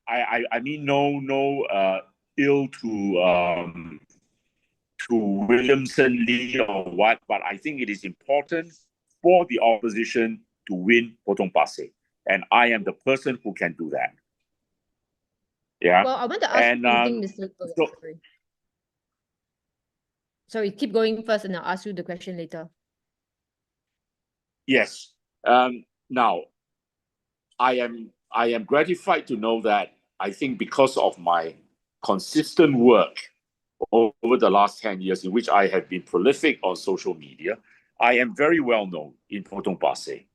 I mean no ill to Williamson Lee or what, but I think it is important for the opposition to win Potong Pasir, and I am the person who can do that. Yeah.
Well, I want to ask something, Mr. Sorry, keep going first, and I'll ask you the question later.
Yes. Now, I am gratified to know that I think because of my consistent work over the last 10 years, in which I have been prolific on social media, I am very well known in Potong Pasir.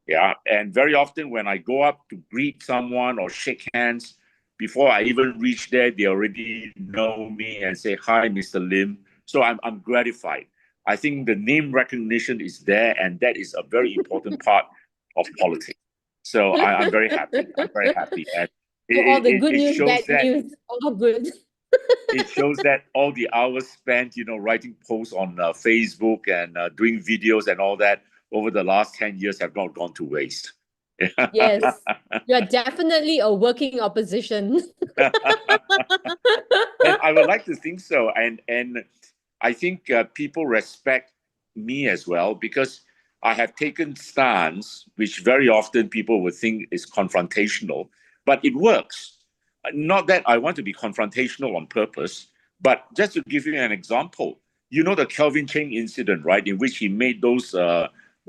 Yeah, and very often when I go up to greet someone or shake hands, before I even reach there, they already know me and say, "Hi, Mr. Lim." So I'm gratified. I think the name recognition is there, and that is a very important part of politics. So I'm very happy. I'm very happy. And
all the good news,
shows
bad
that,
news, all good.
it shows that all the hours spent, writing posts on Facebook and doing videos and all that over the last 10 years have not gone to waste.
Yes, you're definitely a working opposition.
And I would like to think so. And I think people respect me as well, because I have taken stance, which very often people would think is confrontational, but it works. Not that I want to be confrontational on purpose, but just to give you an example, the Kelvin Cheng incident, right, in which he made those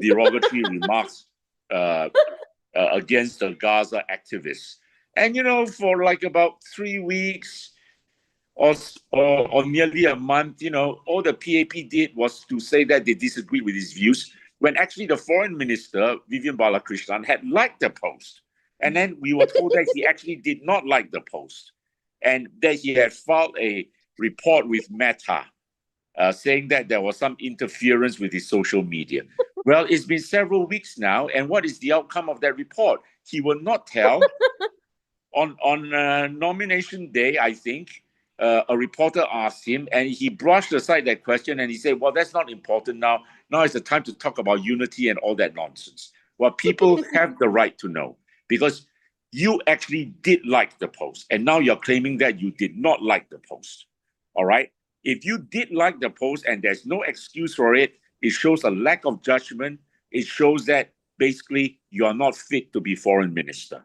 derogatory remarks against the Gaza activists. And, for like about 3 weeks or nearly a month, all the PAP did was to say that they disagreed with his views, when actually the foreign minister, Vivian Balakrishnan, had liked the post. And then we were told that he actually did not like the post and that he had filed a report with Meta saying that there was some interference with his social media. Well, it's been several weeks now. And what is the outcome of that report? He will not tell. On nomination day, I think, a reporter asked him and he brushed aside that question and he said, well, that's not important now. Now is the time to talk about unity and all that nonsense. Well, people have the right to know because you actually did like the post and now you're claiming that you did not like the post. All right. If you did like the post and there's no excuse for it, it shows a lack of judgment. It shows that basically you are not fit to be foreign minister.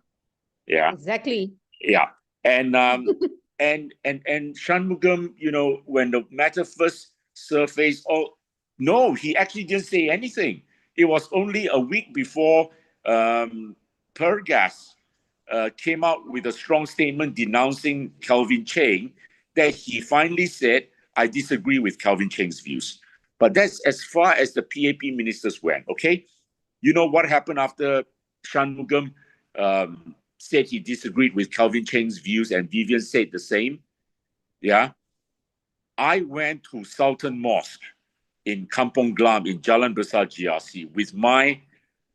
Yeah.
Exactly.
Yeah. And and Shanmugam, you know, when the matter first surfaced, no, he actually didn't say anything. It was only a week before Pergas came out with a strong statement denouncing Calvin Cheng that he finally said, I disagree with Calvin Cheng's views. But that's as far as the PAP ministers went, okay? You know what happened after Shanmugam said he disagreed with Calvin Cheng's views and Vivian said the same? Yeah. I went to Sultan Mosque in Kampong Glam in Jalan Besar GRC with my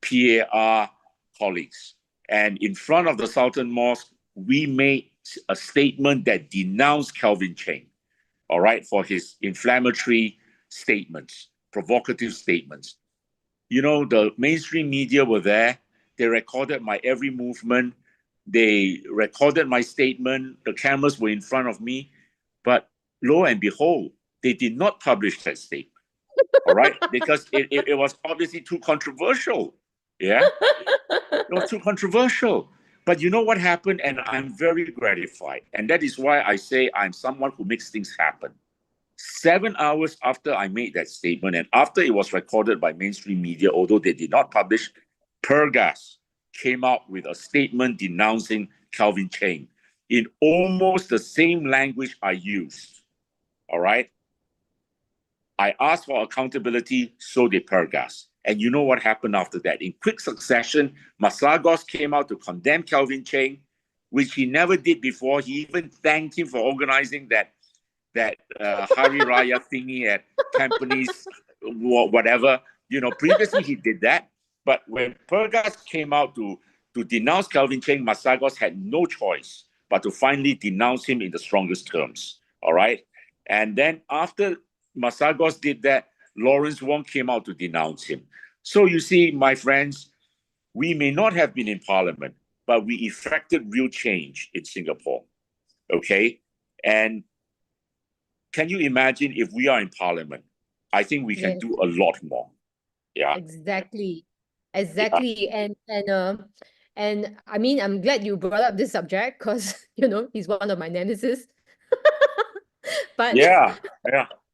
PAR colleagues. And in front of the Sultan Mosque, we made a statement that denounced Calvin Cheng, all right, for his inflammatory statements, provocative statements. You know, the mainstream media were there. They recorded my every movement. They recorded my statement. The cameras were in front of me. But lo and behold, they did not publish that statement. All right? Because it was obviously too controversial. Yeah? It was too controversial. But you know what happened? And I'm very gratified. And that is why I say I'm someone who makes things happen. 7 hours after I made that statement and after it was recorded by mainstream media, although they did not publish, Pergas came out with a statement denouncing Calvin Cheng in almost the same language I used. All right? I asked for accountability, so did Pergas. And you know what happened after that? In quick succession, Masagos came out to condemn Calvin Cheng, which he never did before. He even thanked him for organizing that Hari Raya thingy at Tampines, whatever. You know, previously he did that. But when Pergas came out to denounce Calvin Cheng, Masagos had no choice but to finally denounce him in the strongest terms. All right? And then after Masagos did that, Lawrence Wong came out to denounce him. So you see, my friends, we may not have been in parliament, but we effected real change in Singapore. Okay? And can you imagine if we are in parliament? I think we can
Yes.
do a lot more. Yeah.
Exactly. Exactly. And I mean, I'm glad you brought up this subject because, you know, he's one of my nemesis. But
Yeah.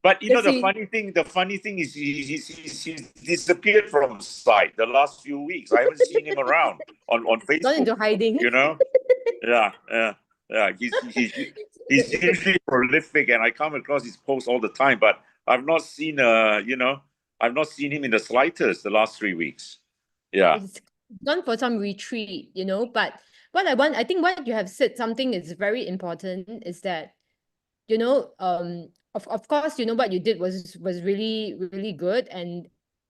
But you know,
let's
the
see.
funny thing is he's disappeared from sight the last few weeks. I haven't seen him around on
Gone
Facebook.
into hiding.
You know? Yeah. He's usually prolific, and I come across his posts all the time. But I've not seen I've not seen him in the slightest the last 3 weeks. Yeah.
It's gone for some retreat, you know. But I think what you have said something is very important is that, you know, of course, you know, what you did was really, really good. And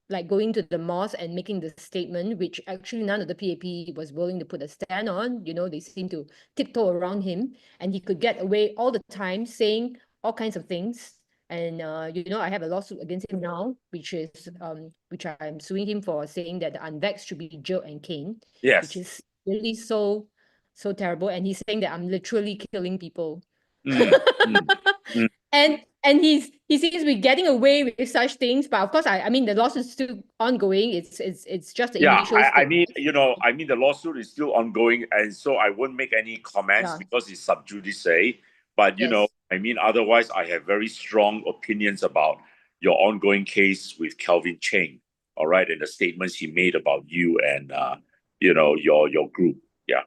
like going to the mosque and making the statement, which actually none of the PAP was willing to put a stand on, you know, they seemed to tiptoe around him and he could get away all the time saying all kinds of things. And, you know, I have a lawsuit against him now, which I'm suing him for saying that the unvaxxed should be jailed and caned,
Yes.
which is really so terrible. And he's saying that I'm literally killing people. And he seems to be getting away with such things, but of course, I mean, the lawsuit is still ongoing. It's just the
Yeah,
initial
I
stage.
mean, the lawsuit is still ongoing, and so I won't make any comments
Yeah.
because it's sub judice. But you
Yes.
know, I mean, otherwise, I have very strong opinions about your ongoing case with Calvin Cheng. All right, and the statements he made about you and you know, your group. Yeah.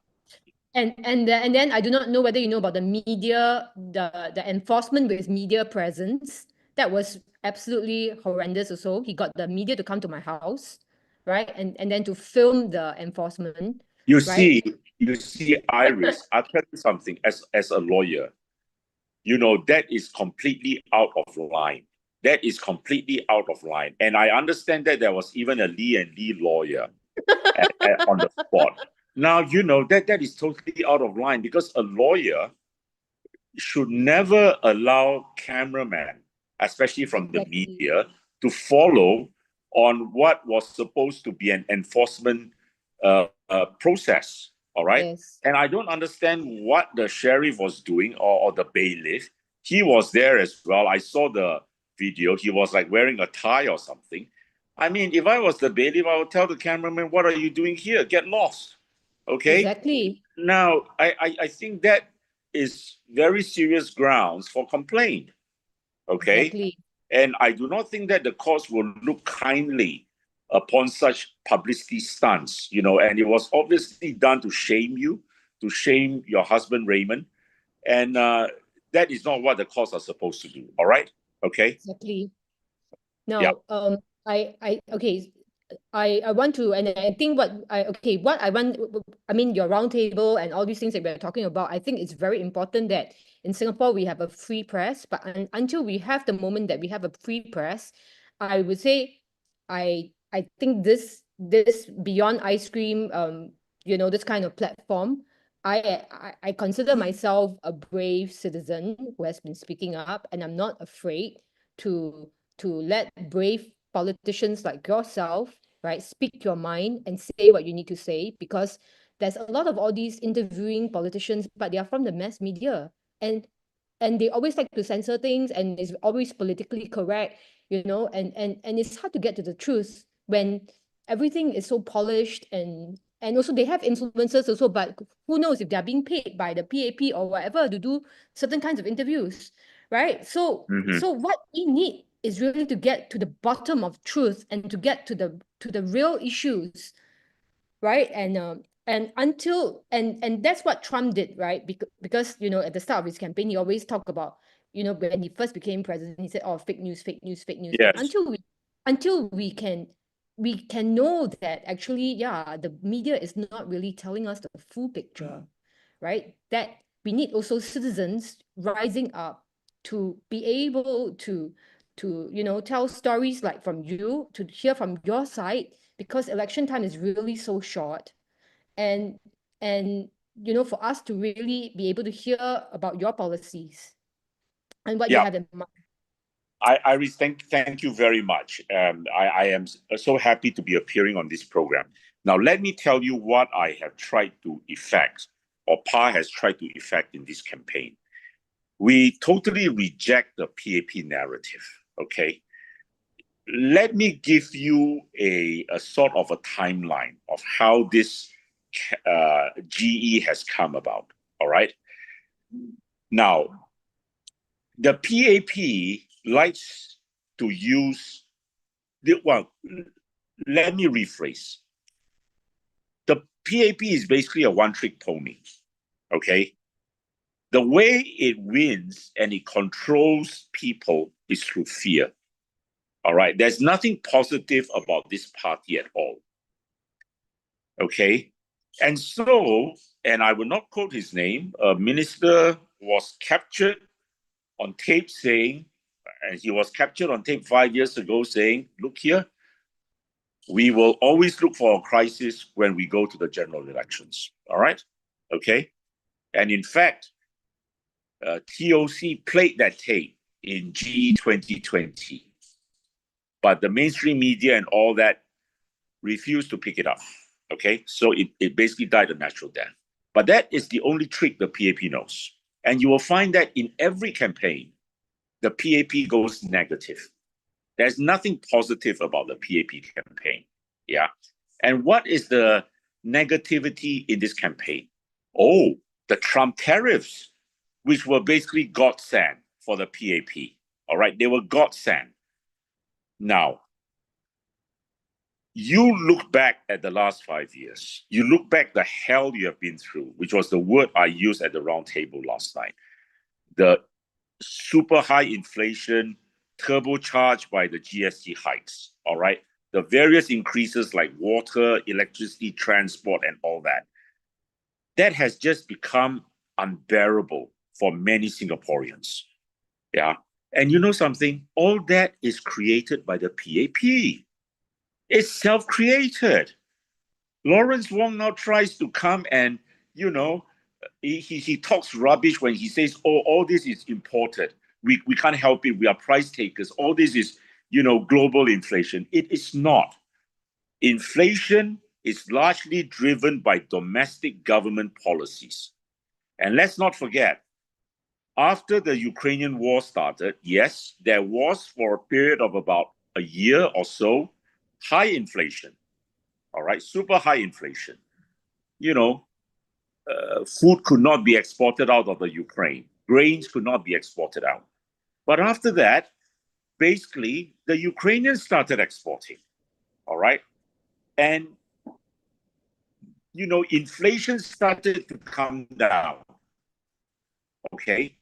And then I do not know whether you know about the media, the enforcement with media presence. That was absolutely horrendous also. He got the media to come to my house, right? And then to film the enforcement.
You
Right.
see, You see, Iris, I'll tell you something. As a lawyer, you know, that is completely out of line. That is completely out of line. And I understand that there was even a Lee and Lee lawyer on the spot. Now, you know, that is totally out of line, because a lawyer should never allow cameramen, especially from the media, to follow on what was supposed to be an enforcement process. All right.
Yes.
And I don't understand what the sheriff was doing, or the bailiff. He was there as well. I saw the video. He was like wearing a tie or something. I mean, if I was the bailiff, I would tell the cameraman, what are you doing here? Get lost. Okay.
Exactly.
Now, I think that is very serious grounds for complaint. Okay.
Exactly.
And I do not think that the courts will look kindly upon such publicity stunts, you know, and it was obviously done to shame you, to shame your husband, Raymond. And that is not what the courts are supposed to do. All right. Okay.
Exactly. Now,
Yeah.
I want to, and I think I mean, your roundtable and all these things that we're talking about, I think it's very important that in Singapore we have a free press, but until we have the moment that we have a free press, I would say, I think this Beyond Ice Cream, you know, this kind of platform, I consider myself a brave citizen who has been speaking up, and I'm not afraid to let brave politicians like yourself, right, speak your mind and say what you need to say, because there's a lot of all these interviewing politicians, but they are from the mass media, and they always like to censor things, and it's always politically correct, you know, and it's hard to get to the truth when everything is so polished, and also they have influencers also, but who knows if they're being paid by the PAP or whatever to do certain kinds of interviews, right? So
Mhm.
what we need is really to get to the bottom of truth and to get to the real issues, right? And until and that's what Trump did, right? Because you know, at the start of his campaign, he always talked about, you know, when he first became president, he said, "Oh, fake news, fake news, fake news." But
Yes.
until we can know that actually, yeah, the media is not really telling us the full picture, right? That we need also citizens rising up to be able to you know, tell stories like from you, to hear from your side, because election time is really so short, and you know, for us to really be able to hear about your policies and what you
Yeah.
have in mind.
Iris, thank you very much. I am so happy to be appearing on this program. Now, let me tell you what I have tried to effect, or PAR has tried to effect in this campaign. We totally reject the PAP narrative, okay? Let me give you a sort of a timeline of how this GE has come about, all right? Now, the PAP likes to use well, let me rephrase. The PAP is basically a one-trick pony, okay? The way it wins and it controls people is through fear, all right? There's nothing positive about this party at all, okay? And so, and I will not quote his name, a minister was captured on tape saying, and he was captured on tape 5 years ago saying, look here, we will always look for a crisis when we go to the general elections. All right? Okay? And in fact, TOC played that tape in GE 2020. But the mainstream media and all that refused to pick it up. Okay? So it basically died a natural death. But that is the only trick the PAP knows. And you will find that in every campaign, the PAP goes negative. There's nothing positive about the PAP campaign. Yeah. And what is the negativity in this campaign? Oh, the Trump tariffs, which were basically godsend for the PAP. All right. They were godsend. Now, you look back at the last 5 years, you look back the hell you have been through, which was the word I used at the round table last night. The super high inflation, turbocharged by the GST hikes, all right? The various increases like water, electricity, transport, and all that. that has just become unbearable for many Singaporeans. Yeah. And you know something? All that is created by the PAP. It's self-created. Lawrence Wong now tries to come and, you know, he talks rubbish when he says, oh, all this is imported. We can't help it. We are price takers. All this is, you know, global inflation. It is not. Inflation is largely driven by domestic government policies. And let's not forget, after the Ukrainian war started, yes, there was for a period of about a year or so, high inflation. All right, super high inflation. You know, food could not be exported out of the Ukraine. Grains could not be exported out. But after that, basically, the Ukrainians started exporting. All right. And, you know, inflation started to come down. Okay.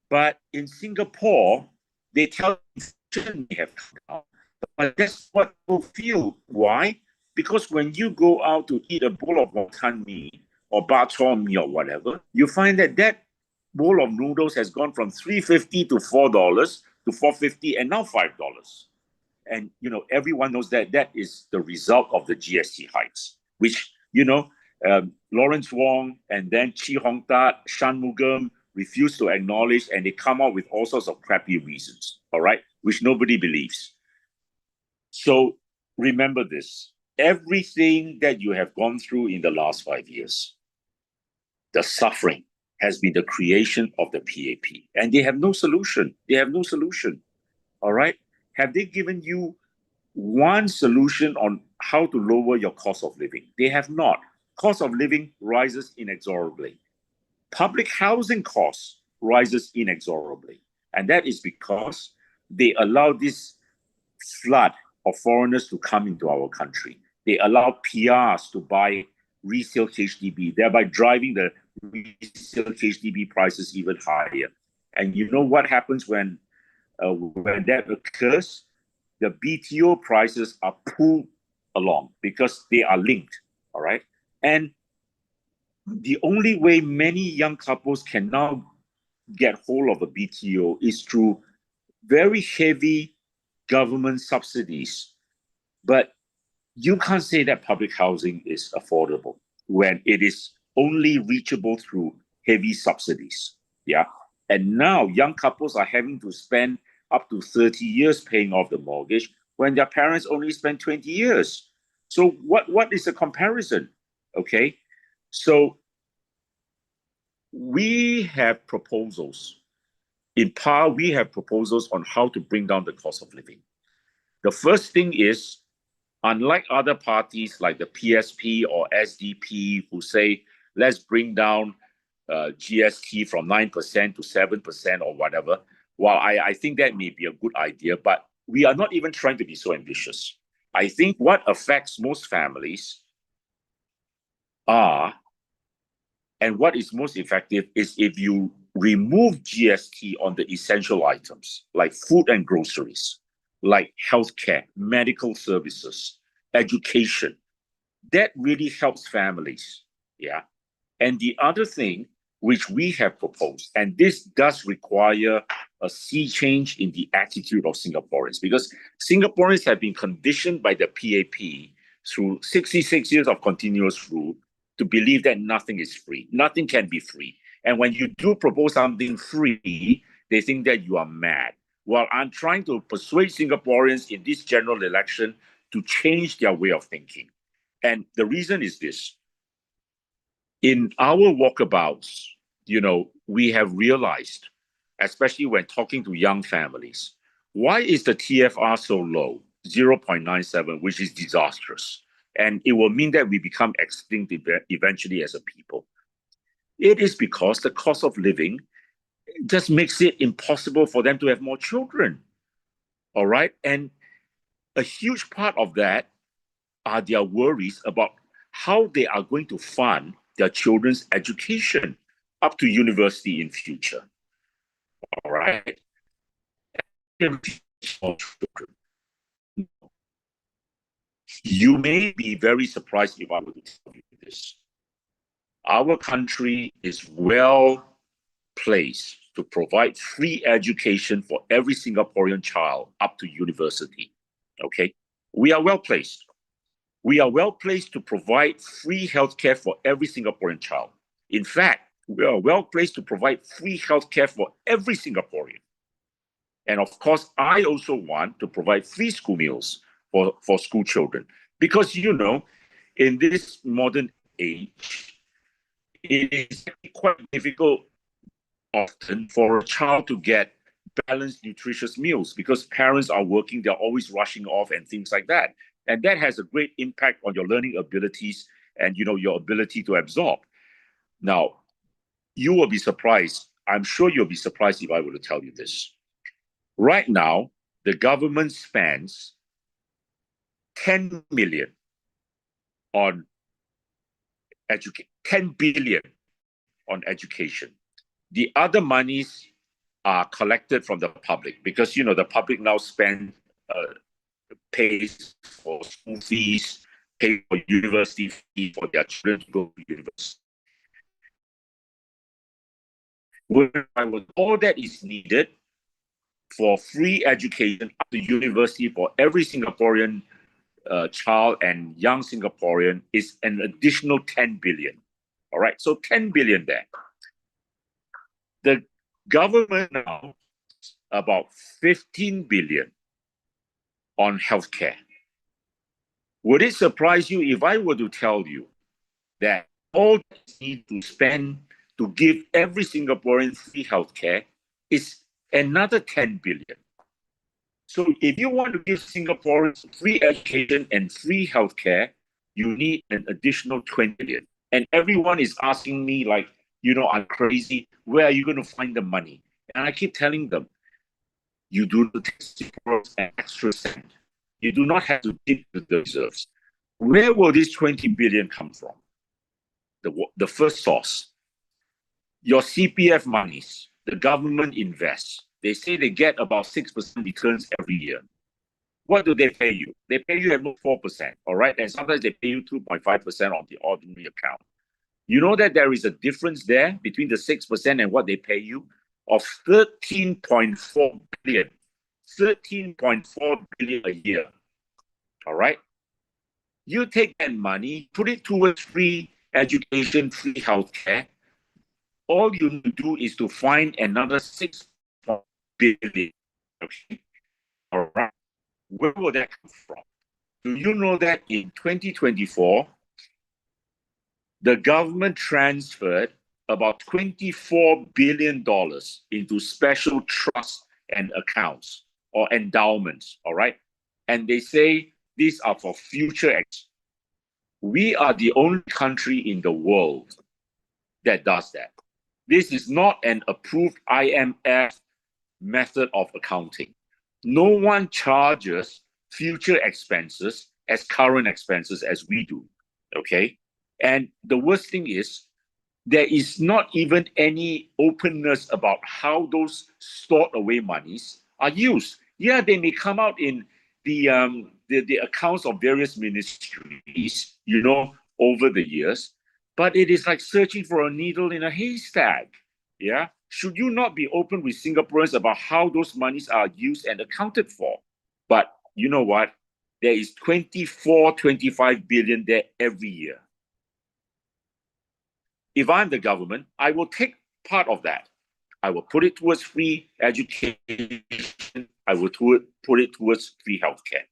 But in Singapore, they tell inflation may have come down. But that's what people feel. Why? Because when you go out to eat a bowl of wonton mee or bak chor mee or whatever, you find that that bowl of noodles has gone from $3.50 to $4 to $4.50 and now $5. And, you know, everyone knows that that is the result of the GST hikes, which, you know, Lawrence Wong and then Chee Hong Tat, Shanmugam refuse to acknowledge, and they come out with all sorts of crappy reasons, all right, which nobody believes. So remember this, everything that you have gone through in the last 5 years, the suffering has been the creation of the PAP, and they have no solution. They have no solution, all right? Have they given you one solution on how to lower your cost of living? They have not. Cost of living rises inexorably. Public housing costs rises inexorably. And that is because they allow this flood of foreigners to come into our country. They allow PRs to buy resale HDB, thereby driving the resale HDB prices even higher. And you know what happens when that occurs? The BTO prices are pulled along because they are linked, all right? And the only way many young couples can now get hold of a BTO is through very heavy government subsidies. But you can't say that public housing is affordable when it is only reachable through heavy subsidies. Yeah. And now young couples are having to spend up to 30 years paying off the mortgage when their parents only spent 20 years. So what is the comparison? Okay. So we have proposals. In PAR, we have proposals on how to bring down the cost of living. The first thing is, unlike other parties like the PSP or SDP who say, let's bring down GST from 9% to 7% or whatever, while I think that may be a good idea, but we are not even trying to be so ambitious. I think what affects most families are, and what is most effective is if you remove GST on the essential items like food and groceries, like healthcare, medical services, education. That really helps families. Yeah. And the other thing which we have proposed, and this does require a sea change in the attitude of Singaporeans, because Singaporeans have been conditioned by the PAP through 66 years of continuous rule to believe that nothing is free. Nothing can be free. And when you do propose something free, they think that you are mad. Well, I'm trying to persuade Singaporeans in this general election to change their way of thinking. And the reason is this. In our walkabouts, you know, we have realized, especially when talking to young families, why is the TFR so low, 0.97, which is disastrous? And it will mean that we become extinct eventually as a people. It is because the cost of living just makes it impossible for them to have more children. All right. And a huge part of that are their worries about how they are going to fund their children's education up to university in future. All right. You may be very surprised if I were to tell you this. our country is well placed to provide free education for every Singaporean child up to university. Okay? We are well placed. We are well placed to provide free healthcare for every Singaporean child. In fact, we are well placed to provide free healthcare for every Singaporean. And of course, I also want to provide free school meals for school children. Because, you know, in this modern age, it is quite difficult often for a child to get balanced, nutritious meals because parents are working, they're always rushing off and things like that. And that has a great impact on your learning abilities and, you know, your ability to absorb. Now, you will be surprised. I'm sure you'll be surprised if I were to tell you this. Right now, the government spends 10 million on 10 billion on education. The other monies are collected from the public because, you know, the public now pays for school fees, pay for university fees for their children to go to university. All that is needed for free education up to university for every Singaporean child and young Singaporean is an additional 10 billion. All right, so 10 billion there. The government now about 15 billion on healthcare. Would it surprise you if I were to tell you that all that need to spend to give every Singaporean free healthcare is another 10 billion? So if you want to give Singaporeans free education and free healthcare, you need an additional 20 billion. And everyone is asking me like, you know, I'm crazy. Where are you going to find the money? And I keep telling them, you do not take an extra cent. You do not have to dig to the reserves. Where will this 20 billion come from? The first source, your CPF monies, the government invests. They say they get about 6% returns every year. What do they pay you? They pay you at 4%, all right? And sometimes they pay you 2.5% on the ordinary account. You know that there is a difference there between the 6% and what they pay you of 13.4 billion. 13.4 billion a year, all right? You take that money, put it towards free education, free healthcare. All you need to do is to find another 6 billion, okay? All right. Where will that come from? Do you know that in 2024, the government transferred about $24 billion into special trusts and accounts or endowments, all right? And they say these are for future. We are the only country in the world that does that. This is not an approved IMF method of accounting. No one charges future expenses as current expenses as we do, okay? And the worst thing is, there is not even any openness about how those stored away monies are used. Yeah, they may come out in the accounts of various ministries, you know, over the years, but it is like searching for a needle in a haystack. Yeah, should you not be open with Singaporeans about how those monies are used and accounted for? But you know what? There is 25 billion there every year. If I'm the government, I will take part of that. I will put it towards free education. I will put it towards free healthcare.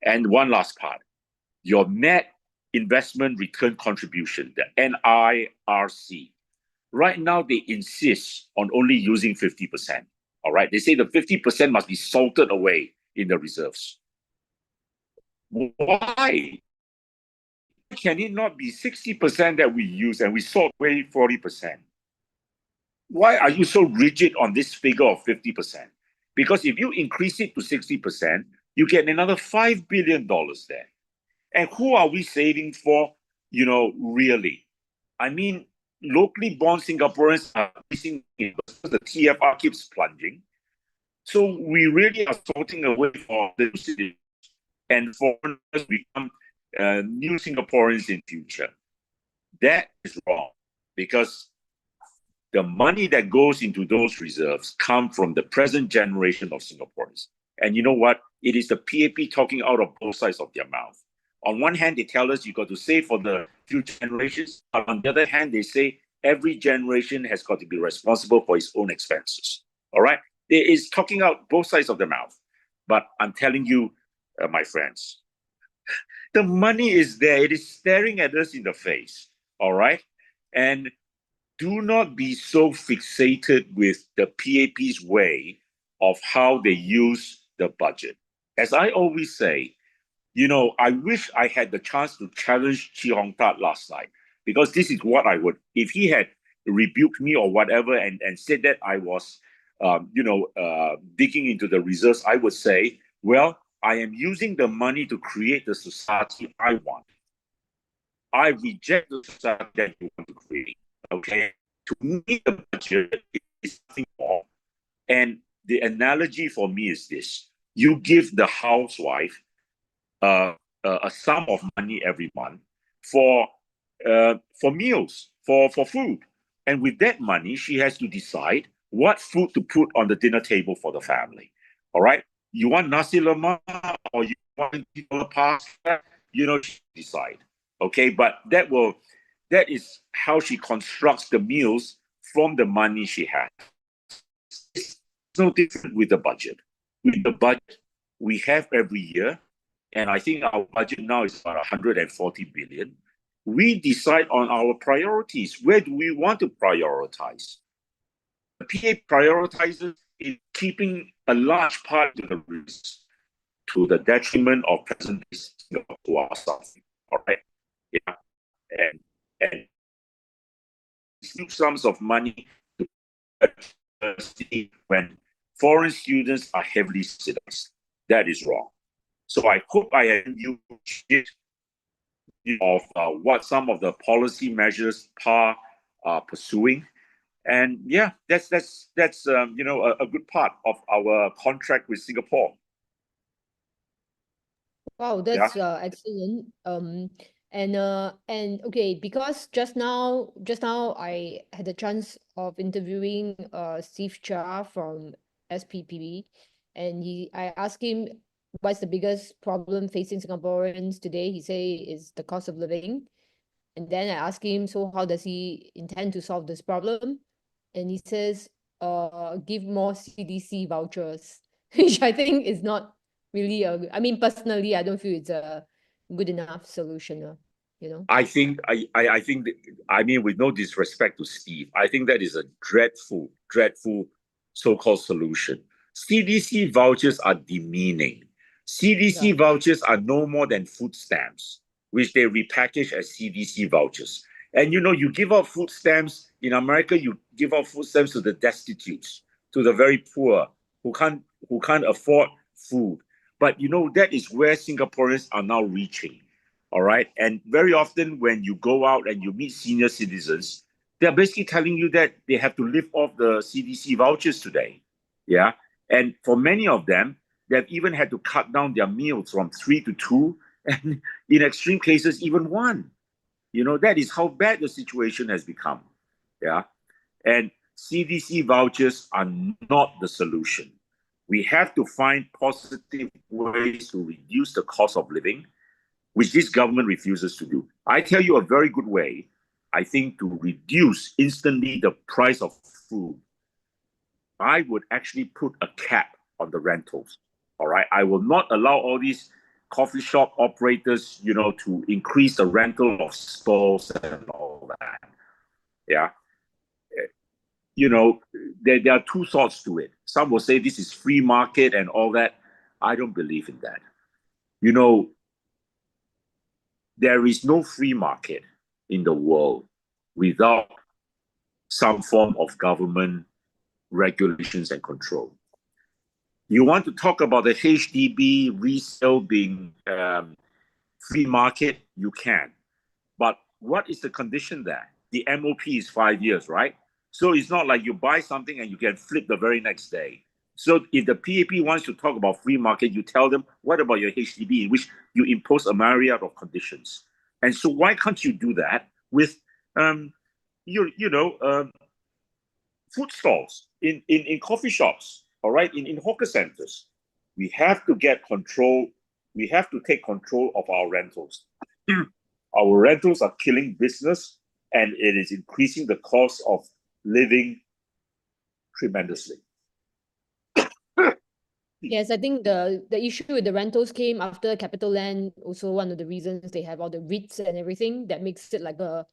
And one last part, your net investment return contribution, the NIRC. Right now, they insist on only using 50%. All right, they say the 50% must be salted away in the reserves. Why? Can it not be 60% that we use and we salt away 40%? Why are you so rigid on this figure of 50%? Because if you increase it to 60%, you get another $5 billion there. And who are we saving for, you know, really? I mean, locally born Singaporeans are increasing because the TFR keeps plunging. So we really are salting away for the citizens and foreigners become new Singaporeans in future. That is wrong. because the money that goes into those reserves come from the present generation of Singaporeans. And you know what? It is the PAP talking out of both sides of their mouth. On one hand, they tell us you got to save for the future generations. But on the other hand, they say every generation has got to be responsible for its own expenses. All right? It is talking out both sides of the mouth. But I'm telling you, my friends, the money is there. It is staring at us in the face. All right? And do not be so fixated with the PAP's way of how they use the budget. As I always say, you know, I wish I had the chance to challenge Chee Hong Tat last night, because this is what I would, if he had rebuked me or whatever and said that I was, digging into the reserves, I would say, well, I am using the money to create the society I want. I reject the society that you want to create. Okay, to me, the budget is nothing more. And the analogy for me is this: you give the housewife a sum of money every month for meals, for food, and with that money, she has to decide what food to put on the dinner table for the family. All right, you want nasi lemak or you want pasta? You know, she decide. Okay, but that is how she constructs the meals from the money she has. It's no different with the budget. With the budget we have every year, and I think our budget now is about 140 billion. We decide on our priorities. Where do we want to prioritize? The PA prioritizes in keeping a large part of the risk to the detriment of present-day Singapore who are suffering. All right, yeah, and huge sums of money to university when foreign students are heavily subsidized. That is wrong. So I hope I have you of what some of the policy measures PAR are pursuing, and yeah, that's a good part of our contract with Singapore.
Wow, that's excellent. And okay, because just now I had the chance of interviewing Steve Chia from SPPB, and I asked him what's the biggest problem facing Singaporeans today. He say is the cost of living. And then I asked him, so how does he intend to solve this problem? And he says, give more CDC vouchers, which I think is not really I mean, personally, I don't feel it's a good enough solution,
I think I mean, with no disrespect to Steve, I think that is a dreadful so-called solution. CDC vouchers are demeaning. CDC vouchers are no more than food stamps, which they repackage as CDC vouchers. And you give out food stamps in America. You give out food stamps to the destitutes, to the very poor who can't afford food. But that is where Singaporeans are now reaching. All right. And very often when you go out and you meet senior citizens, they're basically telling you that they have to live off the CDC vouchers today. Yeah. And for many of them, they've even had to cut down their meals from 3 to 2, and in extreme cases, even 1. That is how bad the situation has become. Yeah. And CDC vouchers are not the solution. We have to find positive ways to reduce the cost of living, which this government refuses to do. I tell you a very good way, I think, to reduce instantly the price of food. I would actually put a cap on the rentals. All right. I will not allow all these coffee shop operators, to increase the rental of stalls and all that. Yeah. There are two thoughts to it. Some will say this is free market and all that. I don't believe in that. There is no free market in the world without some form of government regulations and control. You want to talk about the HDB resale being free market, you can. But what is the condition there? The MOP is 5 years, right? So it's not like you buy something and you can flip the very next day. So if the PAP wants to talk about free market, you tell them, what about your HDB, in which you impose a myriad of conditions? And so why can't you do that with, food stalls, in coffee shops, all right, in hawker centers. We have to get control. We have to take control of our rentals. Our rentals are killing business, and it is increasing the cost of living tremendously.
Yes, I think the issue with the rentals came after CapitaLand. Also, one of the reasons they have all the REITs and everything that makes it like a,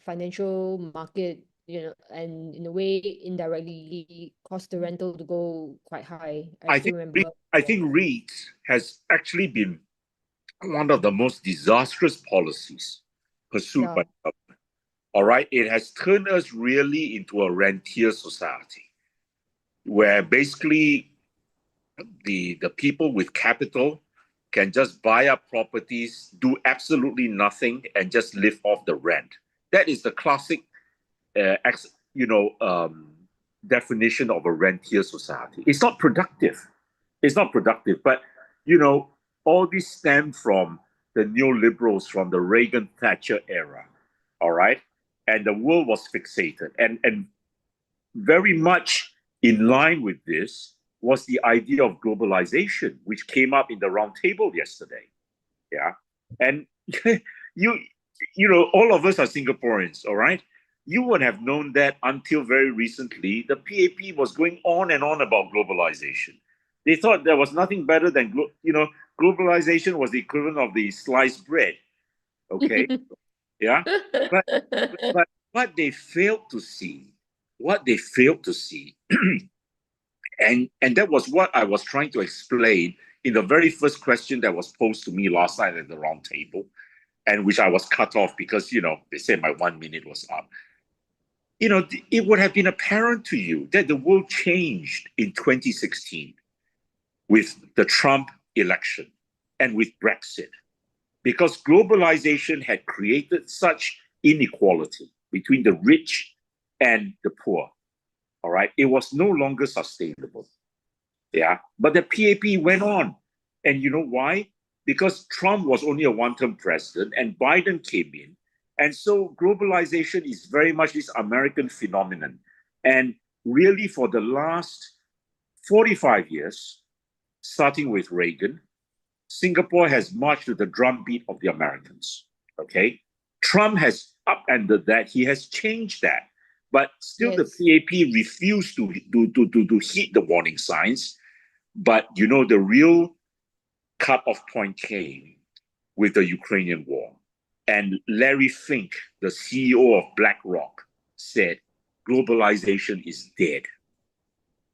financial market, and in a way indirectly caused the rental to go quite high. I still remember.
I think REIT has actually been one of the most disastrous policies pursued by the government. All right, it has turned us really into a rentier society, where basically the people with capital can just buy up properties, do absolutely nothing, and just live off the rent. That is the classic, definition of a rentier society. It's not productive. It's not productive. But all this stem from the neoliberals from the Reagan Thatcher era. All right, and the world was fixated, and very much in line with this was the idea of globalization, which came up in the round table yesterday. Yeah. And all of us are Singaporeans, all right? You would have known that until very recently, the PAP was going on and on about globalization. They thought there was nothing better than, globalization was the equivalent of the sliced bread. Okay. Yeah. But what they failed to see, and that was what I was trying to explain in the very first question that was posed to me last night at the round table, and which I was cut off because, they said my 1 minute was up. It would have been apparent to you that the world changed in 2016 with the Trump election and with Brexit, because globalization had created such inequality between the rich and the poor. All right, it was no longer sustainable. Yeah, but the PAP went on. And you know why? Because Trump was only a one-term president and Biden came in. And so globalization is very much this American phenomenon. And really for the last 45 years, starting with Reagan, Singapore has marched to the drumbeat of the Americans. Okay? Trump has upended that. He has changed that. But still,
Yes.
the PAP refused to heed the warning signs. But the real cut-off point came with the Ukrainian war. And Larry Fink, the CEO of BlackRock, said, globalization is dead.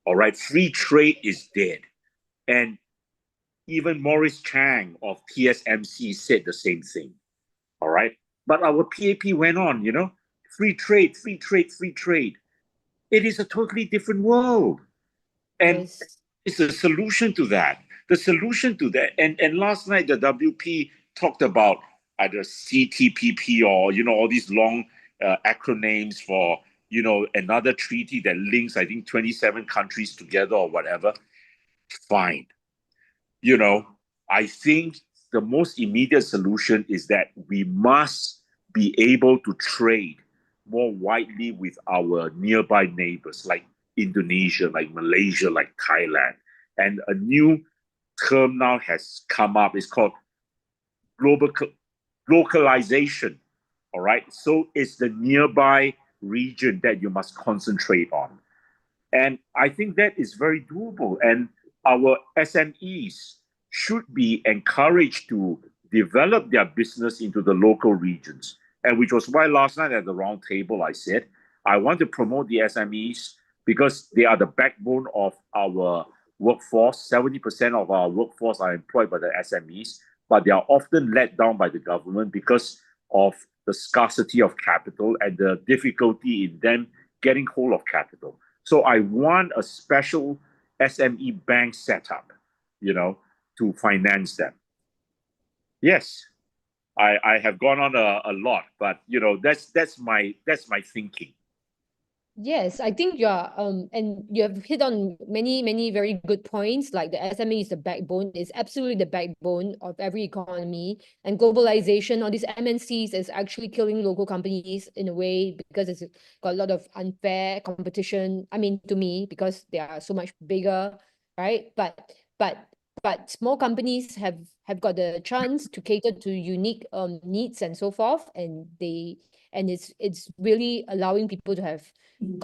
All right, free trade is dead. And even Maurice Chang of TSMC said the same thing. All right, but our PAP went on, free trade, free trade, free trade. It is a totally different world. And
Yes.
it's a solution to that. The solution to that. And last night, the WP talked about either CTPP or, all these long acronyms for, another treaty that links, I think, 27 countries together or whatever. Fine. I think the most immediate solution is that we must be able to trade more widely with our nearby neighbors like Indonesia, like Malaysia, like Thailand. And a new term now has come up. It's called localization. All right. So it's the nearby region that you must concentrate on. And I think that is very doable. And our SMEs should be encouraged to develop their business into the local regions. And which was why last night at the round table, I said, I want to promote the SMEs because they are the backbone of our workforce. 70% of our workforce are employed by the SMEs, but they are often let down by the government because of the scarcity of capital and the difficulty in them getting hold of capital. So I want a special SME bank set up, to finance them. Yes, I have gone on a lot, but that's my thinking.
Yes, I think and you have hit on many very good points. Like the SME is the backbone, is absolutely the backbone of every economy. And globalization, all these MNCs is actually killing local companies in a way because it's got a lot of unfair competition. I mean, to me, because they are so much bigger, right? But but small companies have got the chance to cater to unique needs and so forth, and it's really allowing people to have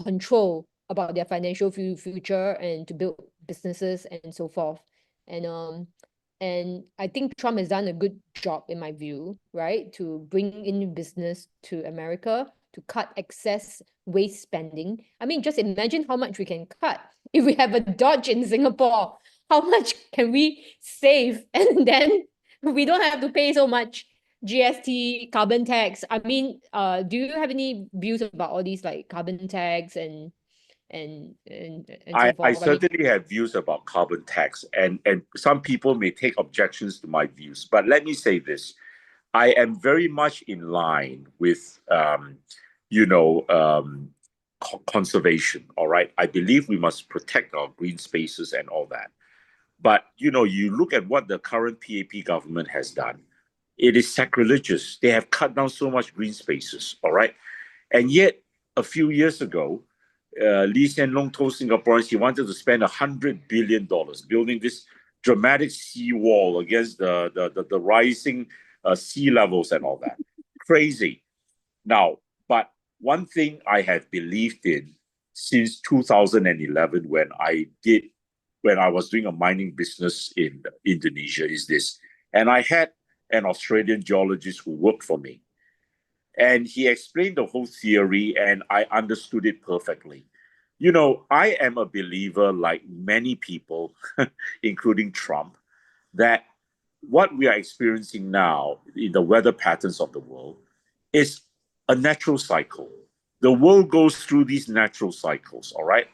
control about their financial future and to build businesses and so forth. And I think Trump has done a good job in my view, right? To bring in business to America, to cut excess waste spending. I mean, just imagine how much we can cut if we have a Dodge in Singapore. How much can we save? And then we don't have to pay so much GST, carbon tax. I mean, do you have any views about all these like carbon tax and so
I
forth? I mean,
certainly have views about carbon tax, and some people may take objections to my views. But let me say this: I am very much in line with, conservation. All right, I believe we must protect our green spaces and all that. But you look at what the current PAP government has done. It is sacrilegious. They have cut down so much green spaces. All right, and yet a few years ago, Lee Hsien Loong told Singaporeans he wanted to spend $100 billion building this dramatic seawall against the rising sea levels and all that. Crazy. Now, but one thing I have believed in since 2011 when I was doing a mining business in Indonesia is this. And I had an Australian geologist who worked for me. And he explained the whole theory, and I understood it perfectly. I am a believer, like many people, including Trump, that what we are experiencing now in the weather patterns of the world is a natural cycle. The world goes through these natural cycles, all right?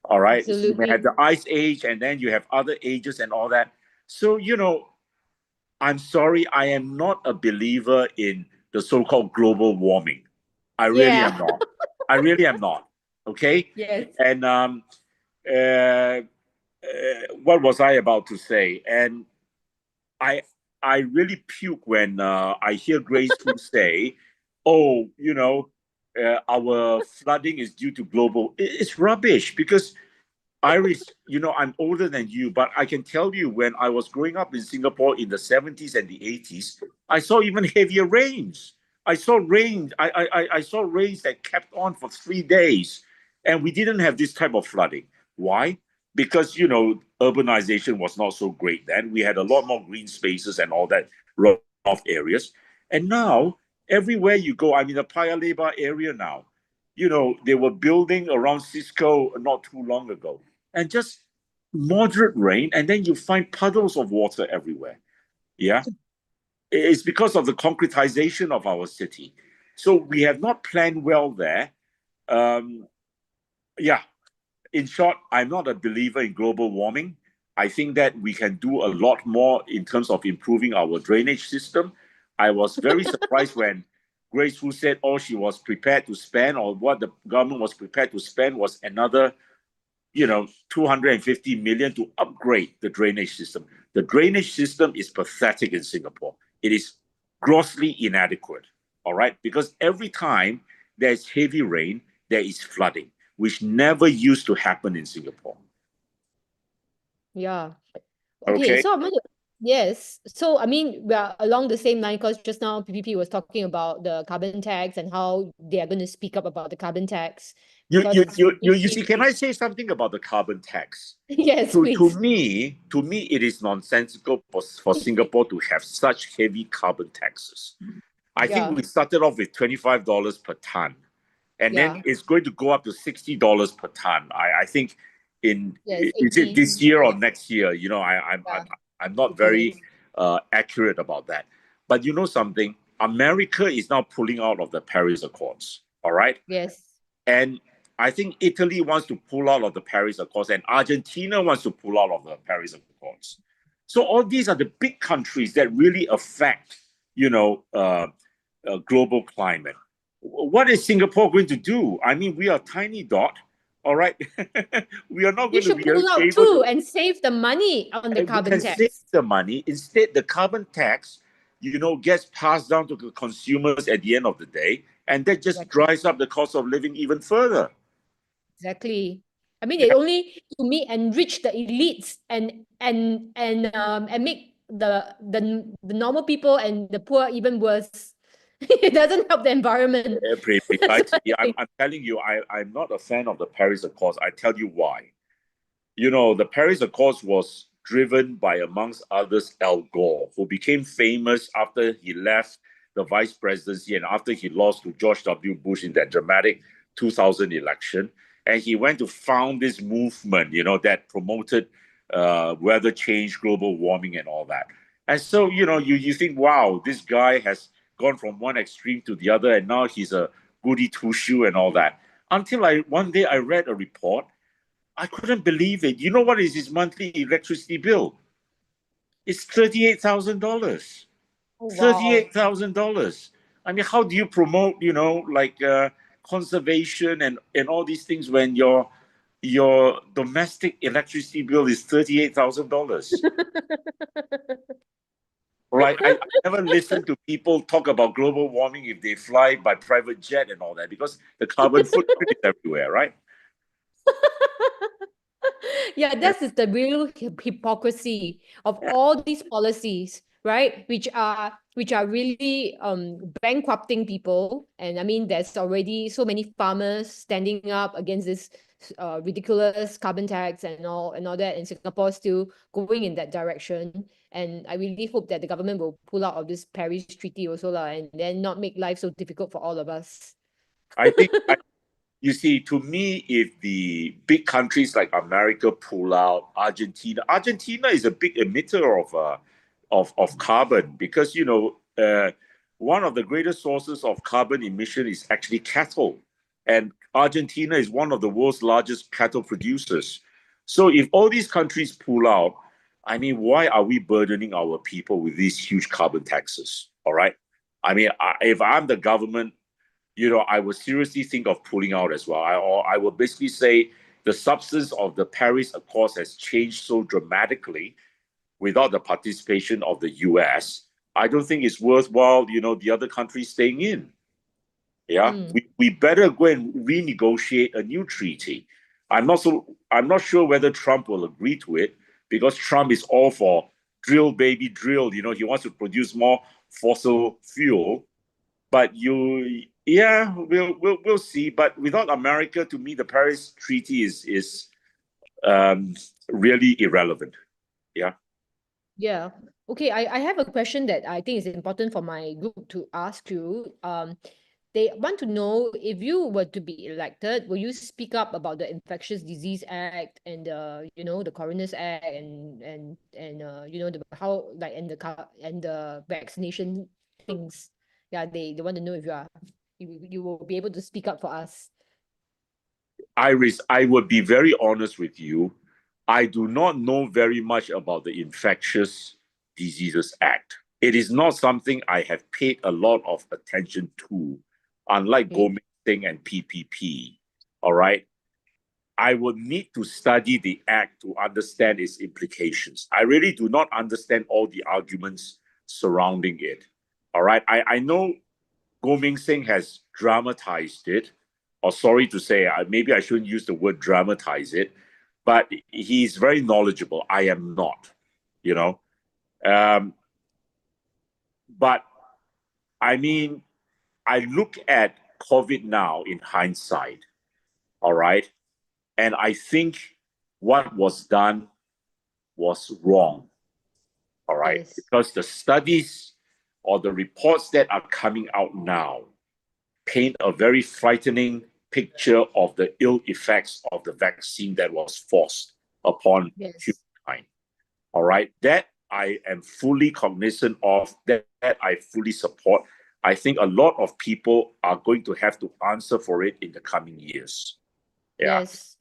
All right. So you may have the ice age, and then you have other ages and all that. So, I'm sorry, I am not a believer in the so-called global warming. I really am not. I really am not. Okay.
Yes.
And what was I about to say? And I really puke when I hear Grace Fu say, "Oh, our flooding is due to global." It's rubbish because Iris, I'm older than you, but I can tell you when I was growing up in Singapore in the 70s and the 80s, I saw even heavier rains. I saw rain. I saw rains that kept on for 3 days, and we didn't have this type of flooding. Why? Because urbanization was not so great then. We had a lot more green spaces and all that runoff areas, and now everywhere you go, I'm in the Paya Lebar area now. They were building around Cisco not too long ago, and just moderate rain, and then you find puddles of water everywhere. Yeah. It's because of the concretization of our city. So we have not planned well there. Yeah. In short, I'm not a believer in global warming. I think that we can do a lot more in terms of improving our drainage system. I was very surprised when Grace Fu said all she was prepared to spend, or what the government was prepared to spend, was another 250 million to upgrade the drainage system. The drainage system is pathetic in Singapore. It is grossly inadequate, all right? Because every time there's heavy rain, there is flooding, which never used to happen in Singapore.
Yeah. Okay. So yes. So I mean, we are along the same line because just now PPP was talking about the carbon tax and how they are going to speak up about the carbon tax.
You see, can I say something about the carbon tax?
Yes, please.
To me, it is nonsensical for Singapore to have such heavy carbon taxes. I think we started off with $25 per ton, and then it's going to go up to $60 per ton. I think is it this year or next year? I'm not very accurate about that. But you know something? America is now pulling out of the Paris Accords. All right.
Yes.
And I think Italy wants to pull out of the Paris Accords, and Argentina wants to pull out of the Paris Accords. So all these are the big countries that really affect, global climate. What is Singapore going to do? I mean, we are a tiny dot, all right? We are not
You
going to
should
be
pull out
able
too
to
and save the money on the
we
carbon
can
tax.
save the money. Instead, the carbon tax, gets passed down to the consumers at the end of the day, and that just
Exactly.
drives up the cost of living even further.
Exactly. I mean, it only to me enrich the elites and make the normal people and the poor even worse. It doesn't help the environment.
Precisely. I'm telling you, I'm not a fan of the Paris Accords. I tell you why. The Paris Accords was driven by, amongst others, Al Gore, who became famous after he left the vice presidency and after he lost to George W. Bush in that dramatic 2000 election. And he went to found this movement, that promoted weather change, global warming, and all that. And so, you think, wow, this guy has gone from one extreme to the other, and now he's a goody two-shoe and all that. Until one day I read a report. I couldn't believe it. You know what is his monthly electricity bill? It's $38,000.
Oh, wow.
$38,000. I mean, how do you promote, conservation and all these things when your domestic electricity bill is $38,000? Right? I never listen to people talk about global warming if they fly by private jet and all that, because the carbon footprint is everywhere, right?
Yeah, that is the real hypocrisy of all these policies, right? Which are really bankrupting people. And I mean, there's already so many farmers standing up against this ridiculous carbon tax and all that, and Singapore still going in that direction. And I really hope that the government will pull out of this Paris Treaty also, and then not make life so difficult for all of us.
I think, you see, to me, if the big countries like America pull out, Argentina is a big emitter of carbon, because one of the greatest sources of carbon emission is actually cattle, and Argentina is one of the world's largest cattle producers. So if all these countries pull out, I mean, why are we burdening our people with these huge carbon taxes? All right. I mean, if I'm the government, I would seriously think of pulling out as well. I would basically say the substance of the Paris Accords has changed so dramatically without the participation of the US. I don't think it's worthwhile, the other countries staying in. Yeah, we better go and renegotiate a new treaty. I'm not sure whether Trump will agree to it, because Trump is all for drill, baby, drill. He wants to produce more fossil fuel. But we'll see. But without America, to me, the Paris Treaty is really irrelevant. Yeah.
Yeah. Okay, I have a question that I think is important for my group to ask you. They want to know, if you were to be elected, will you speak up about the Infectious Disease Act and the Coroner's Act and the vaccination things? Yeah, they want to know if you will be able to speak up for us.
Iris, I would be very honest with you. I do not know very much about the Infectious Diseases Act. It is not something I have paid a lot of attention to, unlike Goh Meng Seng and PPP. All right. I would need to study the act to understand its implications. I really do not understand all the arguments surrounding it. All right. I know Goh Meng Seng has dramatized it, or sorry to say, maybe I shouldn't use the word dramatize it, but he's very knowledgeable. I am not, But I mean, I look at COVID now in hindsight, all right? And I think what was done was wrong, all right?
Yes.
Because the studies or the reports that are coming out now paint a very frightening picture of the ill effects of the vaccine that was forced upon humankind. All right, that I am fully cognizant of, that I fully support. I think a lot of people are going to have to answer for it in the coming years. Yeah.
Yes.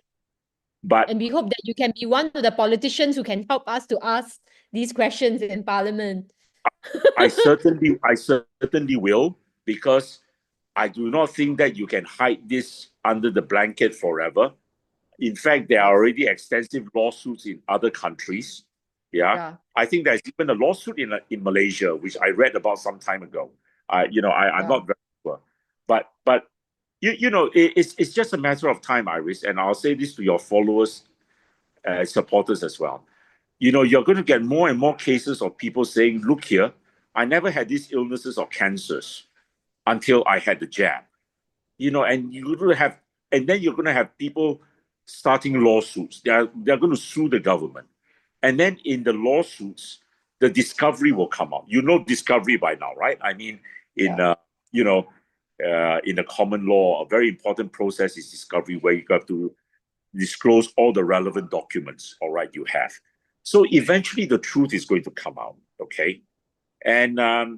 But
And we hope that you can be one of the politicians who can help us to ask these questions in Parliament.
I certainly will, because I do not think that you can hide this under the blanket forever. In fact, there are already extensive lawsuits in other countries.
Yeah.
I think there's even a lawsuit in Malaysia, which I read about some time ago. I'm
Yeah.
not very sure, but it's just a matter of time, Iris. And I'll say this to your followers, supporters as well. You're going to get more and more cases of people saying, "Look here, I never had these illnesses or cancers until I had the jab." And then you're going to have people starting lawsuits. They're going to sue the government. And then in the lawsuits, the discovery will come out. Discovery by now, right? I mean, in the common law, a very important process is discovery, where you have to disclose all the relevant documents, all right, you have. So eventually the truth is going to come out, okay? And I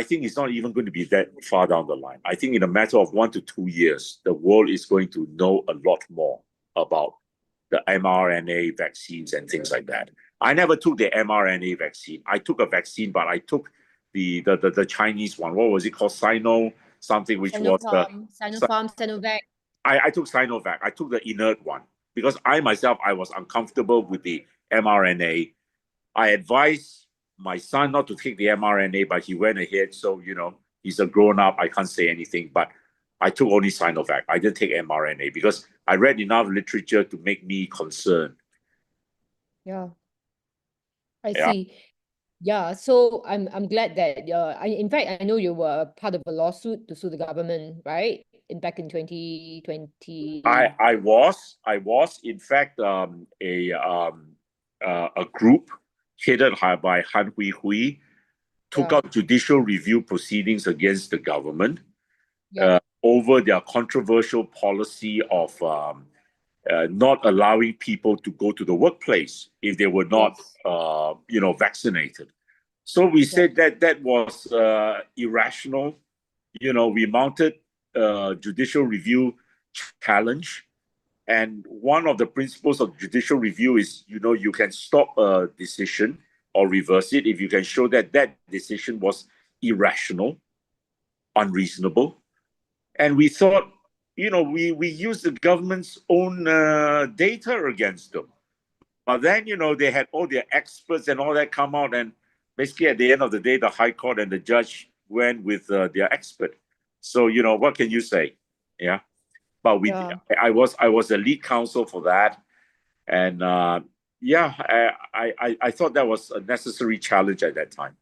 think it's not even going to be that far down the line. I think in a matter of 1 to 2 years, the world is going to know a lot more about the mRNA vaccines and things like that. I never took the mRNA vaccine. I took a vaccine, but I took the Chinese one. What was it called? Sino something, which was
Sinopharm, Sinovac.
I took Sinovac. I took the inert one because I myself, I was uncomfortable with the mRNA. I advised my son not to take the mRNA, but he went ahead. So, he's a grown-up. I can't say anything, but I took only Sinovac. I didn't take mRNA because I read enough literature to make me concerned.
Yeah. I
Yeah.
see. Yeah, so I'm glad that in fact I know you were part of a lawsuit to sue the government, right? Back in 2020.
I was in fact a group headed by Han Hui took up judicial review proceedings against the government over their controversial policy of not allowing people to go to the workplace if they were not, vaccinated. So we said that was irrational. We mounted a judicial review challenge. And one of the principles of judicial review is, you can stop a decision or reverse it if you can show that that decision was irrational, unreasonable. And we thought, we used the government's own data against them. But then, they had all their experts and all that come out. And basically, at the end of the day, the High Court and the judge went with their expert. So, what can you say? Yeah. But I was a lead counsel for that. And I thought that was a necessary challenge at that time.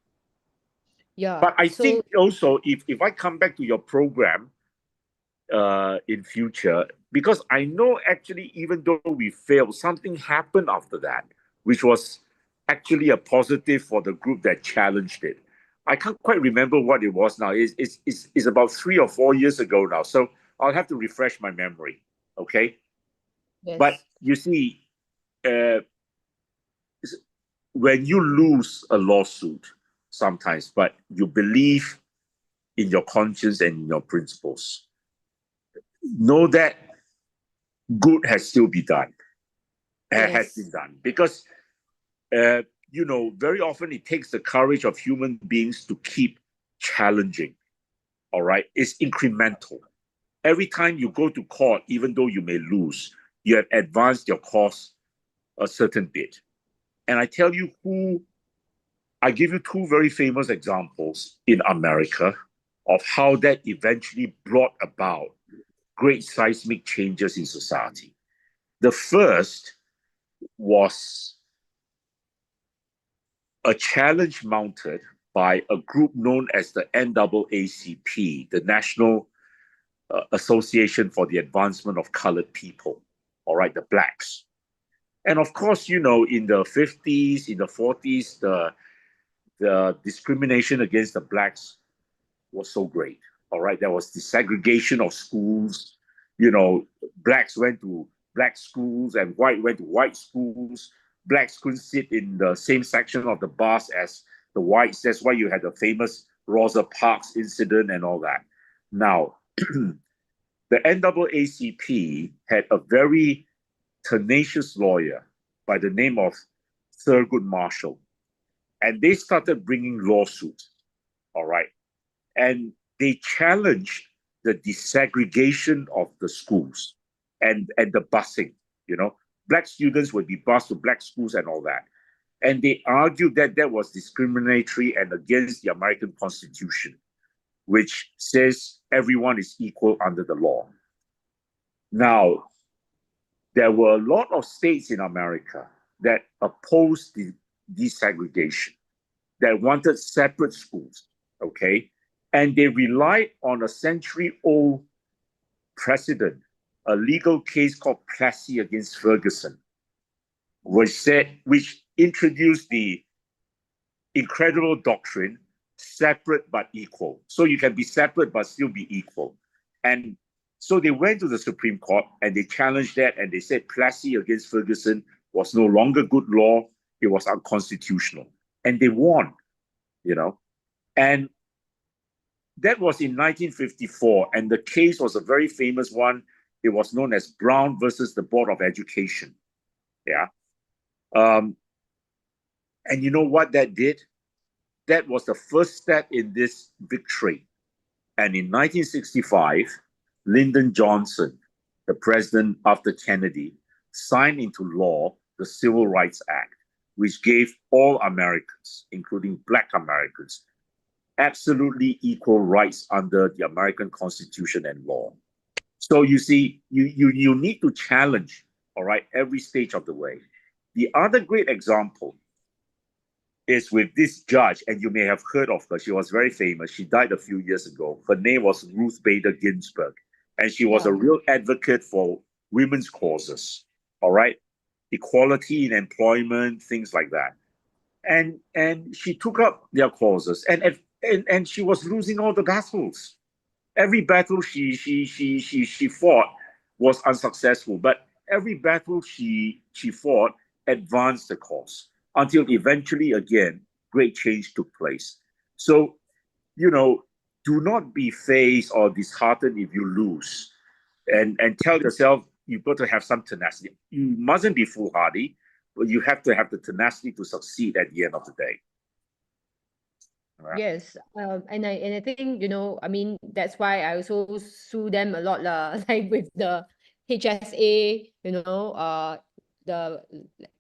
Yeah.
But I think also, if I come back to your program, in future, because I know actually even though we failed, something happened after that, which was actually a positive for the group that challenged it. I can't quite remember what it was now. It's about 3 or 4 years ago now. So I'll have to refresh my memory. Okay.
Yes.
But you see, when you lose a lawsuit sometimes, but you believe in your conscience and in your principles, know that good has still been done. Has been done. Because, very often it takes the courage of human beings to keep challenging. All right? It's incremental. Every time you go to court, even though you may lose, you have advanced your cause a certain bit. And I tell you I give you 2 very famous examples in America of how that eventually brought about great seismic changes in society. The first was a challenge mounted by a group known as the NAACP, the National Association for the Advancement of Colored People, all right, the blacks. And of course, in the 50s, in the 40s, the discrimination against the blacks was so great. All right, there was desegregation of schools. Blacks went to black schools and white went to white schools. Blacks couldn't sit in the same section of the bus as the whites. That's why you had the famous Rosa Parks incident and all that. Now, the NAACP had a very tenacious lawyer by the name of Thurgood Marshall. And they started bringing lawsuits. All right. And they challenged the desegregation of the schools and the busing. Black students would be bused to black schools and all that. And they argued that that was discriminatory and against the American Constitution, which says everyone is equal under the law. Now, there were a lot of states in America that opposed the desegregation, that wanted separate schools, okay? And they relied on a century-old precedent, a legal case called Plessy against Ferguson, which introduced the incredible doctrine, separate but equal. So you can be separate but still be equal. And so they went to the Supreme Court and they challenged that, and they said Plessy against Ferguson was no longer good law, it was unconstitutional. And they won, And that was in 1954, and the case was a very famous one. It was known as Brown versus the Board of Education. Yeah. And you know what that did? That was the first step in this victory. And in 1965, Lyndon Johnson, the president after Kennedy, signed into law the Civil Rights Act, which gave all Americans, including Black Americans, absolutely equal rights under the American Constitution and law. So you see, you need to challenge, all right, every stage of the way. The other great example is with this judge, and you may have heard of her. She was very famous. She died a few years ago. Her name was Ruth Bader Ginsburg, and she was a real advocate for women's causes, all right? Equality in employment, things like that. And she took up their causes, and she was losing all the battles. Every battle she fought was unsuccessful, but every battle she fought advanced the cause until eventually, again, great change took place. So, do not be fazed or disheartened if you lose, and tell yourself you've got to have some tenacity. You mustn't be foolhardy, but you have to have the tenacity to succeed at the end of the day. Right.
Yes, and I think that's why I also sue them a lot lah. Like with the HSA, the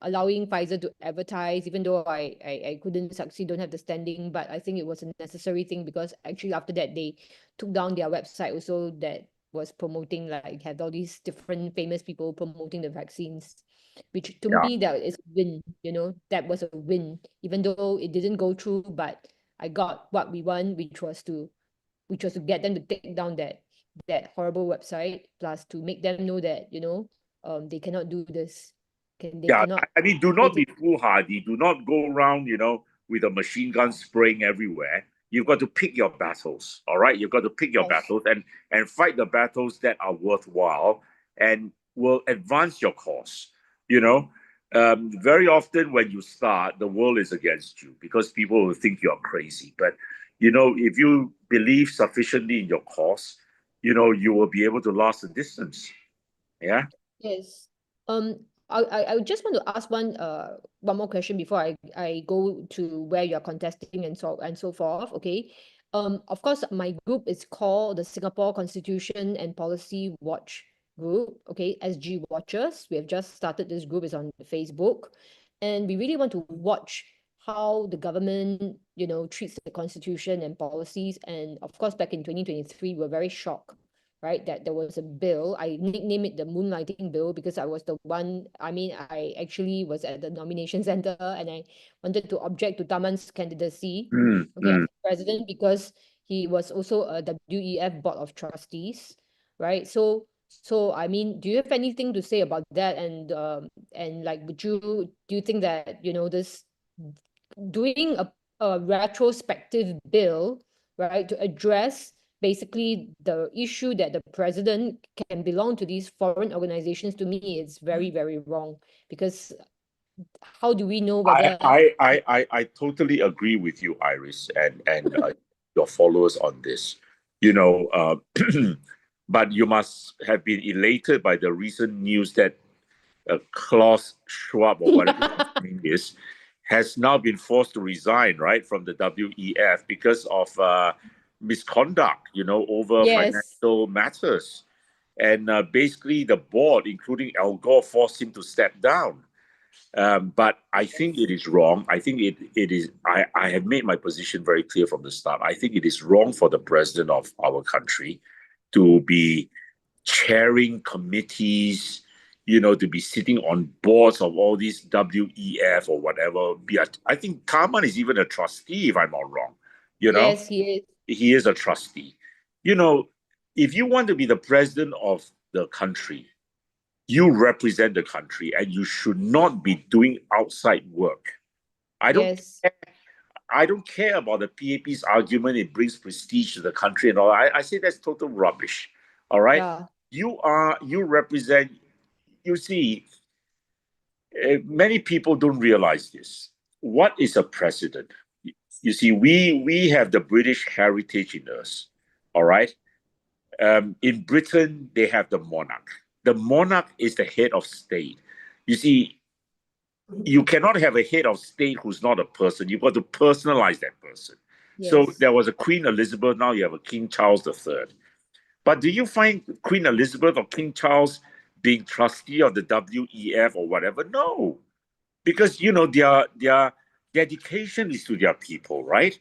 allowing Pfizer to advertise, even though I couldn't succeed, don't have the standing, but I think it was a necessary thing because actually after that they took down their website also that was promoting, like had all these different famous people promoting the vaccines, which to me that is a win. That was a win, even though it didn't go through, but I got what we want, which was to get them to take down that horrible website, plus to make them know that they cannot do this.
Do not be foolhardy. Do not go around, with a machine gun spraying everywhere. You've got to pick your battles, all right? You've got to pick your battles and fight the battles that are worthwhile and will advance your cause, Very often when you start, the world is against you because people will think you're crazy. But, if you believe sufficiently in your cause, you will be able to last the distance. Yeah?
Yes. I just want to ask one more question before I go to where you're contesting and so forth. Okay. Of course, my group is called the Singapore Constitution and Policy Watch Group. Okay, SG Watchers. We have just started this group. Is on Facebook, and we really want to watch how the government, treats the constitution and policies. And of course, back in 2023, we were very shocked, right, that there was a bill. I nicknamed it the Moonlighting Bill because I was the one, I actually was at the nomination center and I wanted to object to Taman's candidacy as president because he was also a WEF Board of Trustees, right? So do you have anything to say about that? And like, do you think that, this doing a retrospective bill, right, to address basically the issue that the president can belong to these foreign organizations, to me it's very, very wrong, because how do we know whether
I totally agree with you, Iris, and your followers on this, but you must have been elated by the recent news that Klaus Schwab, or whatever his name is, has now been forced to resign, right, from the WEF because of misconduct, over
Yes.
financial matters. And basically, the board, including Al Gore, forced him to step down. But I think it is wrong. I think it is. I have made my position very clear from the start. I think it is wrong for the president of our country to be chairing committees, to be sitting on boards of all these WEF or whatever. I think Tharman is even a trustee, if I'm not wrong.
Yes, he is.
He is a trustee. If you want to be the president of the country, you represent the country and you should not be doing outside work. I don't care about the PAP's argument. It brings prestige to the country and all. I say that's total rubbish. All right.
Yeah.
You represent, you see, many people don't realize this. What is a president? You see, we have the British heritage in us. All right. In Britain, they have the monarch. The monarch is the head of state. You see, you cannot have a head of state who's not a person. You've got to personalize that person.
Yes.
So there was a Queen Elizabeth, now you have a King Charles III. But do you find Queen Elizabeth or King Charles being trustee of the WEF or whatever? No. Because, their dedication is to their people, right?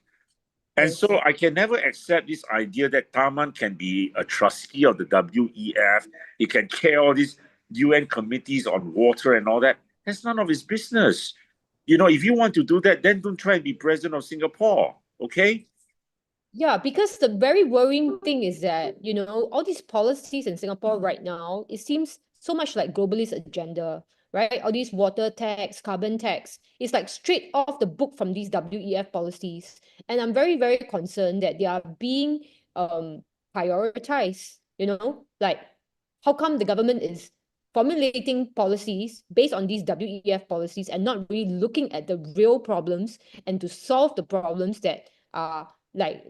And so I can never accept this idea that Tharman can be a trustee of the WEF. He can chair all these UN committees on water and all that. That's none of his business. If you want to do that, then don't try and be president of Singapore, okay?
Yeah, because the very worrying thing is that, all these policies in Singapore right now, it seems so much like globalist agenda, right? All these water tax, carbon tax, it's like straight off the book from these WEF policies. And I'm very, very concerned that they are being prioritized, like how come the government is formulating policies based on these WEF policies and not really looking at the real problems and to solve the problems that are like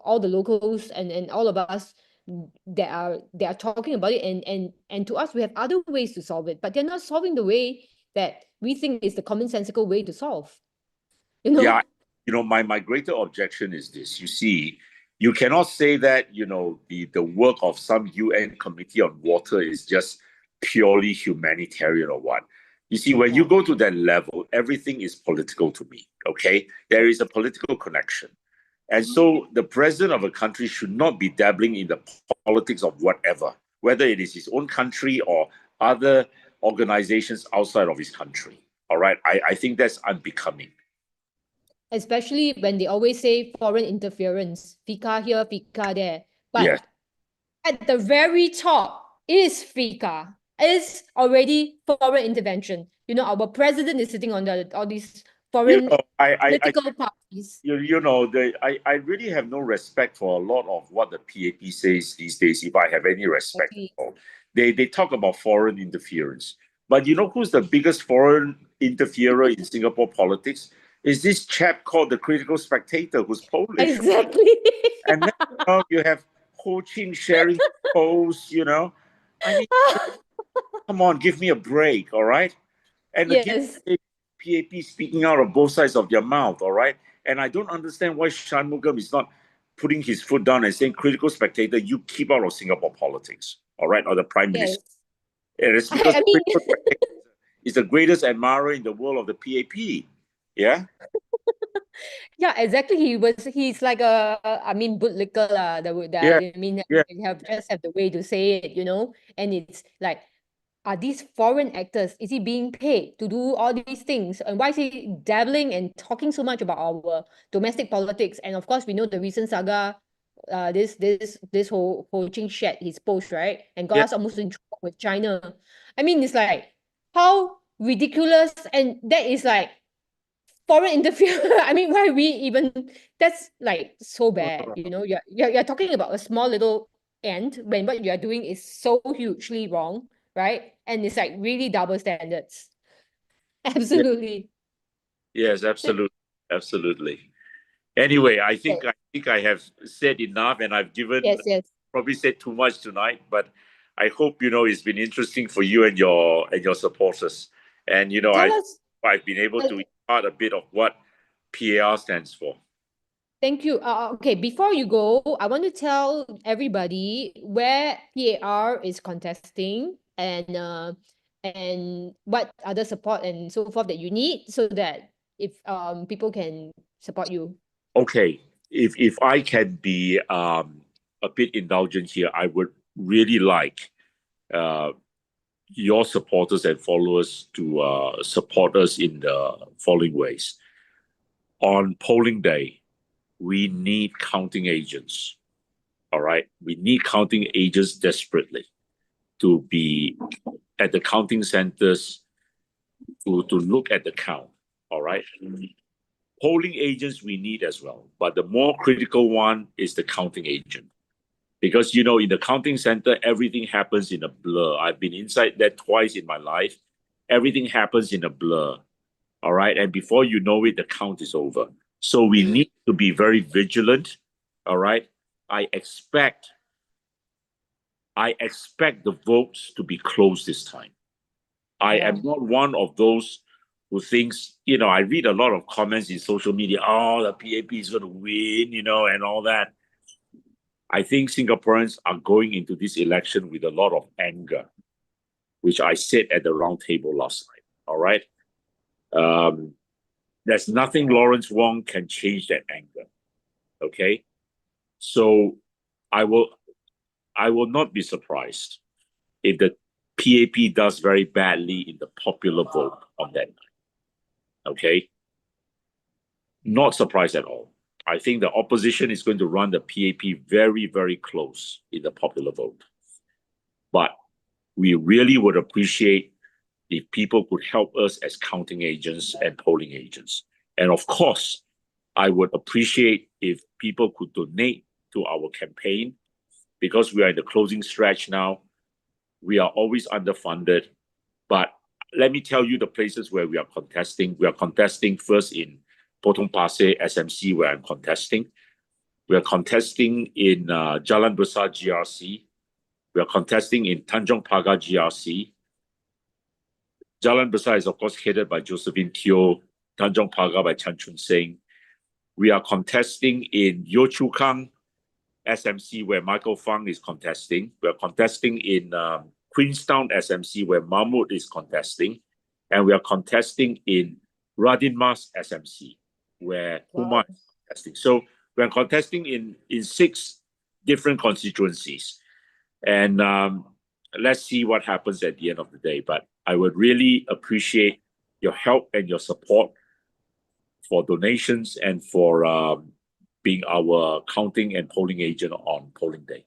all the locals and all of us that are talking about it, and to us we have other ways to solve it, but they're not solving the way that we think is the commonsensical way to solve.
Yeah, my greater objection is this. You see, you cannot say that the work of some UN committee on water is just purely humanitarian or what. You see, when you go to that level, everything is political to me. Okay, there is a political connection. And so the president of a country should not be dabbling in the politics of whatever, whether it is his own country or other organizations outside of his country. All right. I think that's unbecoming.
Especially when they always say foreign interference, FICA here, FICA there. But
Yes.
at the very top is FICA, is already foreign intervention. Our president is sitting on all these foreign political parties.
I really have no respect for a lot of what the PAP says these days, if I have any respect. They talk about foreign interference. But you know who's the biggest foreign interferer in Singapore politics? Is this chap called the Critical Spectator, who's Polish.
Exactly.
And then you have Ho Ching sharing posts, I mean, come on, give me a break, all right? And again, PAP speaking out of both sides of their mouth, all right? And I don't understand why Shanmugam is not putting his foot down and saying, Critical Spectator, you keep out of Singapore politics, all right? Or the Prime Minister. And it's because Critical Spectator is the greatest admirer in the world of the PAP. Yeah?
Yeah, exactly. He's like bootlicker just have the way to say it, and it's like, are these foreign actors, is he being paid to do all these things? And why is he dabbling and talking so much about our domestic politics? And of course, we know the recent saga, this whole Ching shared his post, right? And got us almost in trouble with China. I mean, it's like, how ridiculous, and that is like foreign interference. I mean, why we even, that's like so bad, you're talking about a small little ant when what you're doing is so hugely wrong, right? And it's like really double standards. Absolutely.
Yes, absolutely. Anyway, I think I have said enough, and I've given probably said too much tonight, but I hope it's been interesting for you and your supporters. And I've been able to impart a bit of what PAR stands for.
Thank you. Okay, before you go, I want to tell everybody where PAR is contesting and what other support and so forth that you need so that if people can support you.
Okay, if I can be a bit indulgent here, I would really like uh, your supporters and followers to support us in the following ways. On polling day, we need counting agents. All right, we need counting agents desperately to be at the counting centers to look at the count. All right. Polling agents we need as well, but the more critical one is the counting agent. Because, you know, in the counting center, everything happens in a blur. I've been inside that twice in my life. Everything happens in a blur. All right. And before you know it, the count is over. So we need to be very vigilant. All right. I expect the votes to be close this time. I am not one of those who thinks, you know, I read a lot of comments in social media, oh, the PAP is going to win, you know, and all that. I think Singaporeans are going into this election with a lot of anger, which I said at the round table last night. All right. There's nothing Lawrence Wong can change that anger. Okay. So I will not be surprised if the PAP does very badly in the popular vote on that night. Okay. Not surprised at all. I think the opposition is going to run the PAP very, very close in the popular vote. But we really would appreciate if people could help us as counting agents and polling agents. And of course, I would appreciate if people could donate to our campaign because we are in the closing stretch now. We are always underfunded. But let me tell you the places where we are contesting. We are contesting first in Potong Pasir SMC, where I'm contesting. We are contesting in Jalan Besar GRC. We are contesting in Tanjong Pagar GRC. Jalan Besar is, of course, headed by Josephine Teo, Tanjong Pagar by Chan Chun Sing. We are contesting in Yio Chu Kang SMC, where Michael Fang is contesting. We are contesting in Queenstown SMC, where Mahmood is contesting. And we are contesting in Radin Mas SMC, where Kumar is contesting. So we're contesting in 6 different constituencies. And let's see what happens at the end of the day. But I would really appreciate your help and your support for donations and for being our counting and polling agent on polling day.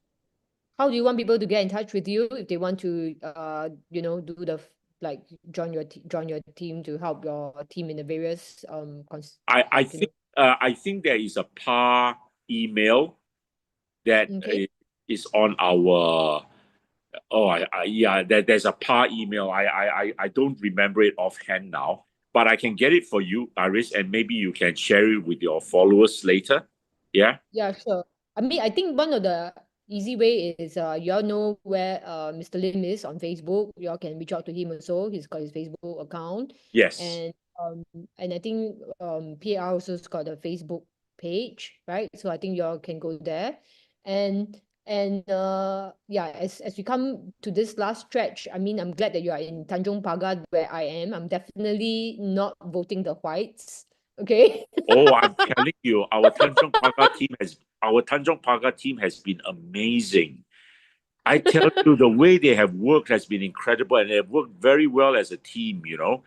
How do you want people to get in touch with you if they want to, you know, do the join your team to help your team in the various
I think there is a PAR email that is on our. There's a PAR email. I don't remember it offhand now, but I can get it for you, Iris, and maybe you can share it with your followers later. Yeah.
Yeah, sure. I mean, I think one of the easy way is you all know where Mr. Lim is on Facebook. You all can reach out to him also. He's got his Facebook account.
Yes.
And I think PAR also's got a Facebook page, right? So I think you all can go there. And yeah, as we come to this last stretch, I mean, I'm glad that you are in Tanjong Pagar where I am. I'm definitely not voting the whites. Okay.
Oh, I'm telling you, our Tanjong Pagar team has been amazing. I tell you, the way they have worked has been incredible, and they have worked very well as a team, you know.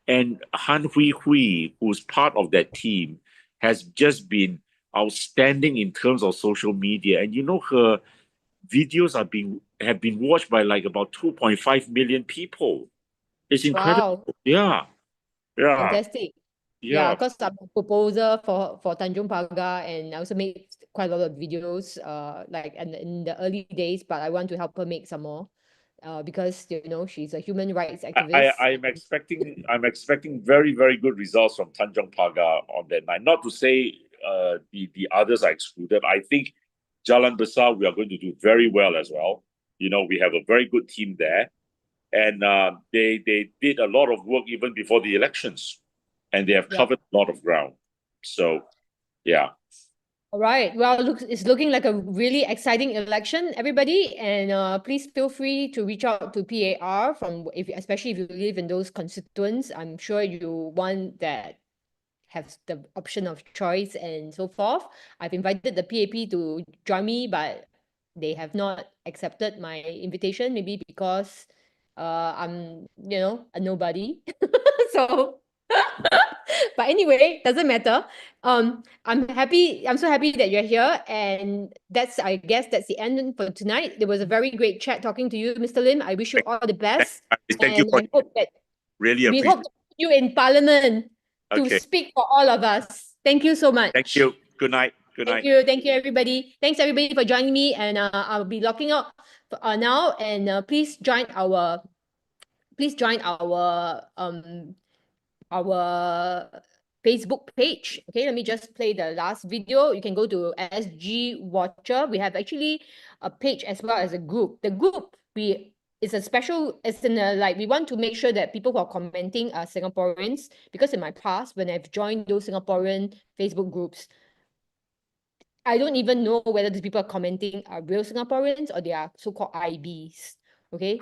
And Han Hui Hui, who's part of that team, has just been outstanding in terms of social media. And you know, her videos have been watched by like about 2.5 million people. It's incredible.
Wow.
Yeah.
Fantastic. Yeah, because I'm a proposer for Tanjong Pagar, and I also made quite a lot of videos like in the early days, but I want to help her make some more because you know she's a human rights activist.
I'm expecting very, very good results from Tanjong Pagar on that night. Not to say the others are excluded. I think Jalan Besar, we are going to do very well as well. You know, we have a very good team there. And they did a lot of work even before the elections. And they have covered a lot of ground. So, yeah.
All right. Well, it's looking like a really exciting election, everybody. And please feel free to reach out to PAR especially if you live in those constituents. I'm sure you want that have the option of choice and so forth. I've invited the PAP to join me, but they have not accepted my invitation, maybe because I'm, a nobody. So but anyway, doesn't matter. I'm so happy that you're here. And I guess that's the end for tonight. It was a very great chat talking to you, Mr. Lim. I wish you all the best.
Thank you
And
for
I hope that
really
we
appreciate.
hope to put you in Parliament to
Okay.
speak for all of us. Thank you so much.
Thank you. Good night. Good night.
Thank you, everybody. Thanks everybody for joining me. And I'll be locking out now. And please join our our Facebook page. Okay, let me just play the last video. You can go to SG Watcher. We have actually a page as well as a group. The group is a special, we want to make sure that people who are commenting are Singaporeans, because in my past, when I've joined those Singaporean Facebook groups, I don't even know whether these people are commenting are real Singaporeans or they are so-called IBs, okay?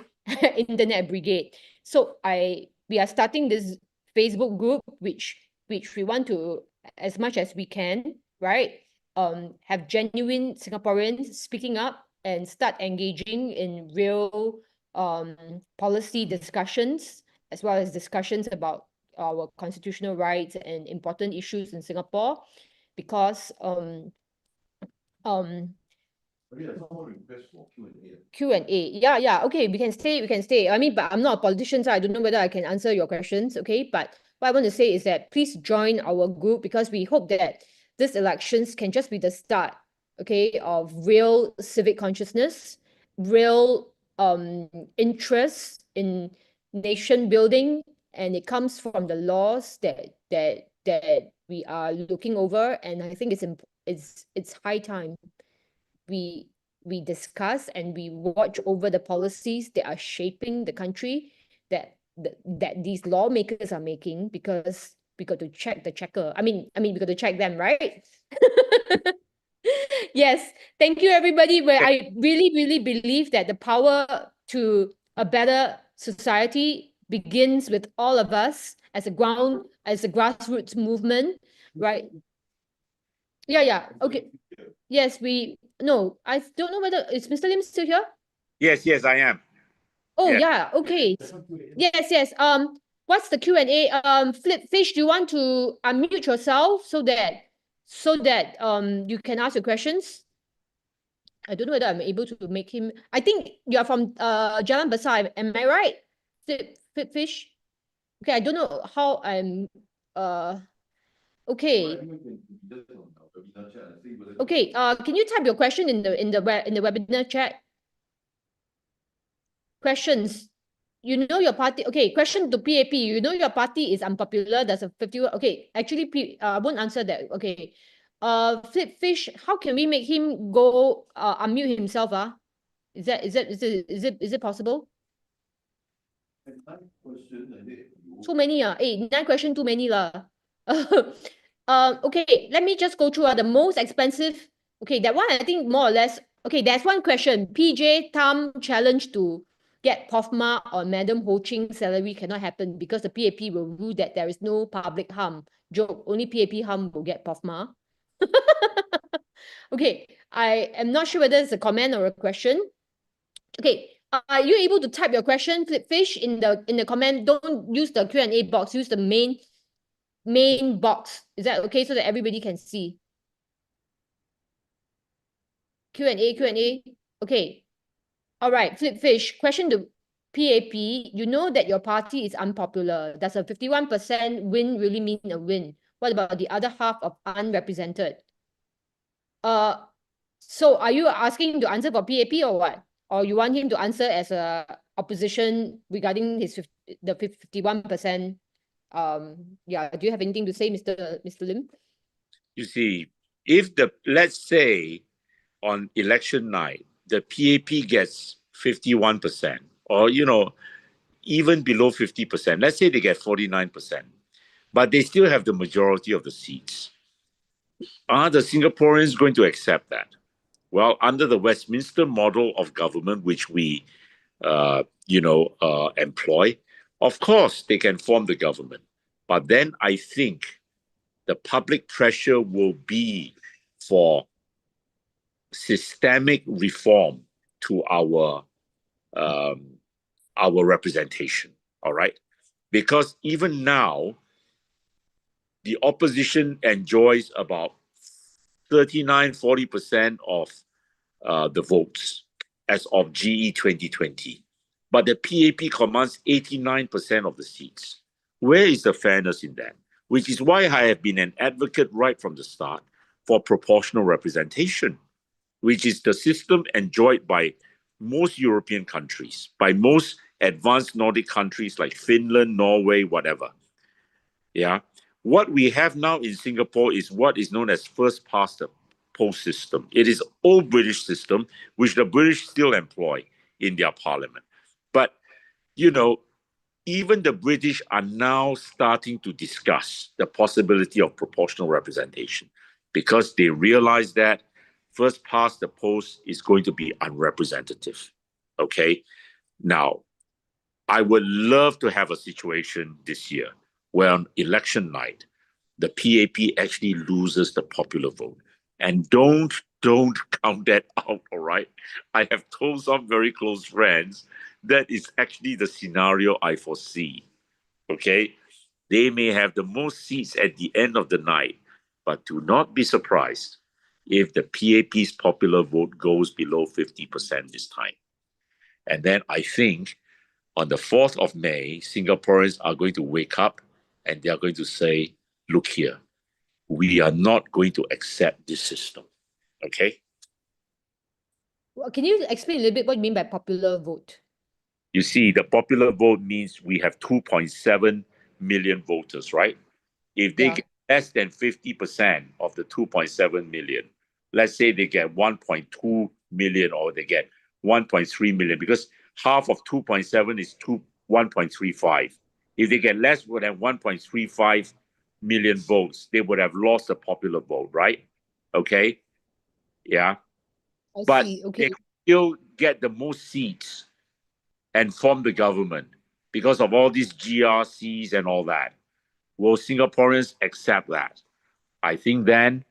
Internet Brigade. So we are starting this Facebook group, which we want to, as much as we can, right? Have genuine Singaporeans speaking up and start engaging in real policy discussions, as well as discussions about our constitutional rights and important issues in Singapore, because Q&A. Yeah. Okay, we can stay. I mean, but I'm not a politician, so I don't know whether I can answer your questions. Okay, but what I want to say is that please join our group, because we hope that these elections can just be the start, okay, of real civic consciousness, real interest in nation building, and it comes from the laws that we are looking over. And I think it's high time we discuss and we watch over the policies that are shaping the country, that these lawmakers are making, because we got to check the checker. I mean, we got to check them, right? Yes, thank you, everybody. Where I really, really believe that the power to a better society begins with all of us as a grassroots movement, right? Yeah. Okay. Yes, no, I don't know whether, is Mr. Lim still here?
Yes, I am.
Oh,
Yeah.
yeah, okay. Yes. What's the Q&A? Flipfish, do you want to unmute yourself so that you can ask your questions? I don't know whether I'm able to make him. I think you are from Jalan Besar, am I right? Flipfish? Okay, I don't know how I'm okay. Okay, can you type your question in the webinar chat? Questions. You know your party. Okay, question to PAP. You know your party is unpopular. There's a 50. Okay, actually, I won't answer that. Okay. Flipfish, how can we make him go unmute himself? Is it possible? Too many. 9 questions too many lah. Okay, let me just go through the most expensive. Okay, that one I think more or less. Okay, there's one question. PJ Tam challenge to get POFMA or Madam Ho Ching's salary cannot happen because the PAP will rule that there is no public harm. Joke, only PAP harm will get POFMA. Okay, I am not sure whether it's a comment or a question. Okay, are you able to type your question, Flipfish, in the comment? Don't use the Q&A box, use the main box. Is that okay, so that everybody can see? Q&A. Okay. All right, Flipfish, question to PAP. You know that your party is unpopular. Does a 51% win really mean a win? What about the other half of unrepresented? So are you asking to answer for PAP or what? Or you want him to answer as a opposition regarding the 51%? Yeah, do you have anything to say, Mr. Lim?
You see, let's say on election night, the PAP gets 51%, or, even below 50%, let's say they get 49%, but they still have the majority of the seats. Are the Singaporeans going to accept that? Well, under the Westminster model of government, which we, employ, of course they can form the government. But then I think the public pressure will be for systemic reform to our representation. All right, because even now, the opposition enjoys about 39-40% of the votes as of GE 2020. But the PAP commands 89% of the seats. Where is the fairness in that? Which is why I have been an advocate right from the start for proportional representation, which is the system enjoyed by most European countries, by most advanced Nordic countries like Finland, Norway, whatever. Yeah. What we have now in Singapore is what is known as first past the post system. It is old British system, which the British still employ in their parliament. But, even the British are now starting to discuss the possibility of proportional representation because they realize that first past the post is going to be unrepresentative. Okay. Now, I would love to have a situation this year where on election night, the PAP actually loses the popular vote. And don't count that out, all right? I have told some very close friends that is actually the scenario I foresee, okay? They may have the most seats at the end of the night, but do not be surprised if the PAP's popular vote goes below 50% this time. And then I think on the 4th of May, Singaporeans are going to wake up and they are going to say, look here, we are not going to accept this system. Okay?
Well, can you explain a little bit what you mean by popular vote?
You see, the popular vote means we have 2.7 million voters, right? If they get less than 50% of the 2.7 million, let's say they get 1.2 million or they get 1.3 million, because half of 2.7 is 1.35. If they get less than 1.35 million votes, they would have lost the popular vote, right? Okay? Yeah.
I see. Okay.
They still get the most seats and form the government because of all these GRCs and all that. Will Singaporeans accept that? I think then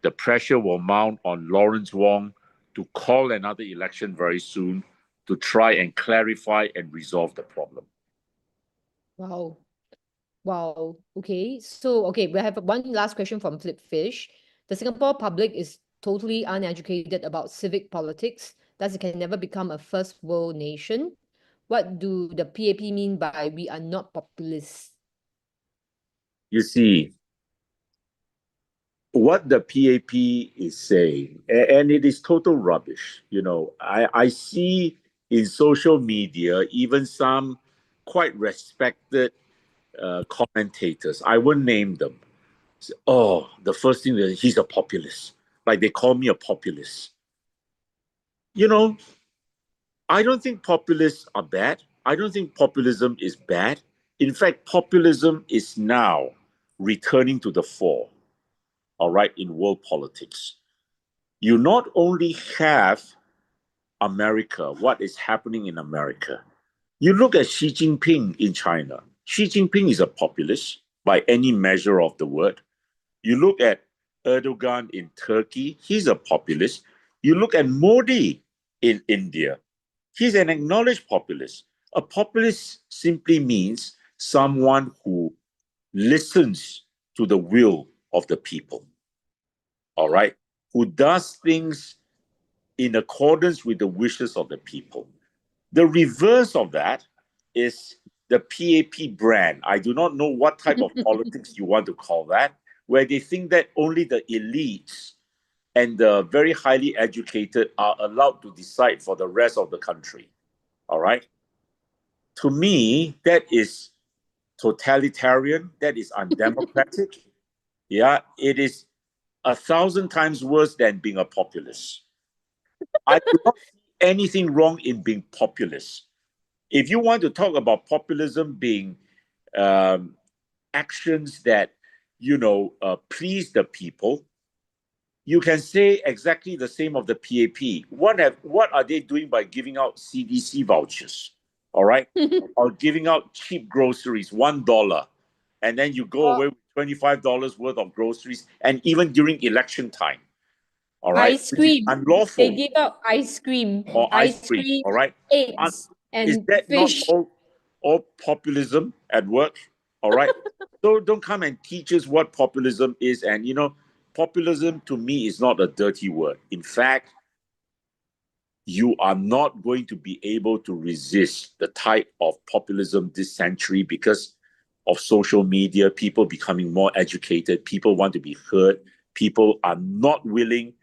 the pressure will mount on Lawrence Wong to call another election very soon to try and clarify and resolve the problem.
Wow. Wow. Okay. So, okay, we have one last question from Flip Fish. The Singapore public is totally uneducated about civic politics, thus it can never become a first world nation. What do the PAP mean by we are not populists?
You see, what the PAP is saying, and it is total rubbish. I see in social media, even some quite respected commentators, I won't name them. Oh, the first thing that he's a populist. Like they call me a populist. I don't think populists are bad. I don't think populism is bad. In fact, populism is now returning to the fore, all right, in world politics. You not only have America, what is happening in America. You look at Xi Jinping in China. Xi Jinping is a populist by any measure of the word. You look at Erdogan in Turkey, he's a populist. You look at Modi in India, he's an acknowledged populist. A populist simply means someone who listens to the will of the people, all right? Who does things in accordance with the wishes of the people. The reverse of that is the PAP brand. I do not know what type of politics you want to call that, where they think that only the elites and the very highly educated are allowed to decide for the rest of the country. All right? To me, that is totalitarian, that is undemocratic. Yeah, it is 1,000 times worse than being a populist. I do not see anything wrong in being populist. If you want to talk about populism being actions that please the people, You can say exactly the same of the PAP. What are they doing by giving out CDC vouchers? All right, or giving out cheap groceries, $1, and then you go away with $25 worth of groceries, and even during election time. All right,
Ice cream.
unlawful.
They give out ice cream.
Or ice cream. All right,
eggs,
is
and
that
fish.
not all populism at work? All right. So don't come and teach us what populism is. And populism to me is not a dirty word. In fact, you are not going to be able to resist the type of populism this century because of social media, people becoming more educated, people want to be heard, people are not willing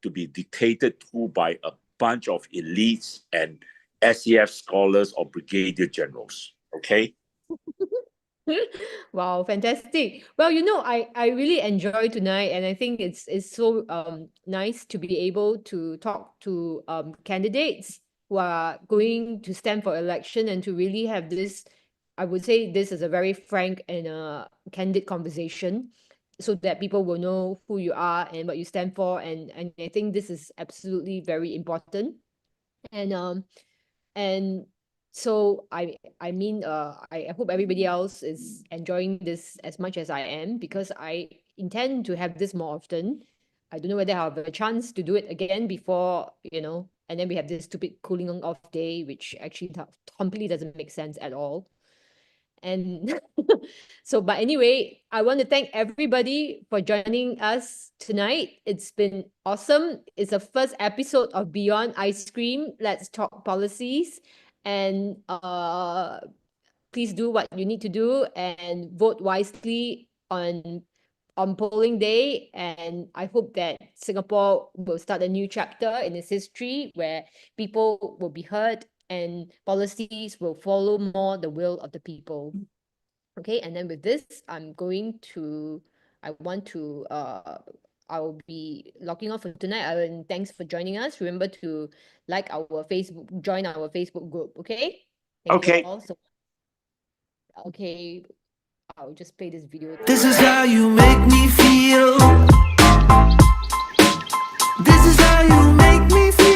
to be dictated to by a bunch of elites and SAF scholars or brigadier generals. Okay?
Wow, fantastic. Well, I really enjoy tonight, and I think it's so nice to be able to talk to candidates who are going to stand for election and to really have this. I would say this is a very frank and candid conversation, so that people will know who you are and what you stand for, and I think this is absolutely very important. And so I mean I hope everybody else is enjoying this as much as I am, because I intend to have this more often. I don't know whether I'll have a chance to do it again before, and then we have this stupid cooling off day, which actually completely doesn't make sense at all. And but anyway, I want to thank everybody for joining us tonight. It's been awesome. It's the first episode of Beyond Ice Cream. Let's talk policies. And please do what you need to do and vote wisely on polling day. And I hope that Singapore will start a new chapter in its history where people will be heard and policies will follow more the will of the people. Okay, and then with this, I will be logging off for tonight. And thanks for joining us. Remember to join our Facebook group. Okay. Thank you all. Okay, I'll just play this video.
This is how you make me feel. This is how you make me feel.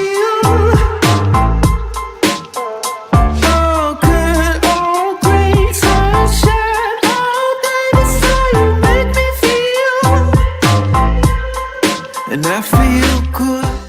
Oh, good, oh, great sunshine. Oh, baby, this is how you make me feel. And I feel good.